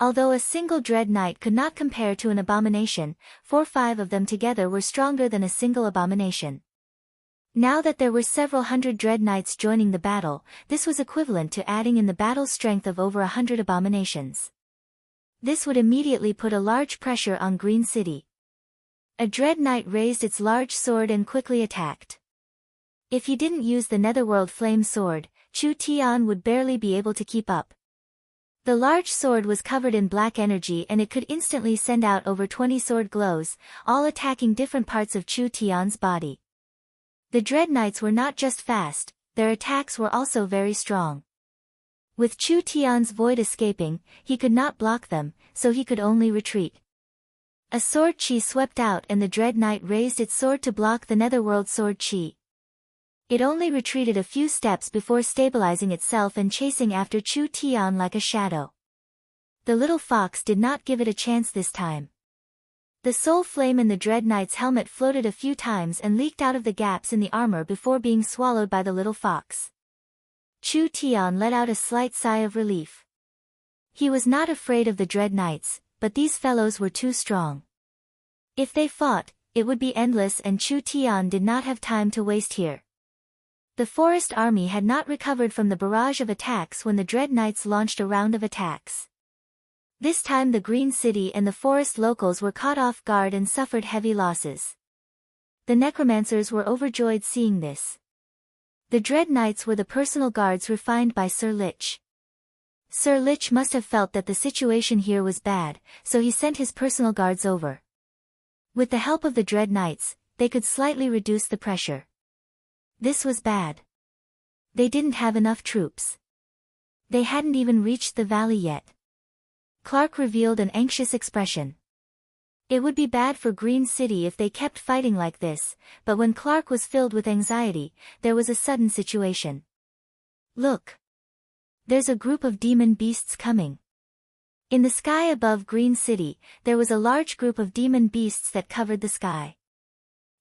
Although a single Dread Knight could not compare to an abomination, 4-5 of them together were stronger than a single abomination. Now that there were several hundred Dread Knights joining the battle, this was equivalent to adding in the battle strength of over 100 abominations. This would immediately put a large pressure on Green City. A Dread Knight raised its large sword and quickly attacked. If he didn't use the Netherworld Flame Sword, Chu Tian would barely be able to keep up. The large sword was covered in black energy, and it could instantly send out over 20 sword glows, all attacking different parts of Chu Tian's body. The Dread Knights were not just fast, their attacks were also very strong. With Chu Tian's void escaping, he could not block them, so he could only retreat. A sword chi swept out, and the Dread Knight raised its sword to block the Netherworld sword chi. It only retreated a few steps before stabilizing itself and chasing after Chu Tian like a shadow. The little fox did not give it a chance this time. The soul flame in the Dread Knight's helmet floated a few times and leaked out of the gaps in the armor before being swallowed by the little fox. Chu Tian let out a slight sigh of relief. He was not afraid of the Dread Knights, but these fellows were too strong. If they fought, it would be endless, and Chu Tian did not have time to waste here. The forest army had not recovered from the barrage of attacks when the Dread Knights launched a round of attacks. This time the Green City and the forest locals were caught off guard and suffered heavy losses. The necromancers were overjoyed seeing this. The Dread Knights were the personal guards refined by Sir Lich. Sir Lich must have felt that the situation here was bad, so he sent his personal guards over. With the help of the Dread Knights, they could slightly reduce the pressure. This was bad. They didn't have enough troops. They hadn't even reached the valley yet. Clark revealed an anxious expression. It would be bad for Green City if they kept fighting like this, but when Clark was filled with anxiety, there was a sudden situation. Look! There's a group of demon beasts coming. In the sky above Green City, there was a large group of demon beasts that covered the sky.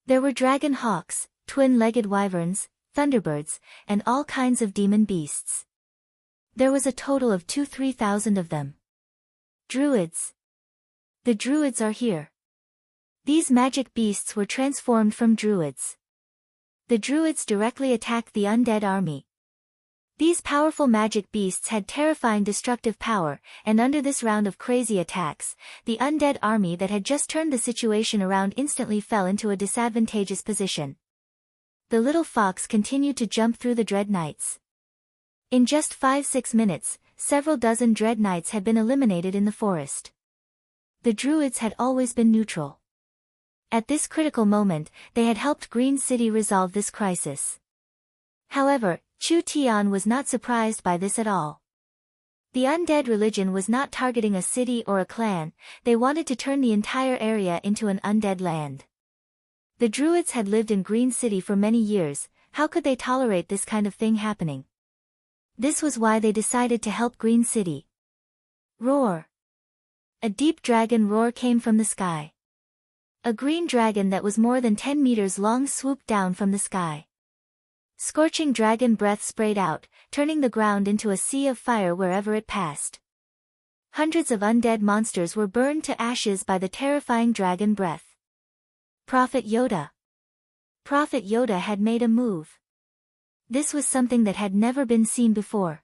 There were dragon hawks, twin-legged wyverns, thunderbirds, and all kinds of demon beasts. There was a total of 2,000–3,000 of them. Druids. The druids are here. These magic beasts were transformed from druids. The druids directly attacked the undead army. These powerful magic beasts had terrifying destructive power, and under this round of crazy attacks, the undead army that had just turned the situation around instantly fell into a disadvantageous position. The little fox continued to jump through the dread knights. In just 5–6 minutes, several dozen dread knights had been eliminated in the forest. The druids had always been neutral. At this critical moment, they had helped Green City resolve this crisis. However, Chu Tian was not surprised by this at all. The undead religion was not targeting a city or a clan, they wanted to turn the entire area into an undead land. The druids had lived in Green City for many years, how could they tolerate this kind of thing happening? This was why they decided to help Green City. Roar! A deep dragon roar came from the sky. A green dragon that was more than 10 meters long swooped down from the sky. Scorching dragon breath sprayed out, turning the ground into a sea of fire wherever it passed. Hundreds of undead monsters were burned to ashes by the terrifying dragon breath. Prophet Yoda. Prophet Yoda had made a move. This was something that had never been seen before.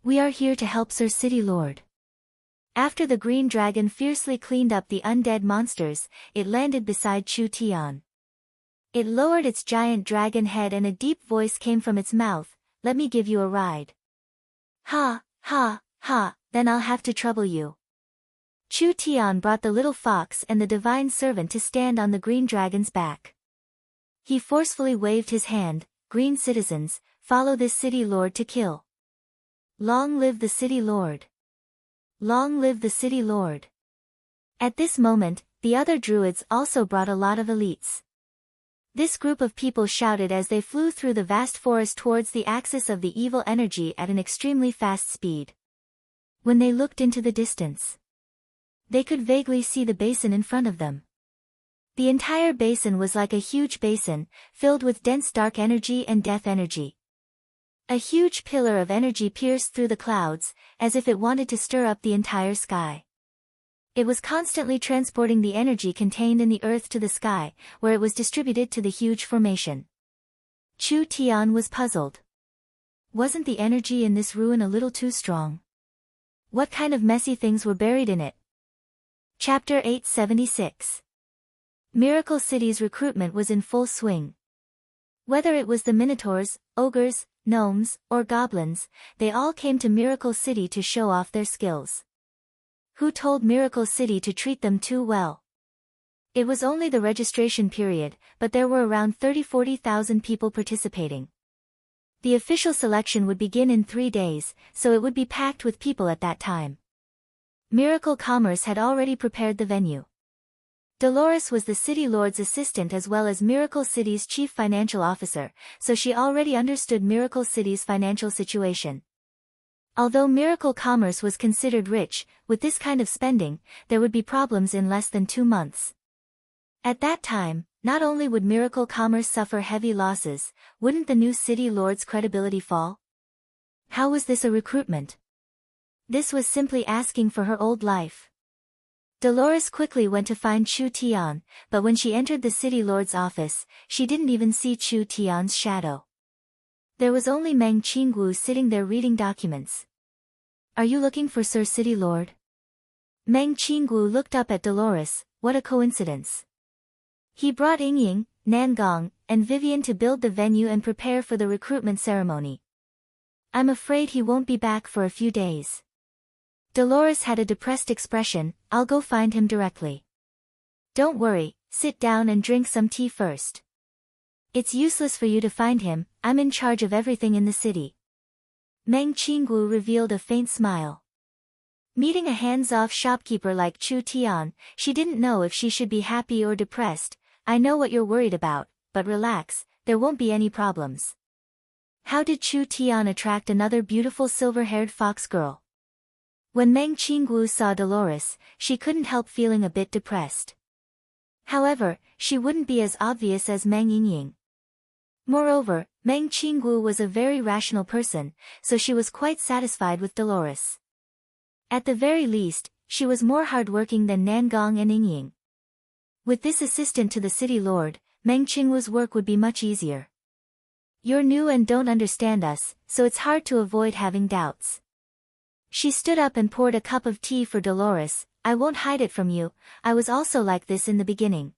We are here to help Sir City Lord. After the green dragon fiercely cleaned up the undead monsters, it landed beside Chu Tian. It lowered its giant dragon head and a deep voice came from its mouth, "Let me give you a ride." "Ha, ha, ha, then I'll have to trouble you." Chu Tian brought the little fox and the divine servant to stand on the green dragon's back. He forcefully waved his hand, "Green citizens, follow this city lord to kill. Long live the city lord. Long live the city lord." At this moment, the other druids also brought a lot of elites. This group of people shouted as they flew through the vast forest towards the axis of the evil energy at an extremely fast speed. When they looked into the distance, they could vaguely see the basin in front of them. The entire basin was like a huge basin, filled with dense dark energy and death energy. A huge pillar of energy pierced through the clouds, as if it wanted to stir up the entire sky. It was constantly transporting the energy contained in the earth to the sky, where it was distributed to the huge formation. Chu Tian was puzzled. Wasn't the energy in this ruin a little too strong? What kind of messy things were buried in it? Chapter 876. Miracle City's recruitment was in full swing. Whether it was the minotaurs, ogres, gnomes, or goblins, they all came to Miracle City to show off their skills. Who told Miracle City to treat them too well? It was only the registration period, but there were around 30–40,000 people participating. The official selection would begin in 3 days, so it would be packed with people at that time. Miracle Commerce had already prepared the venue. Dolores was the city lord's assistant as well as Miracle City's chief financial officer, so she already understood Miracle City's financial situation. Although Miracle Commerce was considered rich, with this kind of spending, there would be problems in less than 2 months. At that time, not only would Miracle Commerce suffer heavy losses, wouldn't the new city lord's credibility fall? How was this a recruitment? This was simply asking for her old life. Dolores quickly went to find Chu Tian, but when she entered the city lord's office, she didn't even see Chu Tian's shadow. There was only Meng Qingwu sitting there reading documents. "Are you looking for Sir City Lord?" Meng Qingwu looked up at Dolores. What a coincidence. He brought Yingying, Nangong, and Vivian to build the venue and prepare for the recruitment ceremony. "I'm afraid he won't be back for a few days." Dolores had a depressed expression. "I'll go find him directly." "Don't worry, sit down and drink some tea first. It's useless for you to find him, I'm in charge of everything in the city." Meng Qingwu revealed a faint smile. Meeting a hands-off shopkeeper like Chu Tian, she didn't know if she should be happy or depressed. I know what you're worried about, but relax, there won't be any problems. How did Chu Tian attract another beautiful silver-haired fox girl? When Meng Qingwu saw Dolores, she couldn't help feeling a bit depressed. However, she wouldn't be as obvious as Meng Yingying. Moreover, Meng Qingwu was a very rational person, so she was quite satisfied with Dolores. At the very least, she was more hardworking than Nangong and Yingying. With this assistant to the city lord, Meng Qingwu's work would be much easier. You're new and don't understand us, so it's hard to avoid having doubts. She stood up and poured a cup of tea for Dolores. I won't hide it from you, I was also like this in the beginning.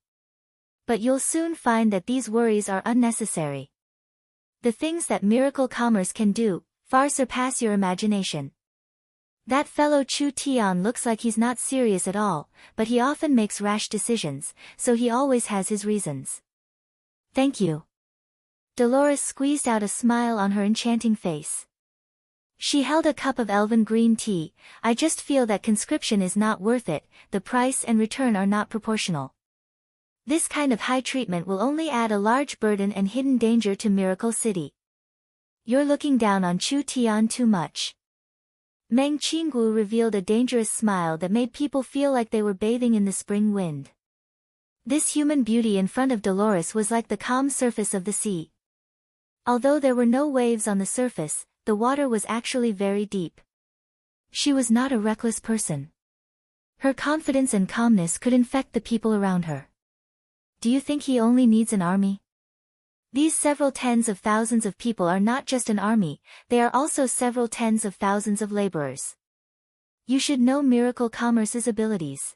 But you'll soon find that these worries are unnecessary. The things that miracle commerce can do, far surpass your imagination. That fellow Chu Tian looks like he's not serious at all, but he often makes rash decisions, so he always has his reasons. Thank you. Dolores squeezed out a smile on her enchanting face. She held a cup of elven green tea. I just feel that conscription is not worth it, the price and return are not proportional. This kind of high treatment will only add a large burden and hidden danger to Miracle City. You're looking down on Chu Tian too much. Meng Qingwu revealed a dangerous smile that made people feel like they were bathing in the spring wind. This human beauty in front of Dolores was like the calm surface of the sea. Although there were no waves on the surface, the water was actually very deep. She was not a reckless person. Her confidence and calmness could infect the people around her. Do you think he only needs an army? These several tens of thousands of people are not just an army, they are also several tens of thousands of laborers. You should know Miracle Commerce's abilities.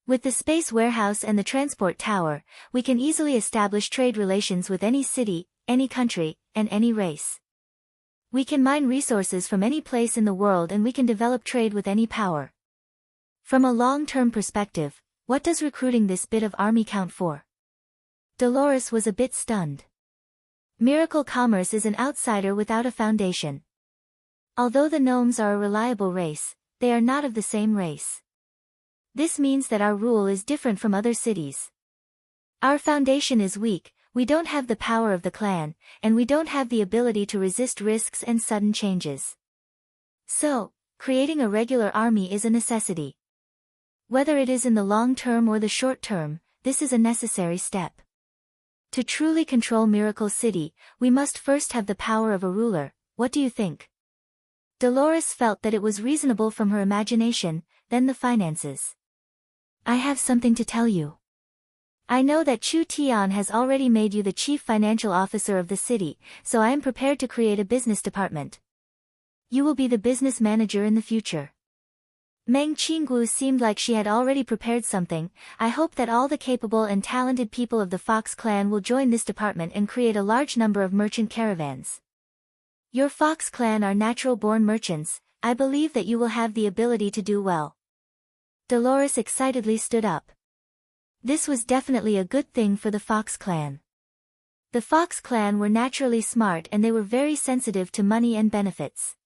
With the space warehouse and the transport tower, we can easily establish trade relations with any city, any country, and any race. We can mine resources from any place in the world and we can develop trade with any power. From a long-term perspective, what does recruiting this bit of army count for? Dolores was a bit stunned. Miracle Commerce is an outsider without a foundation. Although the gnomes are a reliable race, they are not of the same race. This means that our rule is different from other cities. Our foundation is weak, we don't have the power of the clan, and we don't have the ability to resist risks and sudden changes. So, creating a regular army is a necessity. Whether it is in the long term or the short term, this is a necessary step. To truly control Miracle City, we must first have the power of a ruler. What do you think? Dolores felt that it was reasonable from her imagination, then the finances. I have something to tell you. I know that Chu Tian has already made you the chief financial officer of the city, so I am prepared to create a business department. You will be the business manager in the future. Meng Qingwu seemed like she had already prepared something. I hope that all the capable and talented people of the Fox clan will join this department and create a large number of merchant caravans. Your Fox clan are natural-born merchants, I believe that you will have the ability to do well. Dolores excitedly stood up. This was definitely a good thing for the Fox clan. The Fox clan were naturally smart and they were very sensitive to money and benefits.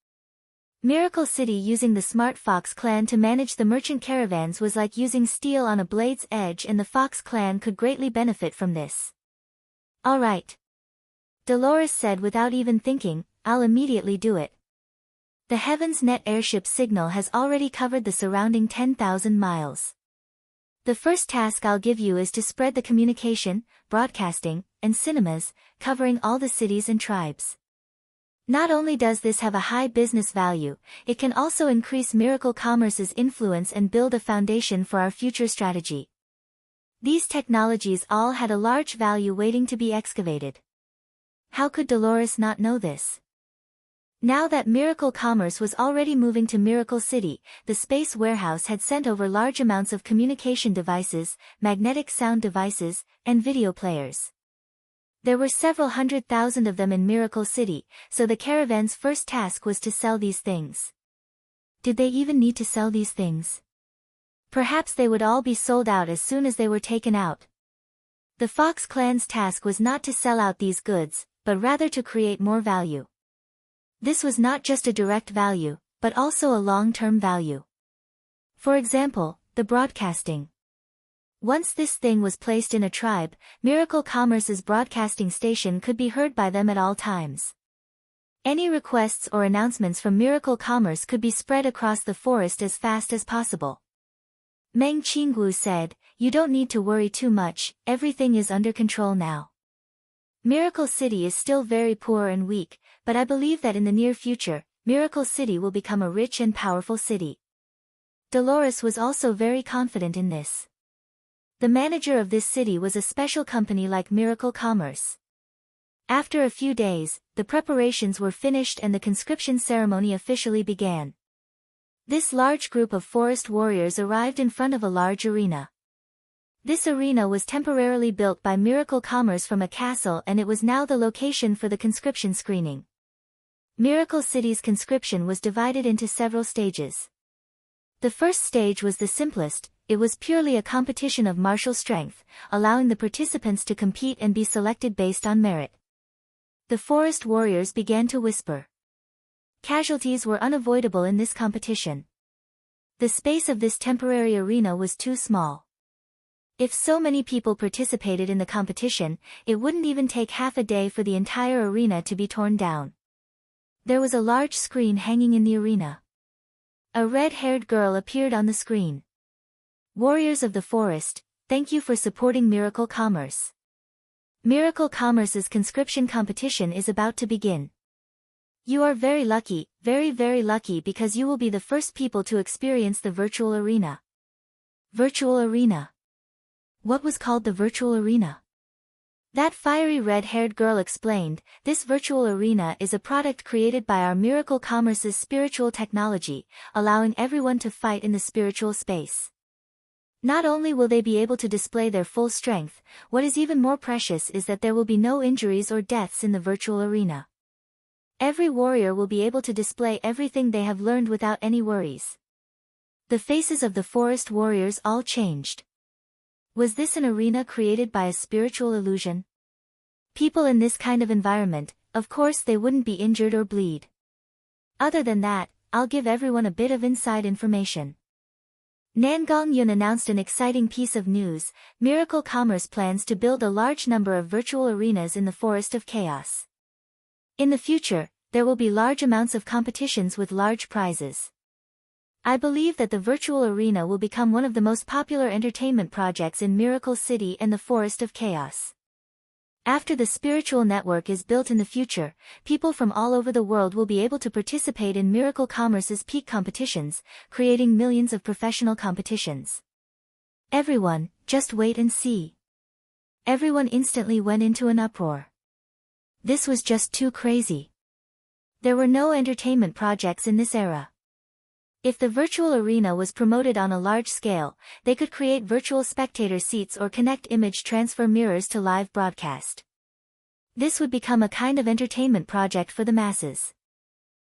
Miracle City using the smart Fox clan to manage the merchant caravans was like using steel on a blade's edge, and the Fox clan could greatly benefit from this. All right. Dolores said without even thinking, I'll immediately do it. The Heaven's Net airship signal has already covered the surrounding 10,000 miles. The first task I'll give you is to spread the communication, broadcasting, and cinemas, covering all the cities and tribes. Not only does this have a high business value, it can also increase Miracle Commerce's influence and build a foundation for our future strategy. These technologies all had a large value waiting to be excavated. How could Dolores not know this? Now that Miracle Commerce was already moving to Miracle City, the space warehouse had sent over large amounts of communication devices, magnetic sound devices, and video players. There were several 100,000 of them in Miracle City, so the caravan's first task was to sell these things. Did they even need to sell these things? Perhaps they would all be sold out as soon as they were taken out. The Fox clan's task was not to sell out these goods, but rather to create more value. This was not just a direct value, but also a long-term value. For example, the broadcasting. Once this thing was placed in a tribe, Miracle Commerce's broadcasting station could be heard by them at all times. Any requests or announcements from Miracle Commerce could be spread across the forest as fast as possible. Meng Qinggu said, "You don't need to worry too much, everything is under control now. Miracle City is still very poor and weak, but I believe that in the near future, Miracle City will become a rich and powerful city." Dolores was also very confident in this. The manager of this city was a special company like Miracle Commerce. After a few days, the preparations were finished and the conscription ceremony officially began. This large group of forest warriors arrived in front of a large arena. This arena was temporarily built by Miracle Commerce from a castle, and it was now the location for the conscription screening. Miracle City's conscription was divided into several stages. The first stage was the simplest. It was purely a competition of martial strength, allowing the participants to compete and be selected based on merit. The forest warriors began to whisper. Casualties were unavoidable in this competition. The space of this temporary arena was too small. If so many people participated in the competition, it wouldn't even take half a day for the entire arena to be torn down. There was a large screen hanging in the arena. A red-haired girl appeared on the screen. "Warriors of the forest, thank you for supporting Miracle Commerce. Miracle Commerce's conscription competition is about to begin. You are very lucky, very lucky, because you will be the first people to experience the virtual arena." Virtual arena. What was called the virtual arena? That fiery red-haired girl explained, "This virtual arena is a product created by our Miracle Commerce's spiritual technology, allowing everyone to fight in the spiritual space. Not only will they be able to display their full strength, what is even more precious is that there will be no injuries or deaths in the virtual arena. Every warrior will be able to display everything they have learned without any worries." The faces of the forest warriors all changed. Was this an arena created by a spiritual illusion? People in this kind of environment, of course they wouldn't be injured or bleed. Other than that, I'll give everyone a bit of inside information. Nangong Yun announced an exciting piece of news. Miracle Commerce plans to build a large number of virtual arenas in the Forest of Chaos. In the future, there will be large amounts of competitions with large prizes. I believe that the virtual arena will become one of the most popular entertainment projects in Miracle City and the Forest of Chaos. After the spiritual network is built in the future, people from all over the world will be able to participate in Miracle Commerce's peak competitions, creating millions of professional competitions. Everyone, just wait and see. Everyone instantly went into an uproar. This was just too crazy. There were no entertainment projects in this era. If the virtual arena was promoted on a large scale, they could create virtual spectator seats or connect image transfer mirrors to live broadcast. This would become a kind of entertainment project for the masses.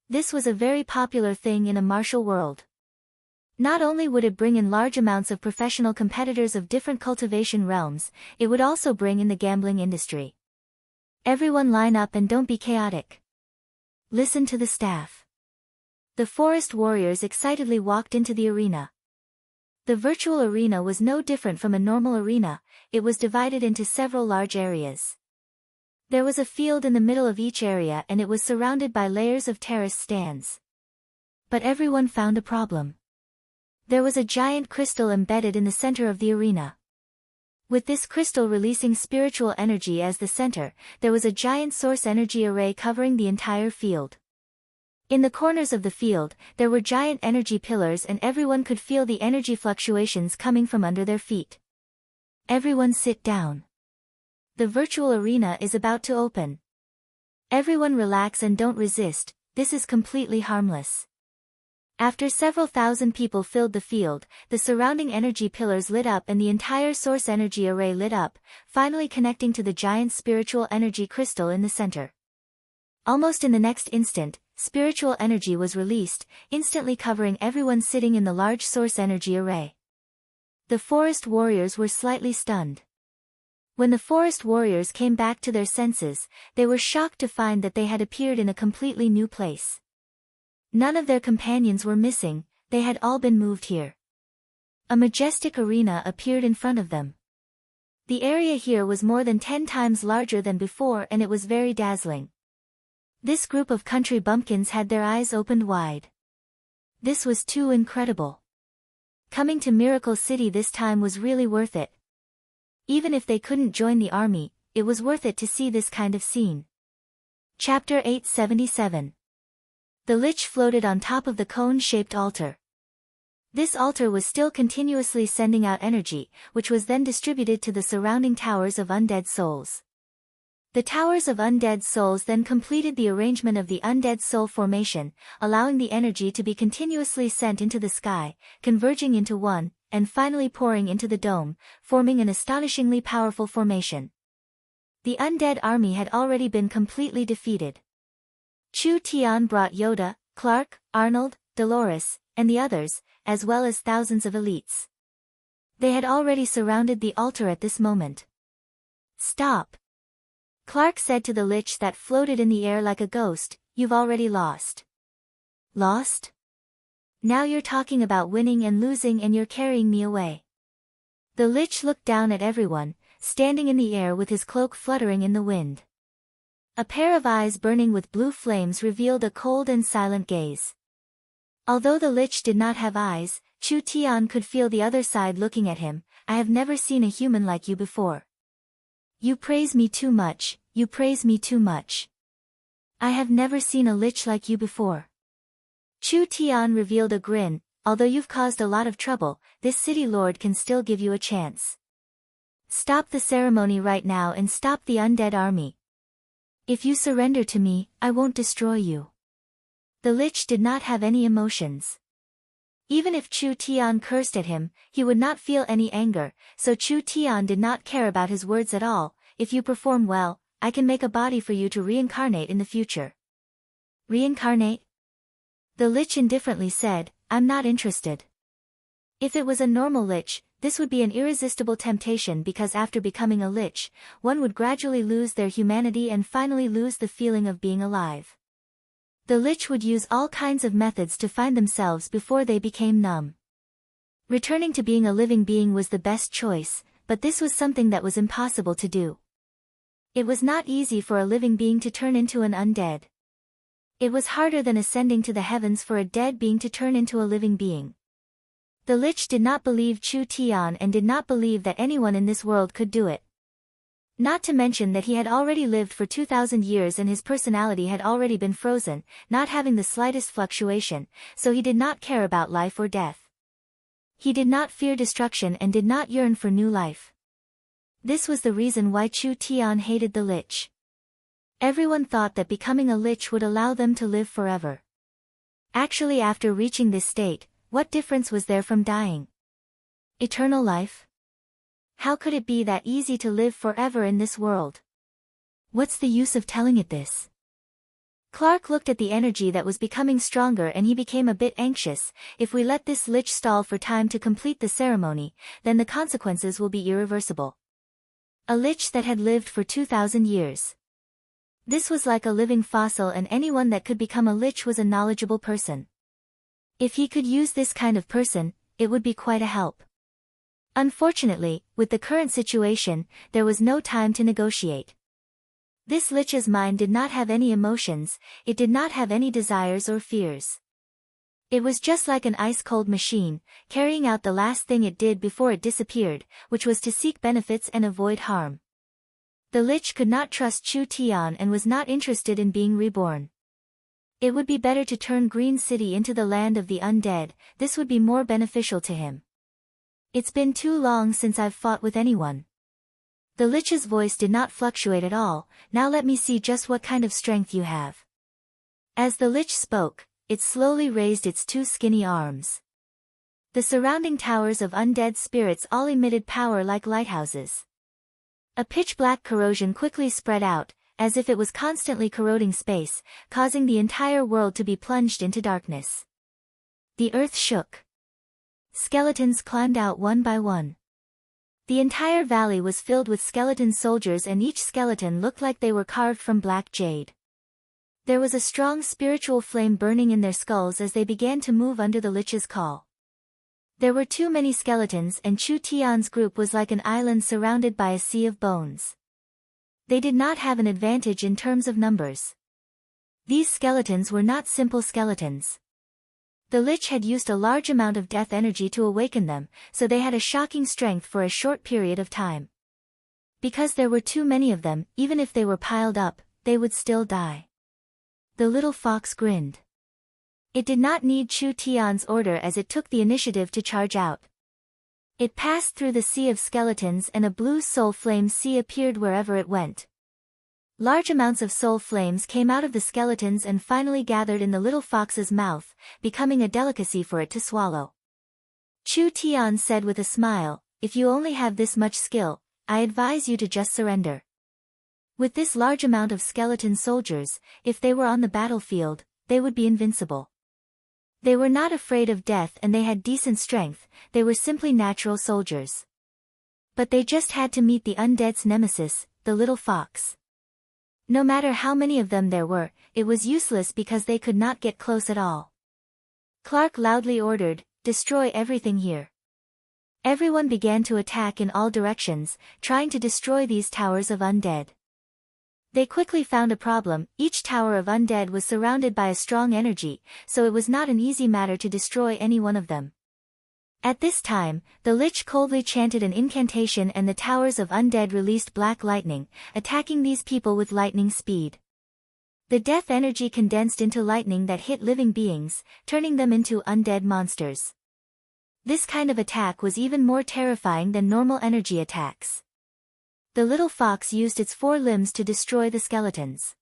This was a very popular thing in a martial world. Not only would it bring in large amounts of professional competitors of different cultivation realms, it would also bring in the gambling industry. Everyone line up and don't be chaotic. Listen to the staff. The forest warriors excitedly walked into the arena. The virtual arena was no different from a normal arena. It was divided into several large areas. There was a field in the middle of each area and it was surrounded by layers of terrace stands. But everyone found a problem. There was a giant crystal embedded in the center of the arena. With this crystal releasing spiritual energy as the center, there was a giant source energy array covering the entire field. In the corners of the field, there were giant energy pillars and everyone could feel the energy fluctuations coming from under their feet. Everyone sit down. The virtual arena is about to open. Everyone relax and don't resist, this is completely harmless. After several thousand people filled the field, the surrounding energy pillars lit up and the entire source energy array lit up, finally connecting to the giant spiritual energy crystal in the center. Almost in the next instant, spiritual energy was released, instantly covering everyone sitting in the large source energy array. The forest warriors were slightly stunned. When the forest warriors came back to their senses, they were shocked to find that they had appeared in a completely new place. None of their companions were missing, they had all been moved here. A majestic arena appeared in front of them. The area here was more than 10 times larger than before, and it was very dazzling. This group of country bumpkins had their eyes opened wide. This was too incredible. Coming to Miracle City this time was really worth it. Even if they couldn't join the army, it was worth it to see this kind of scene. Chapter 877. The Lich floated on top of the cone-shaped altar. This altar was still continuously sending out energy, which was then distributed to the surrounding towers of undead souls. The towers of undead souls then completed the arrangement of the undead soul formation, allowing the energy to be continuously sent into the sky, converging into one, and finally pouring into the dome, forming an astonishingly powerful formation. The undead army had already been completely defeated. Chu Tian brought Yoda, Clark, Arnold, Dolores, and the others, as well as thousands of elites. They had already surrounded the altar at this moment. "Stop!" Clark said to the Lich that floated in the air like a ghost, "You've already lost." "Lost? Now you're talking about winning and losing, and you're carrying me away." The Lich looked down at everyone, standing in the air with his cloak fluttering in the wind. A pair of eyes burning with blue flames revealed a cold and silent gaze. Although the Lich did not have eyes, Chu Tian could feel the other side looking at him. "I have never seen a human like you before. You praise me too much, you praise me too much. I have never seen a Lich like you before." Chu Tian revealed a grin. "Although you've caused a lot of trouble, this city lord can still give you a chance. Stop the ceremony right now and stop the undead army. If you surrender to me, I won't destroy you." The Lich did not have any emotions. Even if Chu Tian cursed at him, he would not feel any anger, so Chu Tian did not care about his words at all. "If you perform well, I can make a body for you to reincarnate in the future." "Reincarnate?" The Lich indifferently said, "I'm not interested." If it was a normal Lich, this would be an irresistible temptation, because after becoming a Lich, one would gradually lose their humanity and finally lose the feeling of being alive. The Lich would use all kinds of methods to find themselves before they became numb. Returning to being a living being was the best choice, but this was something that was impossible to do. It was not easy for a living being to turn into an undead. It was harder than ascending to the heavens for a dead being to turn into a living being. The Lich did not believe Chu Tian and did not believe that anyone in this world could do it. Not to mention that he had already lived for 2,000 years and his personality had already been frozen, not having the slightest fluctuation, so he did not care about life or death. He did not fear destruction and did not yearn for new life. This was the reason why Chu Tian hated the Lich. Everyone thought that becoming a Lich would allow them to live forever. Actually, after reaching this state, what difference was there from dying? Eternal life? How could it be that easy to live forever in this world? What's the use of telling it this? Clark looked at the energy that was becoming stronger and he became a bit anxious. If we let this Lich stall for time to complete the ceremony, then the consequences will be irreversible. A Lich that had lived for 2,000 years. This was like a living fossil, and anyone that could become a Lich was a knowledgeable person. If he could use this kind of person, it would be quite a help. Unfortunately, with the current situation, there was no time to negotiate. This Lich's mind did not have any emotions, it did not have any desires or fears. It was just like an ice-cold machine, carrying out the last thing it did before it disappeared, which was to seek benefits and avoid harm. The Lich could not trust Chu Tian and was not interested in being reborn. It would be better to turn Green City into the land of the undead, this would be more beneficial to him. "It's been too long since I've fought with anyone." The Lich's voice did not fluctuate at all. "Now let me see just what kind of strength you have." As the Lich spoke, it slowly raised its two skinny arms. The surrounding towers of undead spirits all emitted power like lighthouses. A pitch-black corrosion quickly spread out, as if it was constantly corroding space, causing the entire world to be plunged into darkness. The earth shook. Skeletons climbed out one by one. The entire valley was filled with skeleton soldiers, and each skeleton looked like they were carved from black jade. There was a strong spiritual flame burning in their skulls as they began to move under the Lich's call. There were too many skeletons and Chu Tian's group was like an island surrounded by a sea of bones. They did not have an advantage in terms of numbers. These skeletons were not simple skeletons. The Lich had used a large amount of death energy to awaken them, so they had a shocking strength for a short period of time. Because there were too many of them, even if they were piled up, they would still die. The little fox grinned. It did not need Chu Tian's order as it took the initiative to charge out. It passed through the sea of skeletons and a blue soul flame sea appeared wherever it went. Large amounts of soul flames came out of the skeletons and finally gathered in the little fox's mouth, becoming a delicacy for it to swallow. Chu Tian said with a smile, "If you only have this much skill, I advise you to just surrender." With this large amount of skeleton soldiers, if they were on the battlefield, they would be invincible. They were not afraid of death and they had decent strength, they were simply natural soldiers. But they just had to meet the undead's nemesis, the little fox. No matter how many of them there were, it was useless because they could not get close at all. Clark loudly ordered, "Destroy everything here." Everyone began to attack in all directions, trying to destroy these towers of undead. They quickly found a problem. Each tower of undead was surrounded by a strong energy, so it was not an easy matter to destroy any one of them. At this time, the Lich coldly chanted an incantation and the towers of undead released black lightning, attacking these people with lightning speed. The death energy condensed into lightning that hit living beings, turning them into undead monsters. This kind of attack was even more terrifying than normal energy attacks. The little fox used its 4 limbs to destroy the skeletons.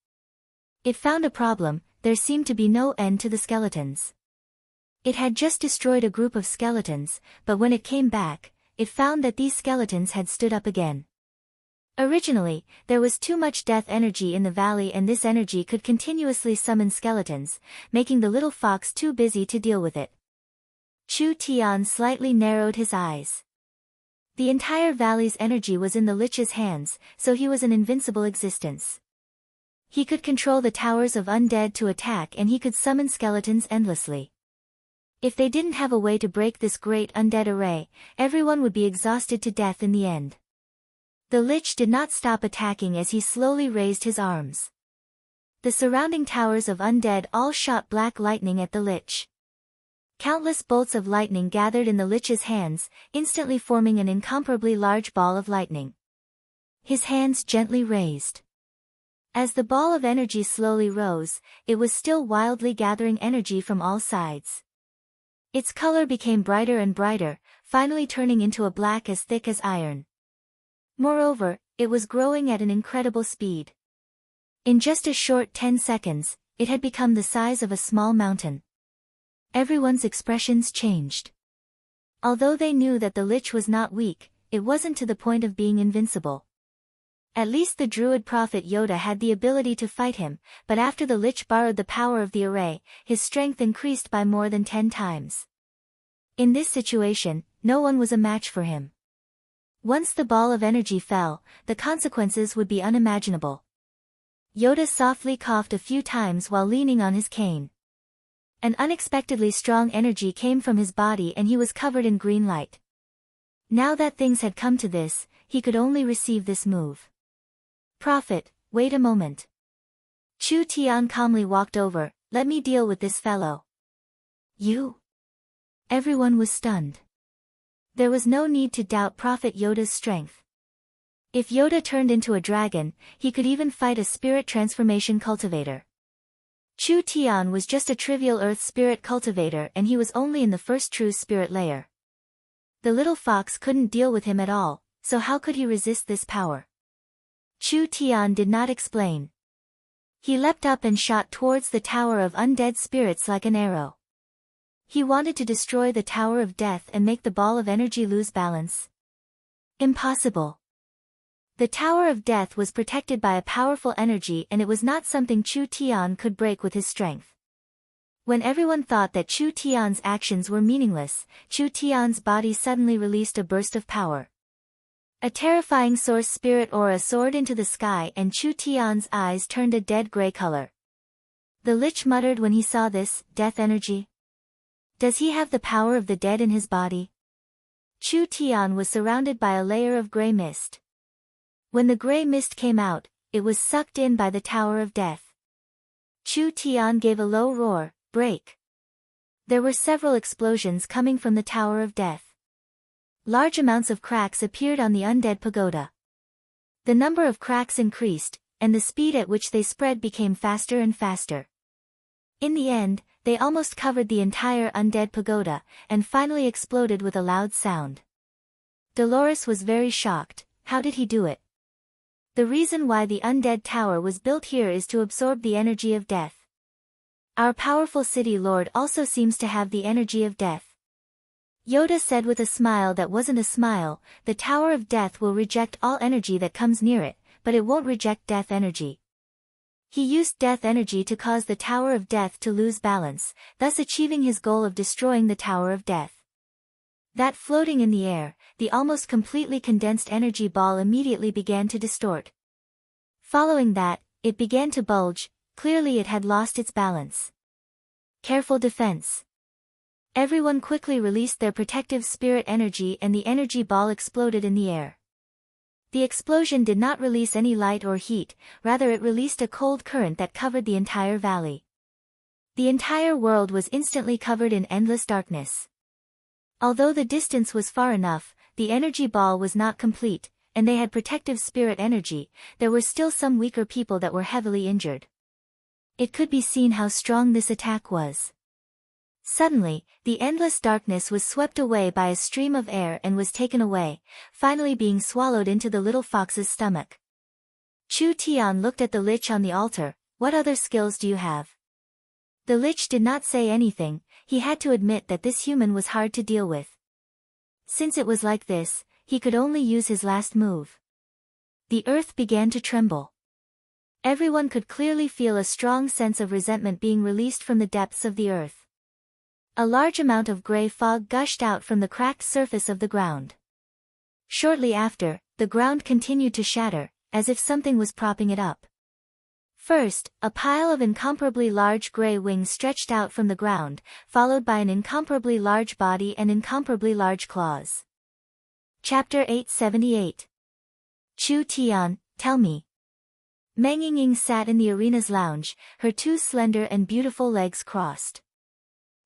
It found a problem: there seemed to be no end to the skeletons. It had just destroyed a group of skeletons, but when it came back, it found that these skeletons had stood up again. Originally, there was too much death energy in the valley and this energy could continuously summon skeletons, making the little fox too busy to deal with it. Chu Tian slightly narrowed his eyes. The entire valley's energy was in the Lich's hands, so he was an invincible existence. He could control the towers of undead to attack and he could summon skeletons endlessly. If they didn't have a way to break this great undead array, everyone would be exhausted to death in the end. The Lich did not stop attacking as he slowly raised his arms. The surrounding towers of undead all shot black lightning at the Lich. Countless bolts of lightning gathered in the Lich's hands, instantly forming an incomparably large ball of lightning. His hands gently raised. As the ball of energy slowly rose, it was still wildly gathering energy from all sides. Its color became brighter and brighter, finally turning into a black as thick as iron. Moreover, it was growing at an incredible speed. In just a short 10 seconds, it had become the size of a small mountain. Everyone's expressions changed. Although they knew that the Lich was not weak, it wasn't to the point of being invincible. At least the druid prophet Yoda had the ability to fight him, but after the Lich borrowed the power of the array, his strength increased by more than 10 times. In this situation, no one was a match for him. Once the ball of energy fell, the consequences would be unimaginable. Yoda softly coughed a few times while leaning on his cane. An unexpectedly strong energy came from his body and he was covered in green light. Now that things had come to this, he could only receive this move. "Prophet, wait a moment." Chu Tian calmly walked over. "Let me deal with this fellow." "You?" Everyone was stunned. There was no need to doubt Prophet Yoda's strength. If Yoda turned into a dragon, he could even fight a spirit transformation cultivator. Chu Tian was just a trivial earth spirit cultivator and he was only in the first true spirit layer. The little fox couldn't deal with him at all, so how could he resist this power? Chu Tian did not explain. He leapt up and shot towards the tower of undead spirits like an arrow. He wanted to destroy the tower of death and make the ball of energy lose balance. Impossible. The tower of death was protected by a powerful energy and it was not something Chu Tian could break with his strength. When everyone thought that Chu Tian's actions were meaningless, Chu Tian's body suddenly released a burst of power. A terrifying source spirit aura soared into the sky and Chu Tian's eyes turned a dead gray color. The Lich muttered when he saw this, "Death energy? Does he have the power of the dead in his body?" Chu Tian was surrounded by a layer of gray mist. When the gray mist came out, it was sucked in by the Tower of Death. Chu Tian gave a low roar, break. There were several explosions coming from the Tower of Death. Large amounts of cracks appeared on the undead pagoda. The number of cracks increased, and the speed at which they spread became faster and faster. In the end, they almost covered the entire undead pagoda, and finally exploded with a loud sound. Dolores was very shocked. How did he do it? The reason why the undead tower was built here is to absorb the energy of death. Our powerful city lord also seems to have the energy of death. Yoda said with a smile that wasn't a smile, the Tower of Death will reject all energy that comes near it, but it won't reject death energy. He used death energy to cause the Tower of Death to lose balance, thus achieving his goal of destroying the Tower of Death. That floating in the air, the almost completely condensed energy ball immediately began to distort. Following that, it began to bulge, clearly it had lost its balance. Careful defense. Everyone quickly released their protective spirit energy and the energy ball exploded in the air. The explosion did not release any light or heat, rather it released a cold current that covered the entire valley. The entire world was instantly covered in endless darkness. Although the distance was far enough, the energy ball was not complete, and they had protective spirit energy, there were still some weaker people that were heavily injured. It could be seen how strong this attack was. Suddenly, the endless darkness was swept away by a stream of air and was taken away, finally being swallowed into the little fox's stomach. Chu Tian looked at the lich on the altar. What other skills do you have? The lich did not say anything. He had to admit that this human was hard to deal with. Since it was like this, he could only use his last move. The earth began to tremble. Everyone could clearly feel a strong sense of resentment being released from the depths of the earth. A large amount of gray fog gushed out from the cracked surface of the ground. Shortly after, the ground continued to shatter, as if something was propping it up. First, a pile of incomparably large gray wings stretched out from the ground, followed by an incomparably large body and incomparably large claws. Chapter 878. Chu Tian, tell me. Meng Yingying sat in the arena's lounge, her two slender and beautiful legs crossed.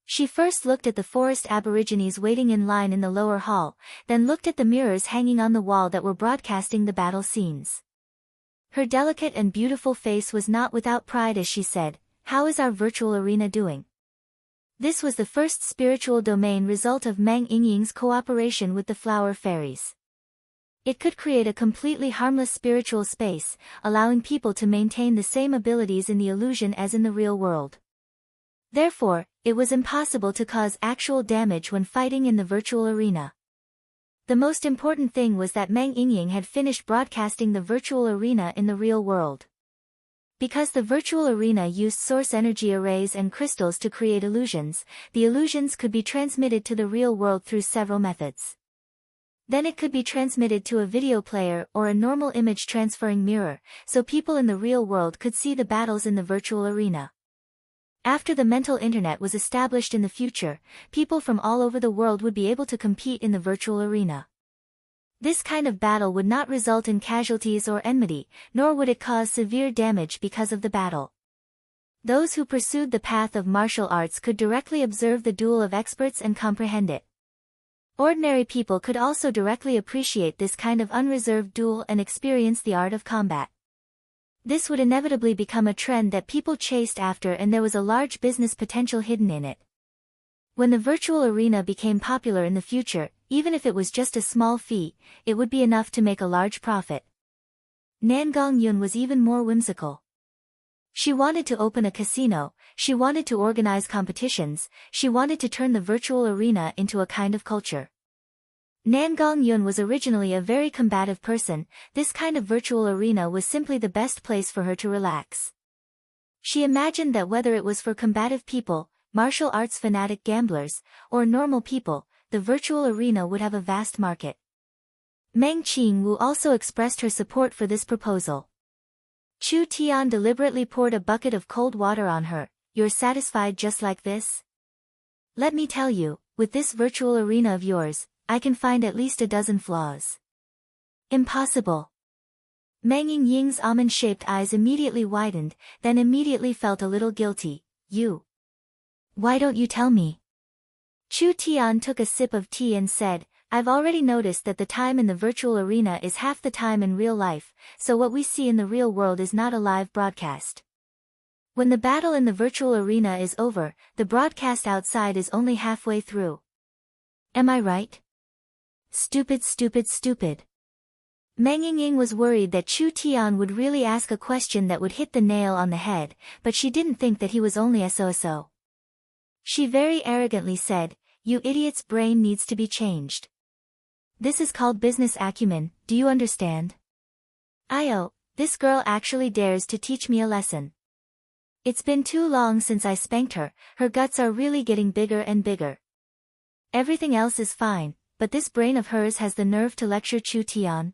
She first looked at the forest aborigines waiting in line in the lower hall, then looked at the mirrors hanging on the wall that were broadcasting the battle scenes. Her delicate and beautiful face was not without pride as she said, "How is our virtual arena doing?" This was the first spiritual domain result of Meng Yingying's cooperation with the flower fairies. It could create a completely harmless spiritual space, allowing people to maintain the same abilities in the illusion as in the real world. Therefore, it was impossible to cause actual damage when fighting in the virtual arena. The most important thing was that Meng Yingying had finished broadcasting the virtual arena in the real world. Because the virtual arena used source energy arrays and crystals to create illusions, the illusions could be transmitted to the real world through several methods. Then it could be transmitted to a video player or a normal image transferring mirror, so people in the real world could see the battles in the virtual arena. After the mental internet was established in the future, people from all over the world would be able to compete in the virtual arena. This kind of battle would not result in casualties or enmity, nor would it cause severe damage because of the battle. Those who pursued the path of martial arts could directly observe the duel of experts and comprehend it. Ordinary people could also directly appreciate this kind of unreserved duel and experience the art of combat. This would inevitably become a trend that people chased after, and there was a large business potential hidden in it. When the virtual arena became popular in the future, even if it was just a small fee, it would be enough to make a large profit. Nangong Yun was even more whimsical. She wanted to open a casino, she wanted to organize competitions, she wanted to turn the virtual arena into a kind of culture. Nangong Yun was originally a very combative person. This kind of virtual arena was simply the best place for her to relax. She imagined that whether it was for combative people, martial arts fanatic gamblers, or normal people, the virtual arena would have a vast market. Meng Qingwu also expressed her support for this proposal. Chu Tian deliberately poured a bucket of cold water on her. "You're satisfied just like this? Let me tell you, with this virtual arena of yours, I can find at least a dozen flaws. Impossible. Meng Yingying's almond-shaped eyes immediately widened, then immediately felt a little guilty. You. Why don't you tell me? Chu Tian took a sip of tea and said, I've already noticed that the time in the virtual arena is half the time in real life, so what we see in the real world is not a live broadcast. When the battle in the virtual arena is over, the broadcast outside is only halfway through. Am I right? Stupid. Meng Yingying was worried that Chu Tian would really ask a question that would hit the nail on the head, but she didn't think that he was only so. She very arrogantly said, You idiot's brain needs to be changed. This is called business acumen, do you understand? This girl actually dares to teach me a lesson. It's been too long since I spanked her, her guts are really getting bigger and bigger. Everything else is fine, but this brain of hers has the nerve to lecture Chu Tian.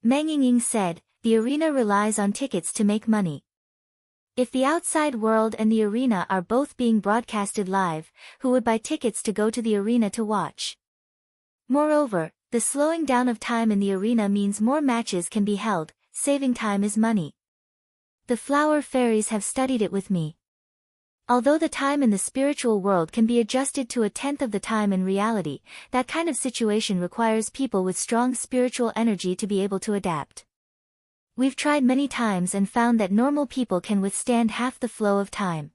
Meng Yingying said, the arena relies on tickets to make money. If the outside world and the arena are both being broadcasted live, who would buy tickets to go to the arena to watch? Moreover, the slowing down of time in the arena means more matches can be held, saving time is money. The flower fairies have studied it with me. Although the time in the spiritual world can be adjusted to 1/10 of the time in reality, that kind of situation requires people with strong spiritual energy to be able to adapt. We've tried many times and found that normal people can withstand half the flow of time.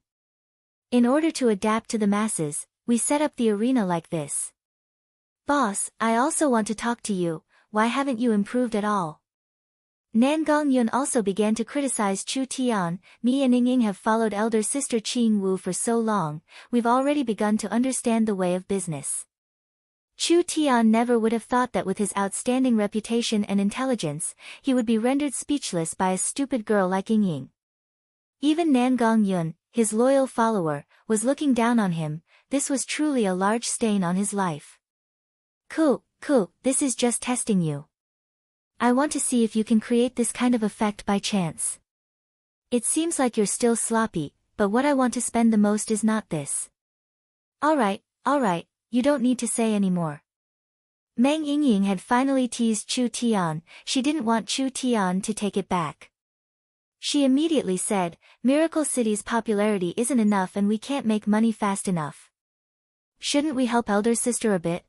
In order to adapt to the masses, we set up the arena like this. Boss, I also want to talk to you, why haven't you improved at all? Nan Gongyun also began to criticize Chu Tian. Me and Yingying have followed elder sister Qing Wu for so long, we've already begun to understand the way of business. Chu Tian never would have thought that with his outstanding reputation and intelligence, he would be rendered speechless by a stupid girl like Yingying. Even Nan Gongyun, his loyal follower, was looking down on him. This was truly a large stain on his life. Ku, this is just testing you. I want to see if you can create this kind of effect by chance. It seems like you're still sloppy, but what I want to spend the most is not this. Alright, you don't need to say any more. Meng Yingying had finally teased Chu Tian, she didn't want Chu Tian to take it back. She immediately said, Miracle City's popularity isn't enough and we can't make money fast enough. Shouldn't we help elder sister a bit?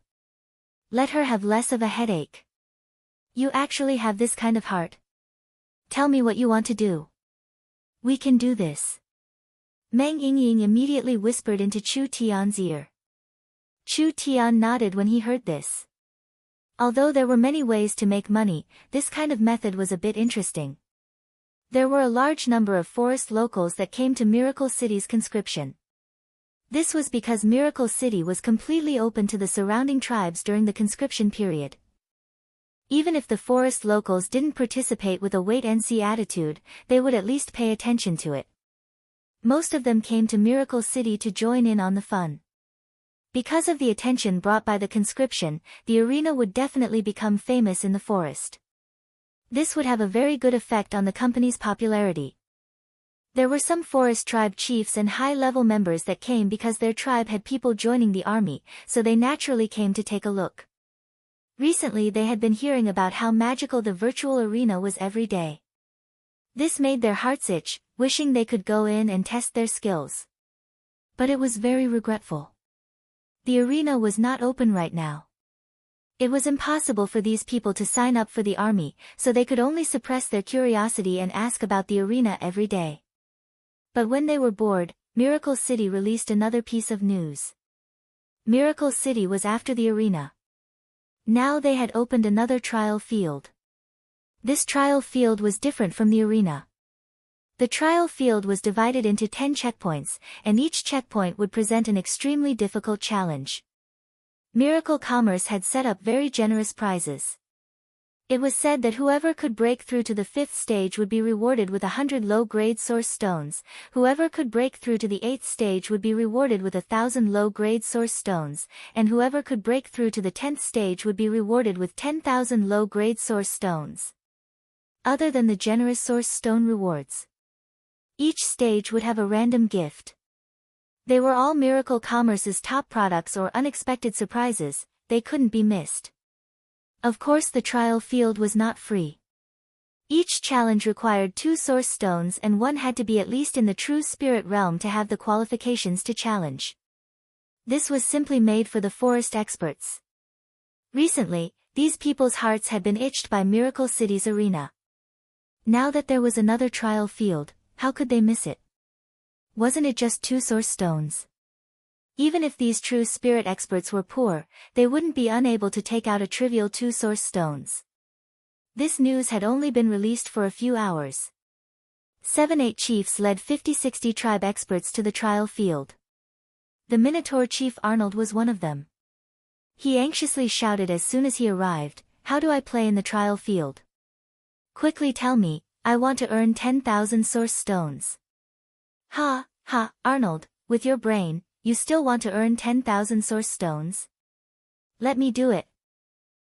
Let her have less of a headache. You actually have this kind of heart. Tell me what you want to do. We can do this. Meng Yingying immediately whispered into Chu Tian's ear. Chu Tian nodded when he heard this. Although there were many ways to make money, this kind of method was a bit interesting. There were a large number of forest locals that came to Miracle City's conscription. This was because Miracle City was completely open to the surrounding tribes during the conscription period. Even if the forest locals didn't participate with a wait-and-see attitude, they would at least pay attention to it. Most of them came to Miracle City to join in on the fun. Because of the attention brought by the conscription, the arena would definitely become famous in the forest. This would have a very good effect on the company's popularity. There were some forest tribe chiefs and high-level members that came because their tribe had people joining the army, so they naturally came to take a look. Recently they had been hearing about how magical the virtual arena was every day. This made their hearts itch, wishing they could go in and test their skills. But it was very regretful. The arena was not open right now. It was impossible for these people to sign up for the army, so they could only suppress their curiosity and ask about the arena every day. But when they were bored, Miracle City released another piece of news. Miracle City was after the arena. Now they had opened another trial field. This trial field was different from the arena. The trial field was divided into 10 checkpoints, and each checkpoint would present an extremely difficult challenge. Miracle Commerce had set up very generous prizes. It was said that whoever could break through to the 5th stage would be rewarded with 100 low-grade source stones, whoever could break through to the 8th stage would be rewarded with 1,000 low-grade source stones, and whoever could break through to the 10th stage would be rewarded with 10,000 low-grade source stones. Other than the generous source stone rewards, each stage would have a random gift. They were all Miracle Commerce's top products or unexpected surprises, they couldn't be missed. Of course the trial field was not free. Each challenge required 2 source stones and one had to be at least in the true spirit realm to have the qualifications to challenge. This was simply made for the forest experts. Recently, these people's hearts had been itched by Miracle City's arena. Now that there was another trial field, how could they miss it? Wasn't it just 2 source stones? Even if these true spirit experts were poor, they wouldn't be unable to take out a trivial 2 source stones. This news had only been released for a few hours. 7-8 chiefs led 50-60 tribe experts to the trial field. The Minotaur chief Arnold was one of them. He anxiously shouted as soon as he arrived, "How do I play in the trial field? Quickly tell me, I want to earn 10,000 source stones." "Ha, ha, Arnold, with your brain, you still want to earn 10,000 source stones? Let me do it."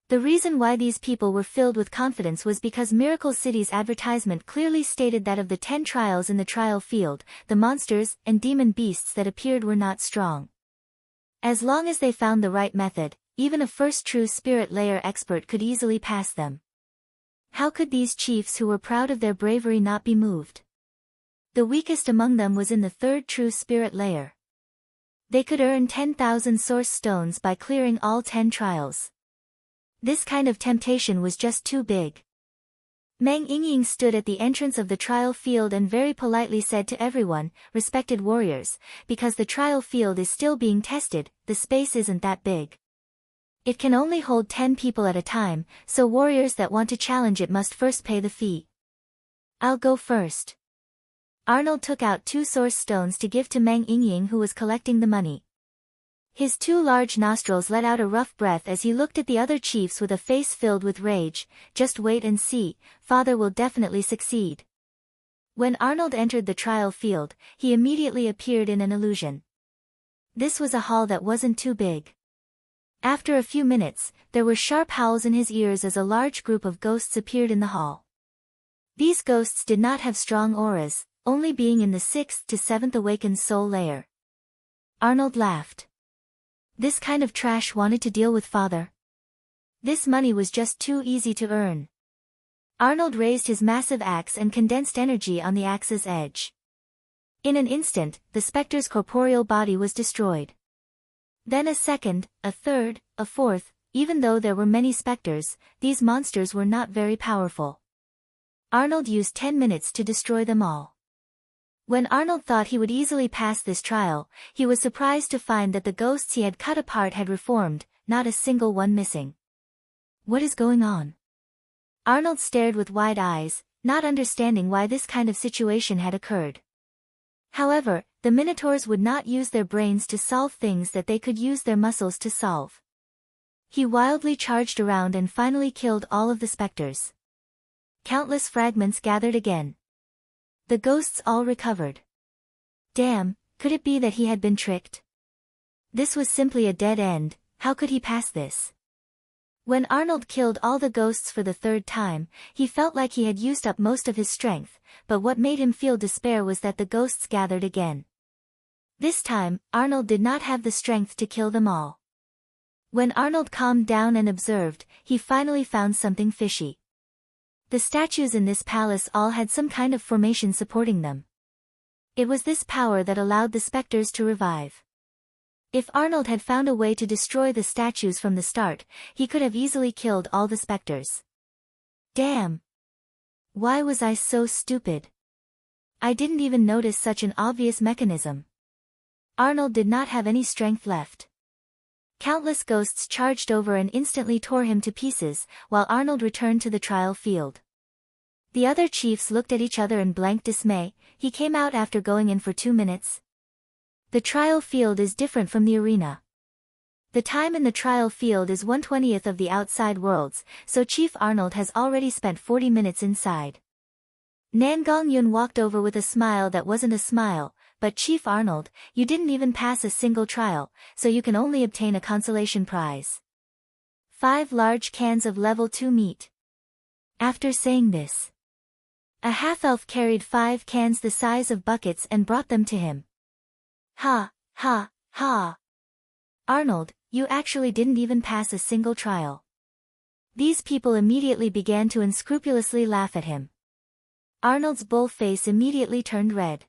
The reason why these people were filled with confidence was because Miracle City's advertisement clearly stated that of the 10 trials in the trial field, the monsters and demon beasts that appeared were not strong. As long as they found the right method, even a first true spirit layer expert could easily pass them. How could these chiefs who were proud of their bravery not be moved? The weakest among them was in the 3rd true spirit layer. They could earn 10,000 source stones by clearing all 10 trials. This kind of temptation was just too big. Meng Yingying stood at the entrance of the trial field and very politely said to everyone, "Respected warriors, because the trial field is still being tested, the space isn't that big. It can only hold 10 people at a time, so warriors that want to challenge it must first pay the fee. I'll go first." Arnold took out 2 source stones to give to Meng Yingying, who was collecting the money. His 2 large nostrils let out a rough breath as he looked at the other chiefs with a face filled with rage. "Just wait and see, father will definitely succeed." When Arnold entered the trial field, he immediately appeared in an illusion. This was a hall that wasn't too big. After a few minutes, there were sharp howls in his ears as a large group of ghosts appeared in the hall. These ghosts did not have strong auras, only being in the 6th to 7th awakened soul layer. Arnold laughed. This kind of trash wanted to deal with father. This money was just too easy to earn. Arnold raised his massive axe and condensed energy on the axe's edge. In an instant, the specter's corporeal body was destroyed. Then a second, a third, a fourth. Even though there were many specters, these monsters were not very powerful. Arnold used 10 minutes to destroy them all. When Arnold thought he would easily pass this trial, he was surprised to find that the ghosts he had cut apart had reformed, not a single one missing. What is going on? Arnold stared with wide eyes, not understanding why this kind of situation had occurred. However, the Minotaurs would not use their brains to solve things that they could use their muscles to solve. He wildly charged around and finally killed all of the specters. Countless fragments gathered again. The ghosts all recovered. Damn, could it be that he had been tricked? This was simply a dead end. How could he pass this? When Arnold killed all the ghosts for the 3rd time, he felt like he had used up most of his strength, but what made him feel despair was that the ghosts gathered again. This time, Arnold did not have the strength to kill them all. When Arnold calmed down and observed, he finally found something fishy. The statues in this palace all had some kind of formation supporting them. It was this power that allowed the specters to revive. If Arnold had found a way to destroy the statues from the start, he could have easily killed all the specters. Damn! Why was I so stupid? I didn't even notice such an obvious mechanism. Arnold did not have any strength left. Countless ghosts charged over and instantly tore him to pieces, while Arnold returned to the trial field. The other chiefs looked at each other in blank dismay. He came out after going in for 2 minutes. The trial field is different from the arena. The time in the trial field is 1/20th of the outside worlds, so Chief Arnold has already spent 40 minutes inside. Nangong Yun walked over with a smile that wasn't a smile. But Chief Arnold, you didn't even pass a single trial, so you can only obtain a consolation prize. 5 large cans of level 2 meat. After saying this, a half-elf carried 5 cans the size of buckets and brought them to him. Ha, ha, ha. Arnold, you actually didn't even pass a single trial." These people immediately began to unscrupulously laugh at him. Arnold's bull face immediately turned red.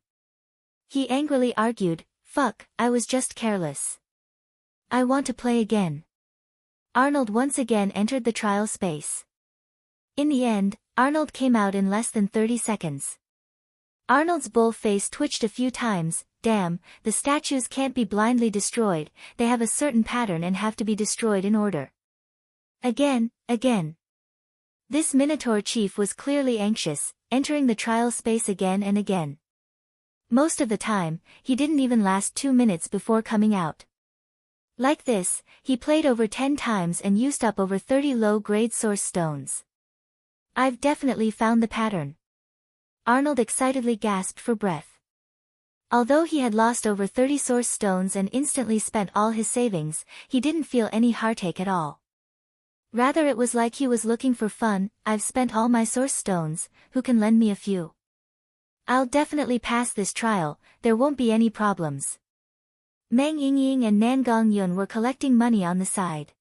He angrily argued, "Fuck, I was just careless. I want to play again." Arnold once again entered the trial space. In the end, Arnold came out in less than 30 seconds. Arnold's bull face twitched a few times. "Damn, the statues can't be blindly destroyed, they have a certain pattern and have to be destroyed in order." Again. This Minotaur chief was clearly anxious, entering the trial space again and again. Most of the time, he didn't even last 2 minutes before coming out. Like this, he played over 10 times and used up over 30 low-grade source stones. "I've definitely found the pattern." Arnold excitedly gasped for breath. Although he had lost over 30 source stones and instantly spent all his savings, he didn't feel any heartache at all. Rather, it was like he was looking for fun. "I've spent all my source stones, who can lend me a few? I'll definitely pass this trial, there won't be any problems." Meng Yingying and Nan Gongyun were collecting money on the side.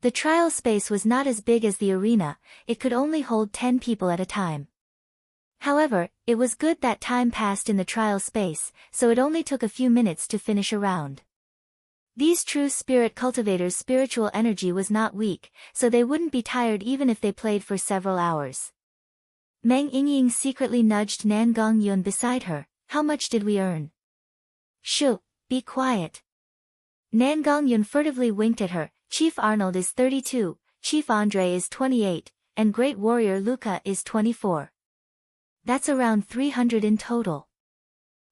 The trial space was not as big as the arena, it could only hold 10 people at a time. However, it was good that time passed in the trial space, so it only took a few minutes to finish a round. These true spirit cultivators' spiritual energy was not weak, so they wouldn't be tired even if they played for several hours. Meng Yingying secretly nudged Nan Gongyun beside her. "How much did we earn?" "Shoo, be quiet." Nan Gongyun furtively winked at her. "Chief Arnold is 32, Chief Andre is 28, and Great Warrior Luca is 24. That's around 300 in total."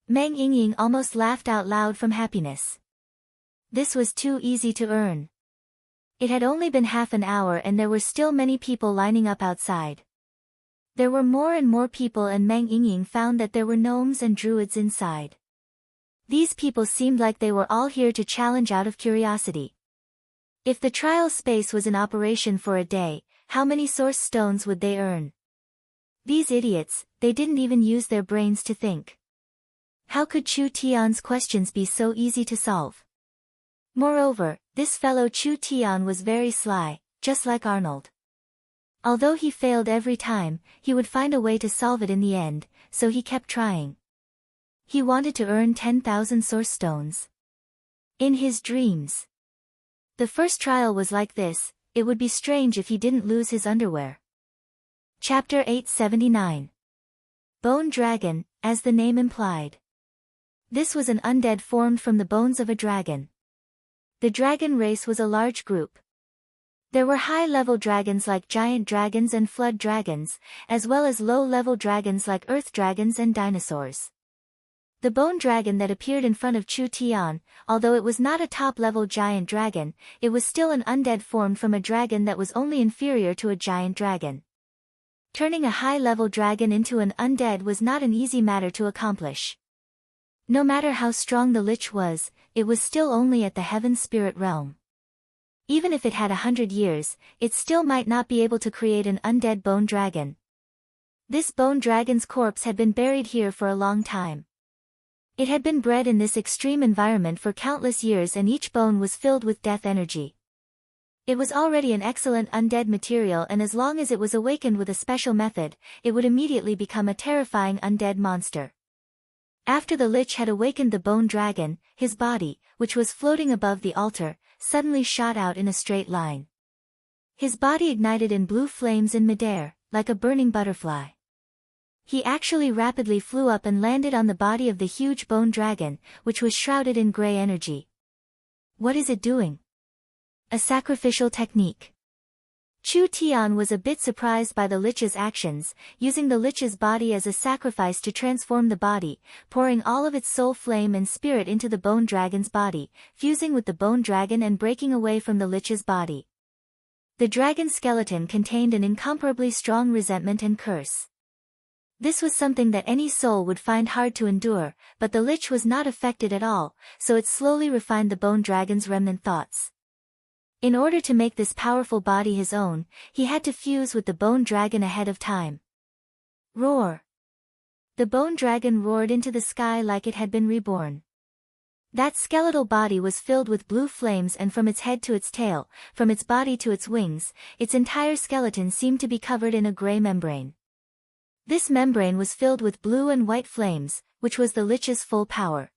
Meng Yingying almost laughed out loud from happiness. This was too easy to earn. It had only been half an hour and there were still many people lining up outside. There were more and more people, and Meng Yingying found that there were gnomes and druids inside. These people seemed like they were all here to challenge out of curiosity. If the trial space was in operation for a day, how many source stones would they earn? These idiots, they didn't even use their brains to think. How could Chu Tian's questions be so easy to solve? Moreover, this fellow Chu Tian was very sly, just like Arnold. Although he failed every time, he would find a way to solve it in the end, so he kept trying. He wanted to earn 10,000 source stones. In his dreams. The first trial was like this. It would be strange if he didn't lose his underwear. Chapter 879. Bone Dragon, as the name implied. This was an undead formed from the bones of a dragon. The dragon race was a large group. There were high-level dragons like giant dragons and flood dragons, as well as low-level dragons like earth dragons and dinosaurs. The bone dragon that appeared in front of Chu Tian, although it was not a top-level giant dragon, it was still an undead formed from a dragon that was only inferior to a giant dragon. Turning a high-level dragon into an undead was not an easy matter to accomplish. No matter how strong the lich was, it was still only at the heaven spirit realm. Even if it had 100 years, it still might not be able to create an undead bone dragon. This bone dragon's corpse had been buried here for a long time. It had been bred in this extreme environment for countless years, and each bone was filled with death energy. It was already an excellent undead material, and as long as it was awakened with a special method, it would immediately become a terrifying undead monster. After the lich had awakened the bone dragon, his body, which was floating above the altar, suddenly shot out in a straight line. His body ignited in blue flames in midair, like a burning butterfly. He actually rapidly flew up and landed on the body of the huge bone dragon, which was shrouded in gray energy. What is it doing? A sacrificial technique. Chu Tian was a bit surprised by the lich's actions, using the lich's body as a sacrifice to transform the body, pouring all of its soul flame and spirit into the bone dragon's body, fusing with the bone dragon and breaking away from the lich's body. The dragon's skeleton contained an incomparably strong resentment and curse. This was something that any soul would find hard to endure, but the lich was not affected at all, so it slowly refined the bone dragon's remnant thoughts. In order to make this powerful body his own, he had to fuse with the bone dragon ahead of time. Roar! The bone dragon roared into the sky like it had been reborn. That skeletal body was filled with blue flames, and from its head to its tail, from its body to its wings, its entire skeleton seemed to be covered in a gray membrane. This membrane was filled with blue and white flames, which was the Lich's full power.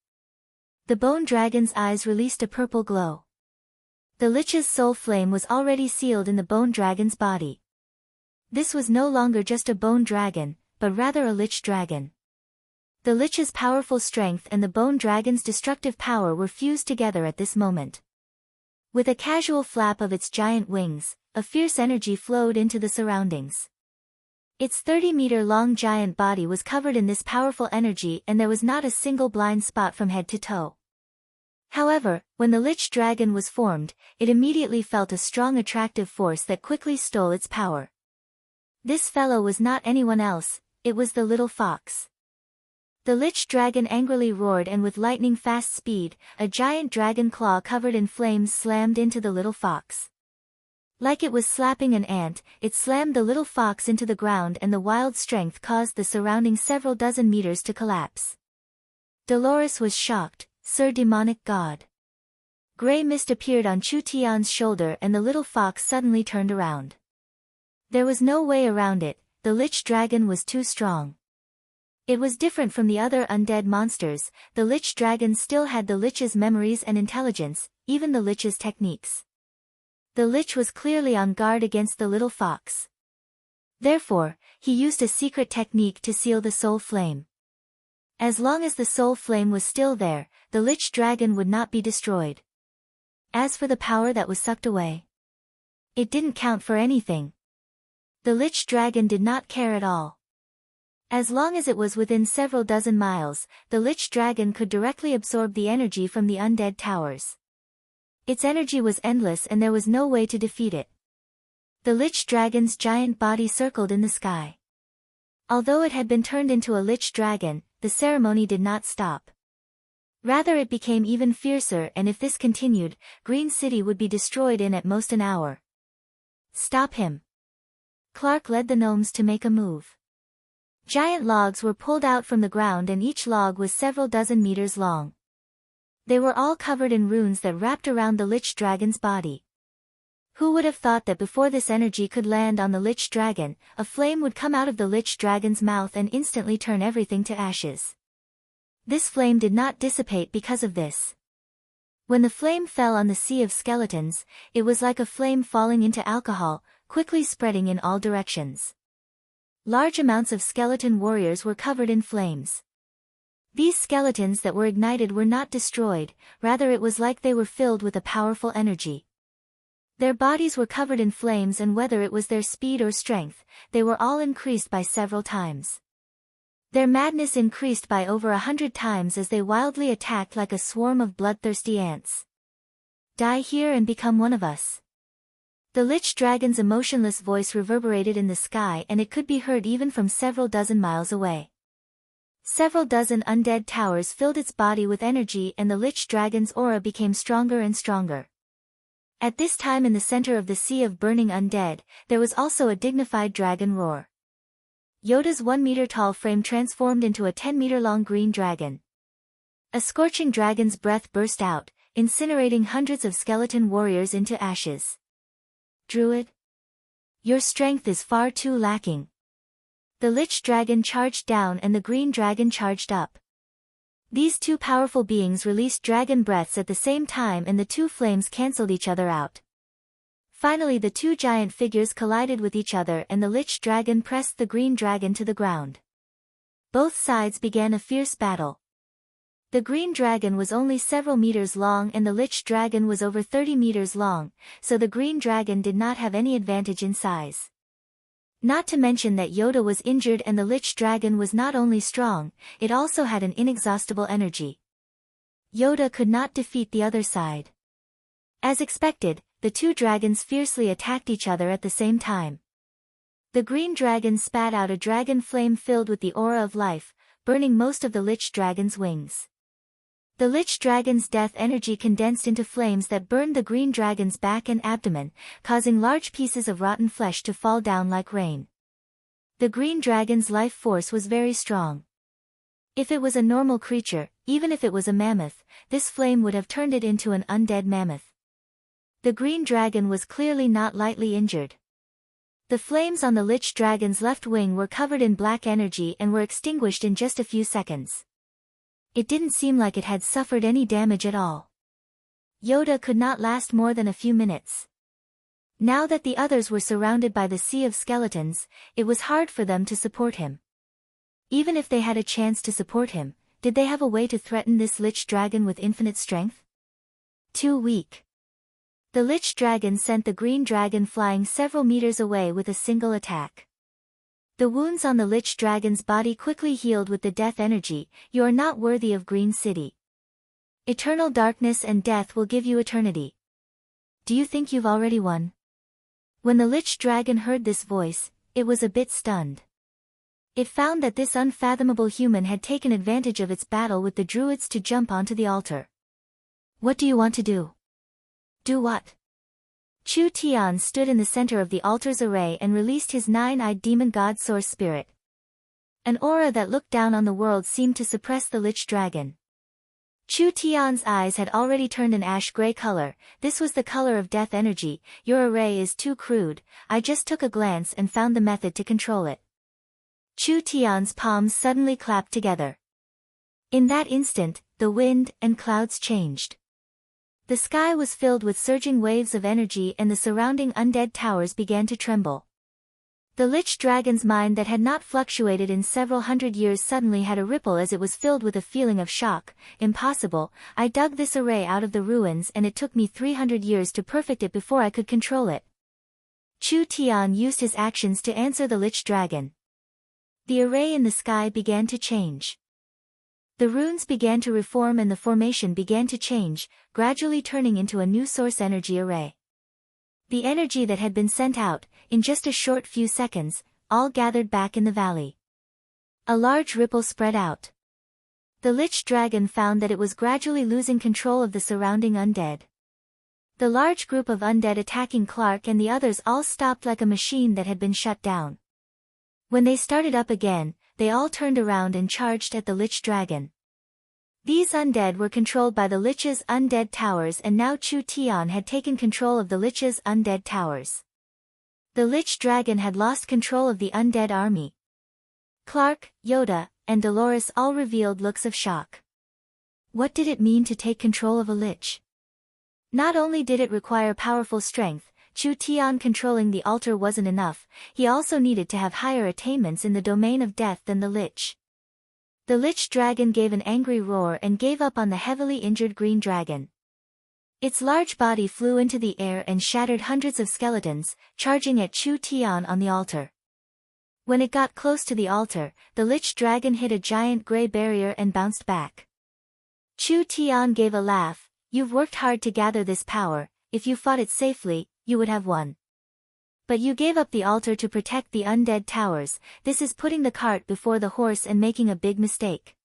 The bone dragon's eyes released a purple glow. The Lich's soul flame was already sealed in the bone dragon's body. This was no longer just a bone dragon, but rather a Lich dragon. The Lich's powerful strength and the bone dragon's destructive power were fused together at this moment. With a casual flap of its giant wings, a fierce energy flowed into the surroundings. Its 30-meter-long giant body was covered in this powerful energy, and there was not a single blind spot from head to toe. However, when the Lich dragon was formed, it immediately felt a strong attractive force that quickly stole its power. This fellow was not anyone else, it was the little fox. The Lich dragon angrily roared, and with lightning-fast speed, a giant dragon claw covered in flames slammed into the little fox. Like it was slapping an ant, it slammed the little fox into the ground, and the wild strength caused the surrounding several dozen meters to collapse. Dolores was shocked. Sir demonic god. Grey mist appeared on Chu Tian's shoulder, and the little fox suddenly turned around. There was no way around it, the Lich dragon was too strong. It was different from the other undead monsters, the Lich dragon still had the Lich's memories and intelligence, even the Lich's techniques. The Lich was clearly on guard against the little fox. Therefore, he used a secret technique to seal the soul flame. As long as the soul flame was still there, the Lich dragon would not be destroyed. As for the power that was sucked away, it didn't count for anything. The Lich dragon did not care at all. As long as it was within several dozen miles, the Lich dragon could directly absorb the energy from the undead towers. Its energy was endless, and there was no way to defeat it. The Lich dragon's giant body circled in the sky. Although it had been turned into a Lich dragon, the ceremony did not stop. Rather, it became even fiercer, and if this continued, Green City would be destroyed in at most an hour. Stop him. Clark led the gnomes to make a move. Giant logs were pulled out from the ground, and each log was several dozen meters long. They were all covered in runes that wrapped around the Lich dragon's body. Who would have thought that before this energy could land on the Lich dragon, a flame would come out of the Lich dragon's mouth and instantly turn everything to ashes? This flame did not dissipate because of this. When the flame fell on the sea of skeletons, it was like a flame falling into alcohol, quickly spreading in all directions. Large amounts of skeleton warriors were covered in flames. These skeletons that were ignited were not destroyed, rather it was like they were filled with a powerful energy. Their bodies were covered in flames, and whether it was their speed or strength, they were all increased by several times. Their madness increased by over 100 times as they wildly attacked like a swarm of bloodthirsty ants. Die here and become one of us. The Lich dragon's emotionless voice reverberated in the sky, and it could be heard even from several dozen miles away. Several dozen undead towers filled its body with energy, and the Lich dragon's aura became stronger and stronger. At this time, in the center of the sea of burning undead, there was also a dignified dragon roar. Yoda's 1-meter-tall frame transformed into a 10-meter-long green dragon. A scorching dragon's breath burst out, incinerating hundreds of skeleton warriors into ashes. Druid, your strength is far too lacking. The Lich dragon charged down, and the green dragon charged up. These two powerful beings released dragon breaths at the same time, and the two flames cancelled each other out. Finally, the two giant figures collided with each other, and the Lich dragon pressed the green dragon to the ground. Both sides began a fierce battle. The green dragon was only several meters long, and the Lich dragon was over 30 meters long, so the green dragon did not have any advantage in size. Not to mention that Yoda was injured, and the Lich dragon was not only strong, it also had an inexhaustible energy. Yoda could not defeat the other side. As expected, the two dragons fiercely attacked each other at the same time. The green dragon spat out a dragon flame filled with the aura of life, burning most of the Lich dragon's wings. The Lich dragon's death energy condensed into flames that burned the green dragon's back and abdomen, causing large pieces of rotten flesh to fall down like rain. The green dragon's life force was very strong. If it was a normal creature, even if it was a mammoth, this flame would have turned it into an undead mammoth. The green dragon was clearly not lightly injured. The flames on the lich dragon's left wing were covered in black energy and were extinguished in just a few seconds. It didn't seem like it had suffered any damage at all. Yoda could not last more than a few minutes. Now that the others were surrounded by the sea of skeletons, it was hard for them to support him. Even if they had a chance to support him, did they have a way to threaten this lich dragon with infinite strength? Too weak. The lich dragon sent the green dragon flying several meters away with a single attack. The wounds on the lich dragon's body quickly healed with the death energy. You are not worthy of Green City. Eternal darkness and death will give you eternity. Do you think you've already won? When the lich dragon heard this voice, it was a bit stunned. It found that this unfathomable human had taken advantage of its battle with the druids to jump onto the altar. What do you want to do? Do what? Chu Tian stood in the center of the altar's array and released his nine-eyed demon god source spirit. An aura that looked down on the world seemed to suppress the lich dragon. Chu Tian's eyes had already turned an ash-gray color. This was the color of death energy. Your array is too crude. I just took a glance and found the method to control it. Chu Tian's palms suddenly clapped together. In that instant, the wind and clouds changed. The sky was filled with surging waves of energy and the surrounding undead towers began to tremble. The lich dragon's mind that had not fluctuated in several hundred years suddenly had a ripple as it was filled with a feeling of shock. Impossible, I dug this array out of the ruins and it took me 300 years to perfect it before I could control it. Chu Tian used his actions to answer the lich dragon. The array in the sky began to change. The runes began to reform and the formation began to change, gradually turning into a new source energy array. The energy that had been sent out, in just a short few seconds, all gathered back in the valley. A large ripple spread out. The lich dragon found that it was gradually losing control of the surrounding undead. The large group of undead attacking Clark and the others all stopped like a machine that had been shut down. When they started up again, they all turned around and charged at the lich dragon. These undead were controlled by the lich's undead towers and now Chu Tian had taken control of the lich's undead towers. The lich dragon had lost control of the undead army. Clark, Yoda, and Dolores all revealed looks of shock. What did it mean to take control of a lich? Not only did it require powerful strength, Chu Tian controlling the altar wasn't enough, he also needed to have higher attainments in the domain of death than the lich. The lich dragon gave an angry roar and gave up on the heavily injured green dragon. Its large body flew into the air and shattered hundreds of skeletons, charging at Chu Tian on the altar. When it got close to the altar, the lich dragon hit a giant gray barrier and bounced back. Chu Tian gave a laugh. You've worked hard to gather this power. If you fought it safely, you would have won. But you gave up the altar to protect the undead towers. This is putting the cart before the horse and making a big mistake.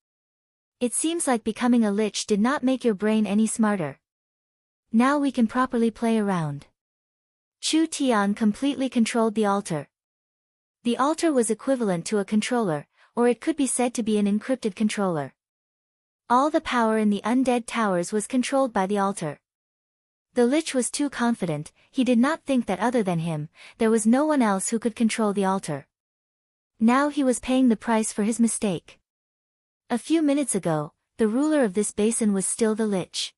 It seems like becoming a lich did not make your brain any smarter. Now we can properly play around. Chu Tian completely controlled the altar. The altar was equivalent to a controller, or it could be said to be an encrypted controller. All the power in the undead towers was controlled by the altar. The lich was too confident. He did not think that other than him, there was no one else who could control the altar. Now he was paying the price for his mistake. A few minutes ago, the ruler of this basin was still the lich.